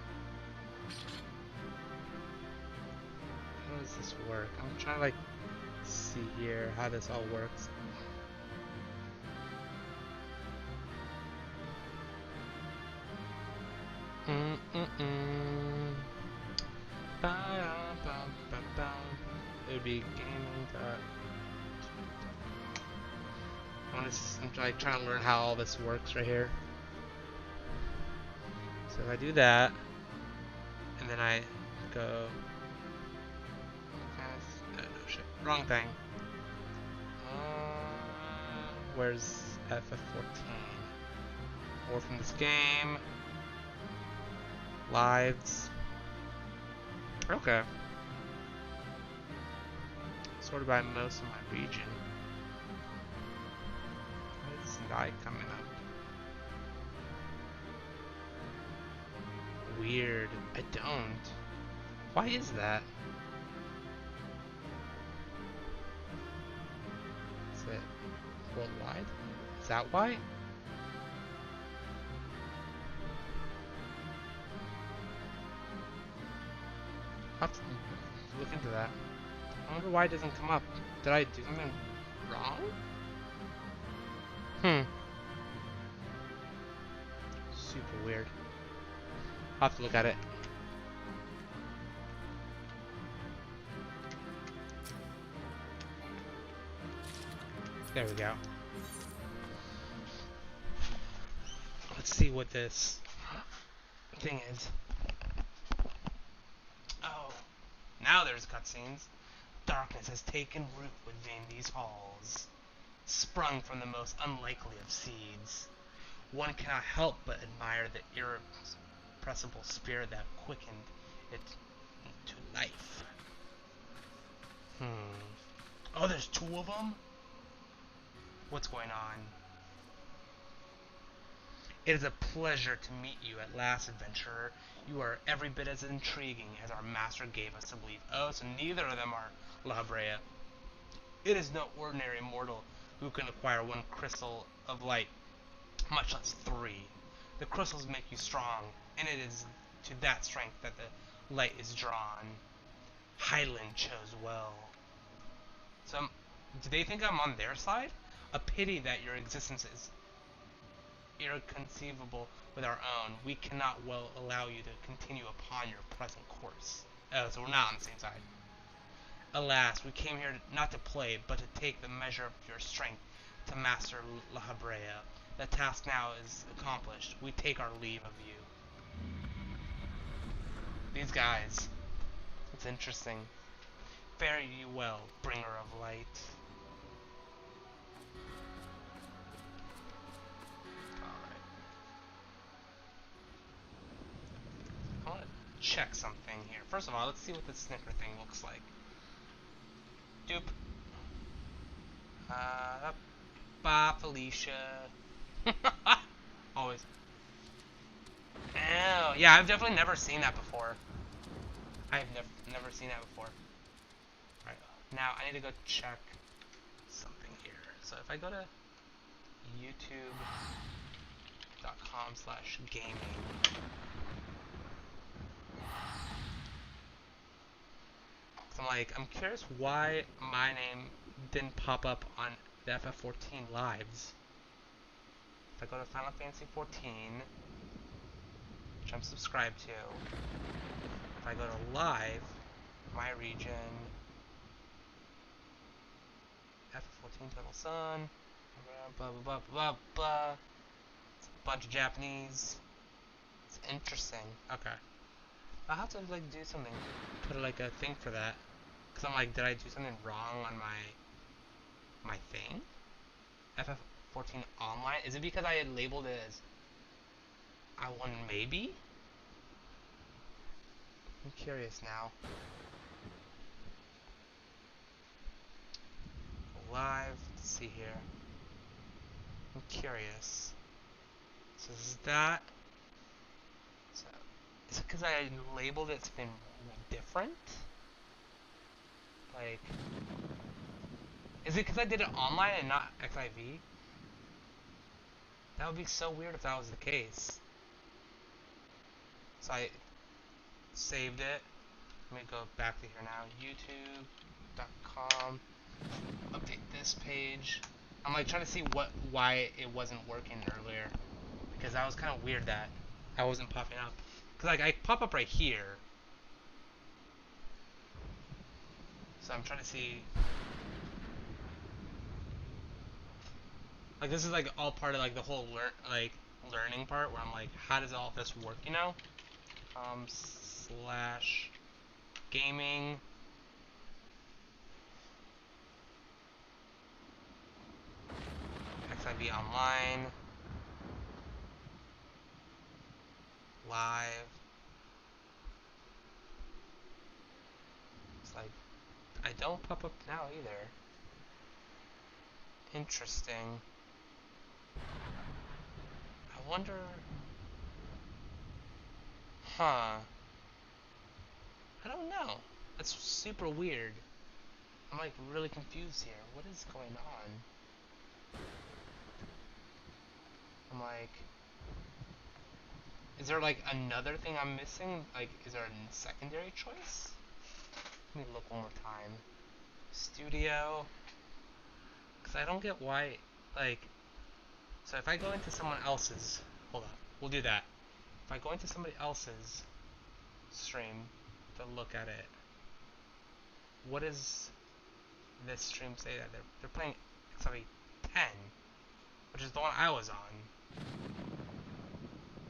How does this work? I'm trying to like see here how this all works. It would be gaming. I'm like trying to learn how all this works right here. So if I do that, and then I go, no shit, wrong thing. Where's FF14? Or from this game, lives. Okay. sorted by most of my region. Why is this guy coming up? Weird. I don't. Why is that? Is it worldwide? Is that why? I'll have to look into that. I wonder why it doesn't come up. Did I do something wrong? Super weird. I'll have to look at it. There we go. Let's see what this thing is. Oh, now there's cutscenes. Darkness has taken root within these halls, sprung from the most unlikely of seeds. One cannot help but admire the irrepressible spirit that quickened it to life. Oh, there's two of them? What's going on? It is a pleasure to meet you at last, adventurer. You are every bit as intriguing as our master gave us to believe. Oh, so neither of them are La Brea. It is no ordinary mortal who can acquire one crystal of light, much less three. The crystals make you strong, and it is to that strength that the light is drawn. Highland chose well. So, do they think I'm on their side? A pity that your existence is irreconcilable with our own. We cannot well allow you to continue upon your present course. Oh, so we're not on the same side. Alas, we came here not to play, but to take the measure of your strength to master La Brea. The task now is accomplished. We take our leave of you. These guys. It's interesting. Fare you well, bringer of light. Alright. I want to check something here. First of all, let's see what this snicker thing looks like. Doop. Bye, Felicia. Always. Oh, yeah, I've definitely never seen that before. I've never seen that before. Alright, now I need to go check something here. So if I go to youtube.com/gaming, I'm curious why my name didn't pop up on the FF14 lives. If I go to Final Fantasy 14, which I'm subscribed to, if I go to live, my region, FF14 Total Sun, blah blah blah blah blah. It's a bunch of Japanese. It's interesting. Okay. I'll have to do something. Put a thing for that. Cause I'm did I do something wrong on my thing? FF14 online? Is it because I had labeled it as I won maybe? I'm curious now. Go live. Let's see here. I'm curious. So is that? So is it because I labeled it something different? Is it because I did it online and not XIV? That would be so weird if that was the case. So I saved it. Let me go back to here now. YouTube.com. Update this page. I'm trying to see why it wasn't working earlier. Because that was kind of weird that I wasn't popping up. Because I pop up right here. So I'm trying to see. This is all part of the whole learning part where I'm how does all this work, you know? Slash gaming. XIV online. Live. It's I don't pop up now either. Interesting. I wonder... Huh. I don't know. That's super weird. I'm like really confused here. What is going on? I'm like... Is there like another thing I'm missing? Like, is there a secondary choice? Let me look one more time. Studio. Because I don't get why, like... So if I go into someone else's... Hold on. We'll do that. If I go into somebody else's stream to look at it, what does this stream say that they're playing XIV 10, which is the one I was on.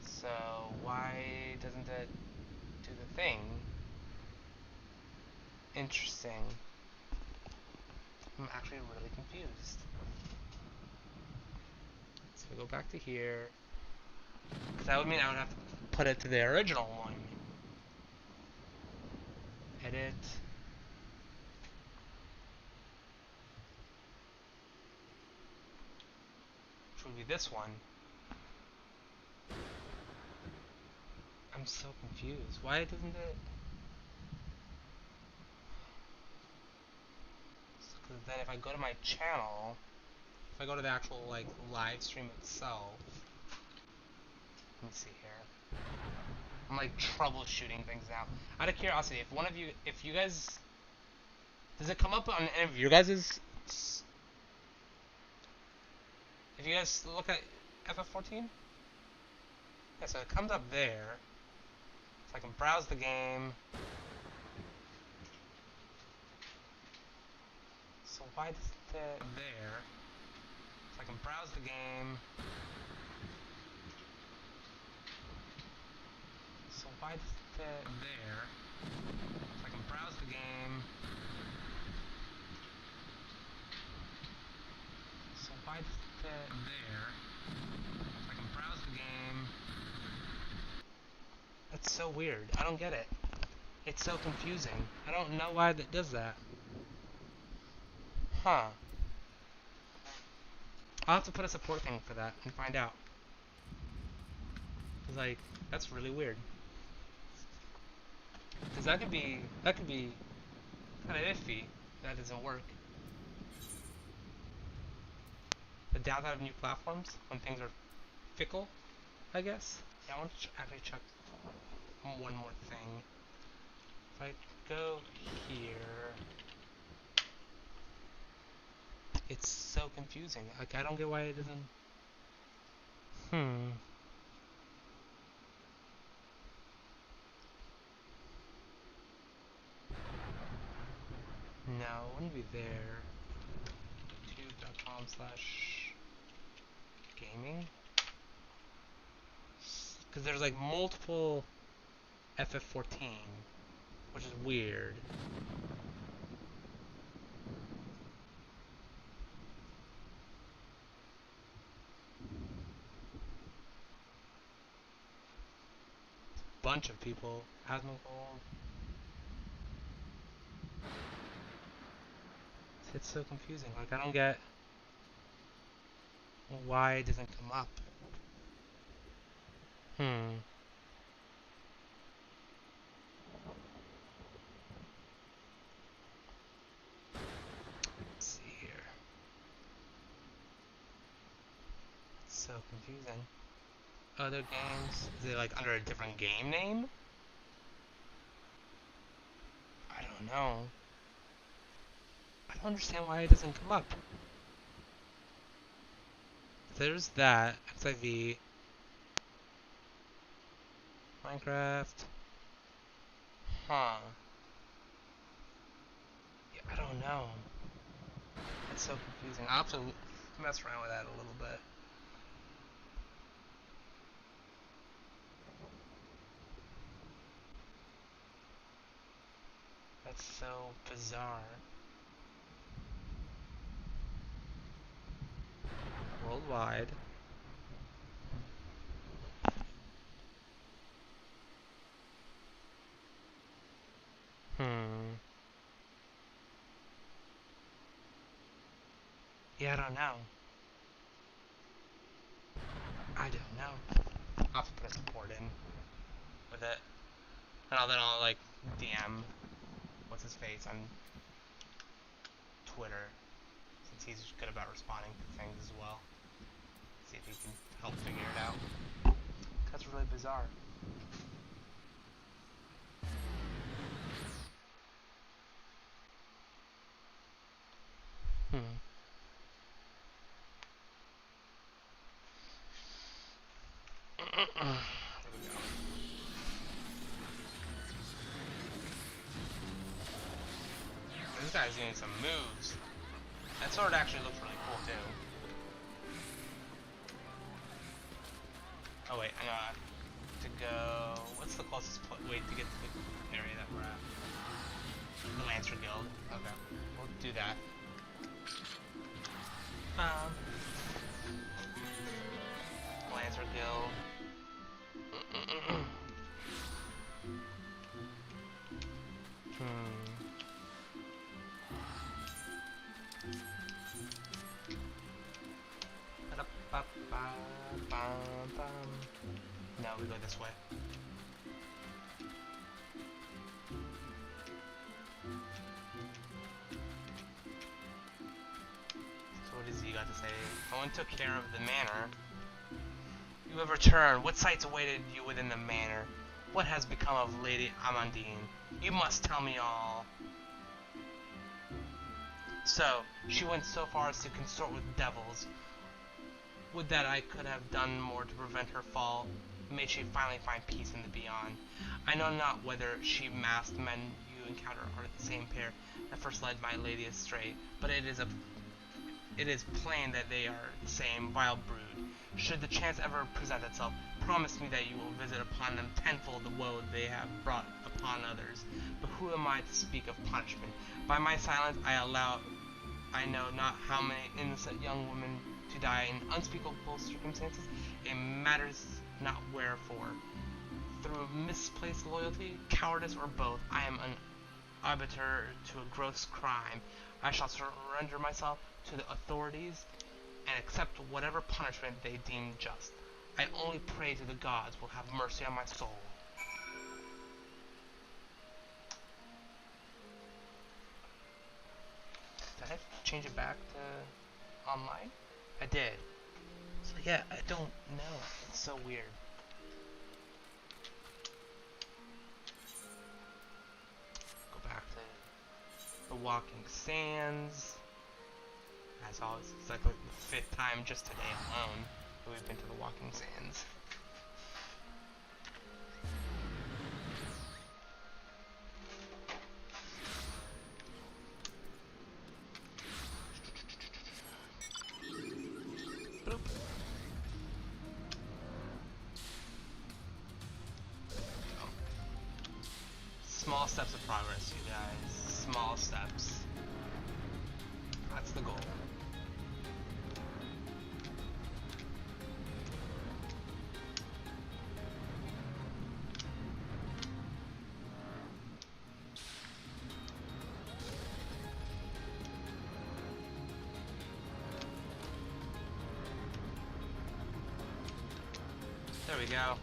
So why doesn't it do the thing? Interesting. I'm actually really confused. So we go back to here, because that would mean I would have to put it to the original one. Edit. Which would be this one. I'm so confused. Why doesn't it... Because then if I go to my channel, if I go to the actual like live stream itself, let me see here. I'm like troubleshooting things now. Out of curiosity, if one of you, if you guys, does it come up on any of your guys's? If you guys look at FF14, yeah, so it comes up there. So I can browse the game. So why does it there? So I can browse the game. So why does it there? So I can browse the game. So why does it there? So I can browse the game. That's so weird. I don't get it. It's so confusing. I don't know why that does that. Huh. I'll have to put a support thing for that and find out. Cause like, that's really weird. Cause that could be kind of iffy. That doesn't work. The downside of new platforms when things are fickle, I guess. Yeah, I want to actually check one more thing. If I go here, it's so confusing. Like, I don't get why it doesn't. No, it wouldn't be there. YouTube.com/gaming. Because there's like multiple FF14, which is weird. Bunch of people. Asmongold. It's so confusing. Like, I don't get why it doesn't come up. Let's see here. It's so confusing. Other games? Is it like under a different game name? I don't know. I don't understand why it doesn't come up. There's that. XIV. Minecraft. Huh. Yeah, I don't know. It's so confusing. I'll have to mess around with that a little bit. That's so bizarre. Worldwide. Yeah, I don't know. I don't know. I'll have to put a support in with it. And then I'll like DM what's his face on Twitter, since he's good about responding to things as well. See if he can help figure it out. That's really bizarre. There we go. This guy's doing some moves. That sword actually looks really cool too. Oh wait, I got to go. What's the closest way to get to the area that we're at? The Lancer Guild. Okay, we'll do that. Lancer Guild. No, we go this way. So what does he got to say? No one took care of the manor. You have returned. What sights awaited you within the manor? What has become of Lady Amandine? You must tell me all. So, she went so far as to consort with devils. Would that I could have done more to prevent her fall. May she finally find peace in the beyond. I know not whether she masked men you encounter are the same pair that first led my lady astray, but it is plain that they are the same vile brood. Should the chance ever present itself, promise me that you will visit upon them tenfold the woe they have brought upon others. But who am I to speak of punishment? By my silence I know not how many innocent young women to die in unspeakable circumstances. It matters not wherefore. Through misplaced loyalty, cowardice, or both, I am an arbiter to a gross crime. I shall surrender myself to the authorities and accept whatever punishment they deem just. I only pray to the gods will have mercy on my soul. Did I change it back to online? I did. So yeah, I don't know. It's so weird. Go back to the Walking Sands. As always, it's like the 5th time just today alone that we've been to the Walking Sands. Boop. Oh. Small steps of progress, you guys. Small steps. That's the goal. There we go.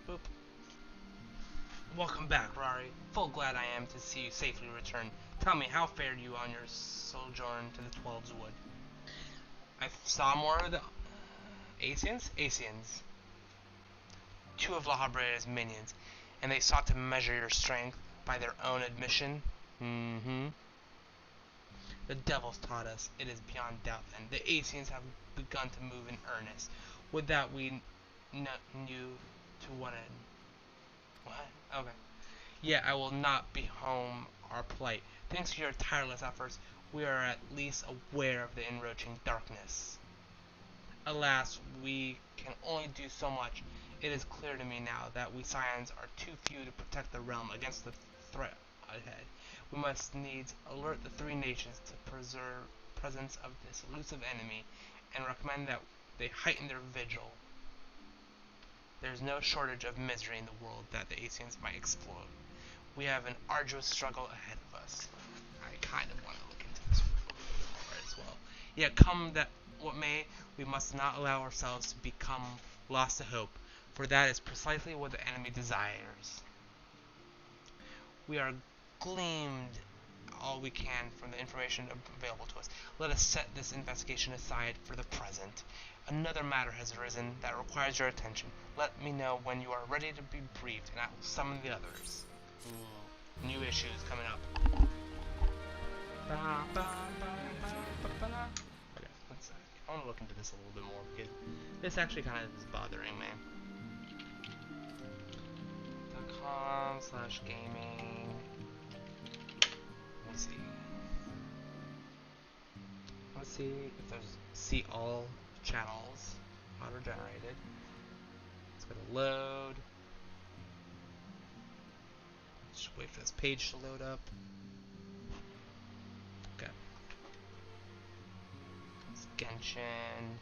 Boop. Welcome back, Rari. Full glad I am to see you safely return. Tell me, how fared you on your sojourn to the Twelves Wood? I saw more of the Asians? Asians. 2 of La Habrea's minions, and they sought to measure your strength by their own admission. The devils taught us, it is beyond doubt then. The Asians have begun to move in earnest. Would that we knew to what end. What? Okay. Yet I will not be home our plight. Thanks to your tireless efforts, we are at least aware of the encroaching darkness. Alas, we can only do so much. It is clear to me now that we Scions are too few to protect the realm against the threat ahead. We must needs alert the three nations to preserve presence of this elusive enemy, and recommend that they heighten their vigil. There is no shortage of misery in the world that the Asians might explode. We have an arduous struggle ahead of us. I kind of want to look into this a little bit more as well. Yet come that what may, we must not allow ourselves to become lost to hope, for that is precisely what the enemy desires. We are gleaned all we can from the information available to us. Let us set this investigation aside for the present. Another matter has arisen that requires your attention. Let me know when you are ready to be briefed, and I will summon the others. Ooh, new issues coming up. Okay, one sec. I want to look into this a little bit more because this actually kind of is bothering me. .com/gaming. Let me see. Let's see if there's see all channels auto-generated. It's gonna load. Just wait for this page to load up. Okay. It's Genshin.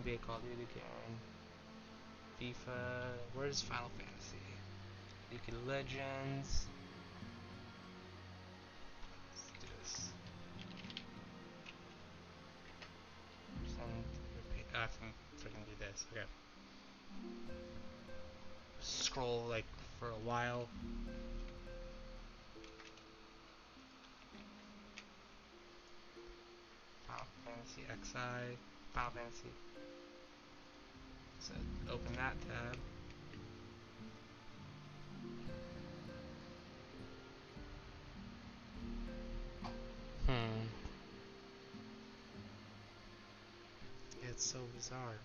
NBA Call of Duty again. FIFA. Where's Final Fantasy? League of Legends. Let's do this. I can freaking do this. Okay. Scroll like for a while. Final Fantasy XI. Final Fantasy. So open that tab. It's so bizarre.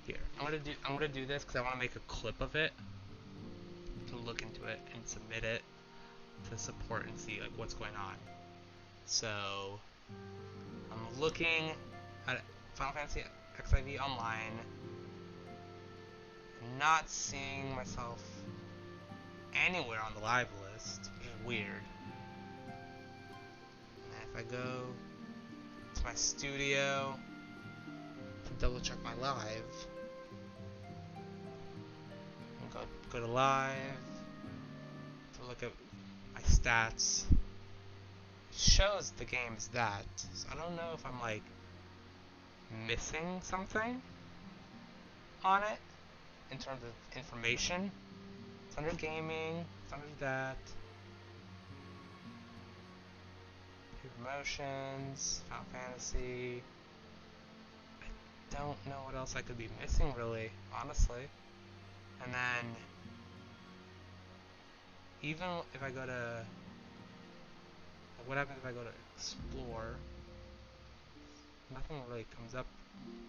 Here, I'm gonna do this because I want to make a clip of it to look into it and submit it to support and see like what's going on. So I'm looking at Final Fantasy XIV online, not seeing myself anywhere on the live list, which is weird. And if I go to my studio to double check my live, and go to live to look at my stats, it shows the game is that. So I don't know if I'm like missing something on it in terms of information. It's under gaming, it's under that. Promotions, Final Fantasy. I don't know what else I could be missing really, honestly. And then even if I go to, what happens if I go to Explore? Nothing really comes up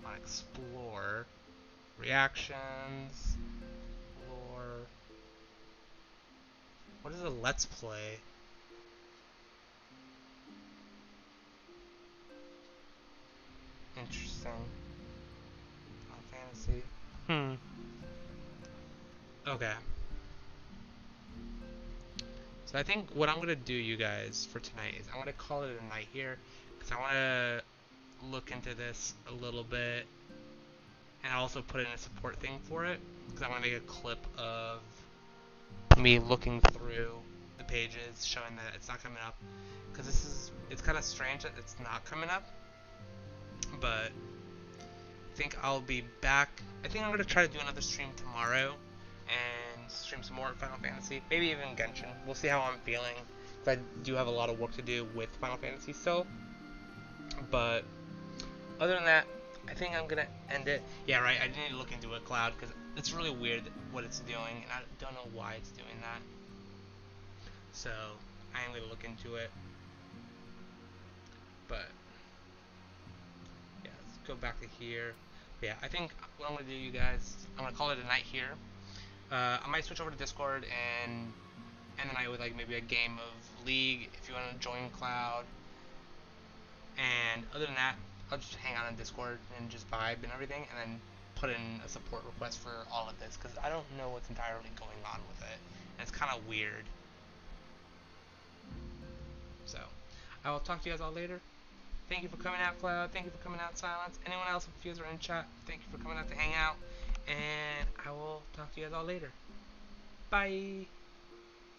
on Explore. Reactions, Explore. What is a Let's Play? Interesting. Final Fantasy. Okay. So I think what I'm going to do, you guys, for tonight is I'm going to call it a night here. Because I want to look into this a little bit. And also put in a support thing for it. Because I want to make a clip of me looking through the pages, showing that it's not coming up. Because it's kind of strange that it's not coming up. But I think I'll be back. I think I'm going to try to do another stream tomorrow and stream some more Final Fantasy, maybe even Genshin. We'll see how I'm feeling, because I do have a lot of work to do with Final Fantasy still. But other than that, I think I'm going to end it. Yeah, right, I need to look into it, Cloud, because it's really weird what it's doing, and I don't know why it's doing that. So I am going to look into it. But yeah, let's go back to here. But yeah, I think what I'm going to do, you guys, I'm going to call it a night here. I might switch over to Discord and end the night with like maybe a game of League if you want to join Cloud. And other than that, I'll just hang out on Discord and just vibe and everything, and then put in a support request for all of this, because I don't know what's entirely going on with it. And it's kind of weird. So, I will talk to you guys all later. Thank you for coming out, Cloud. Thank you for coming out, Silence. Anyone else, if you guys are in chat, thank you for coming out to hang out. And I will talk to you guys all later. Bye.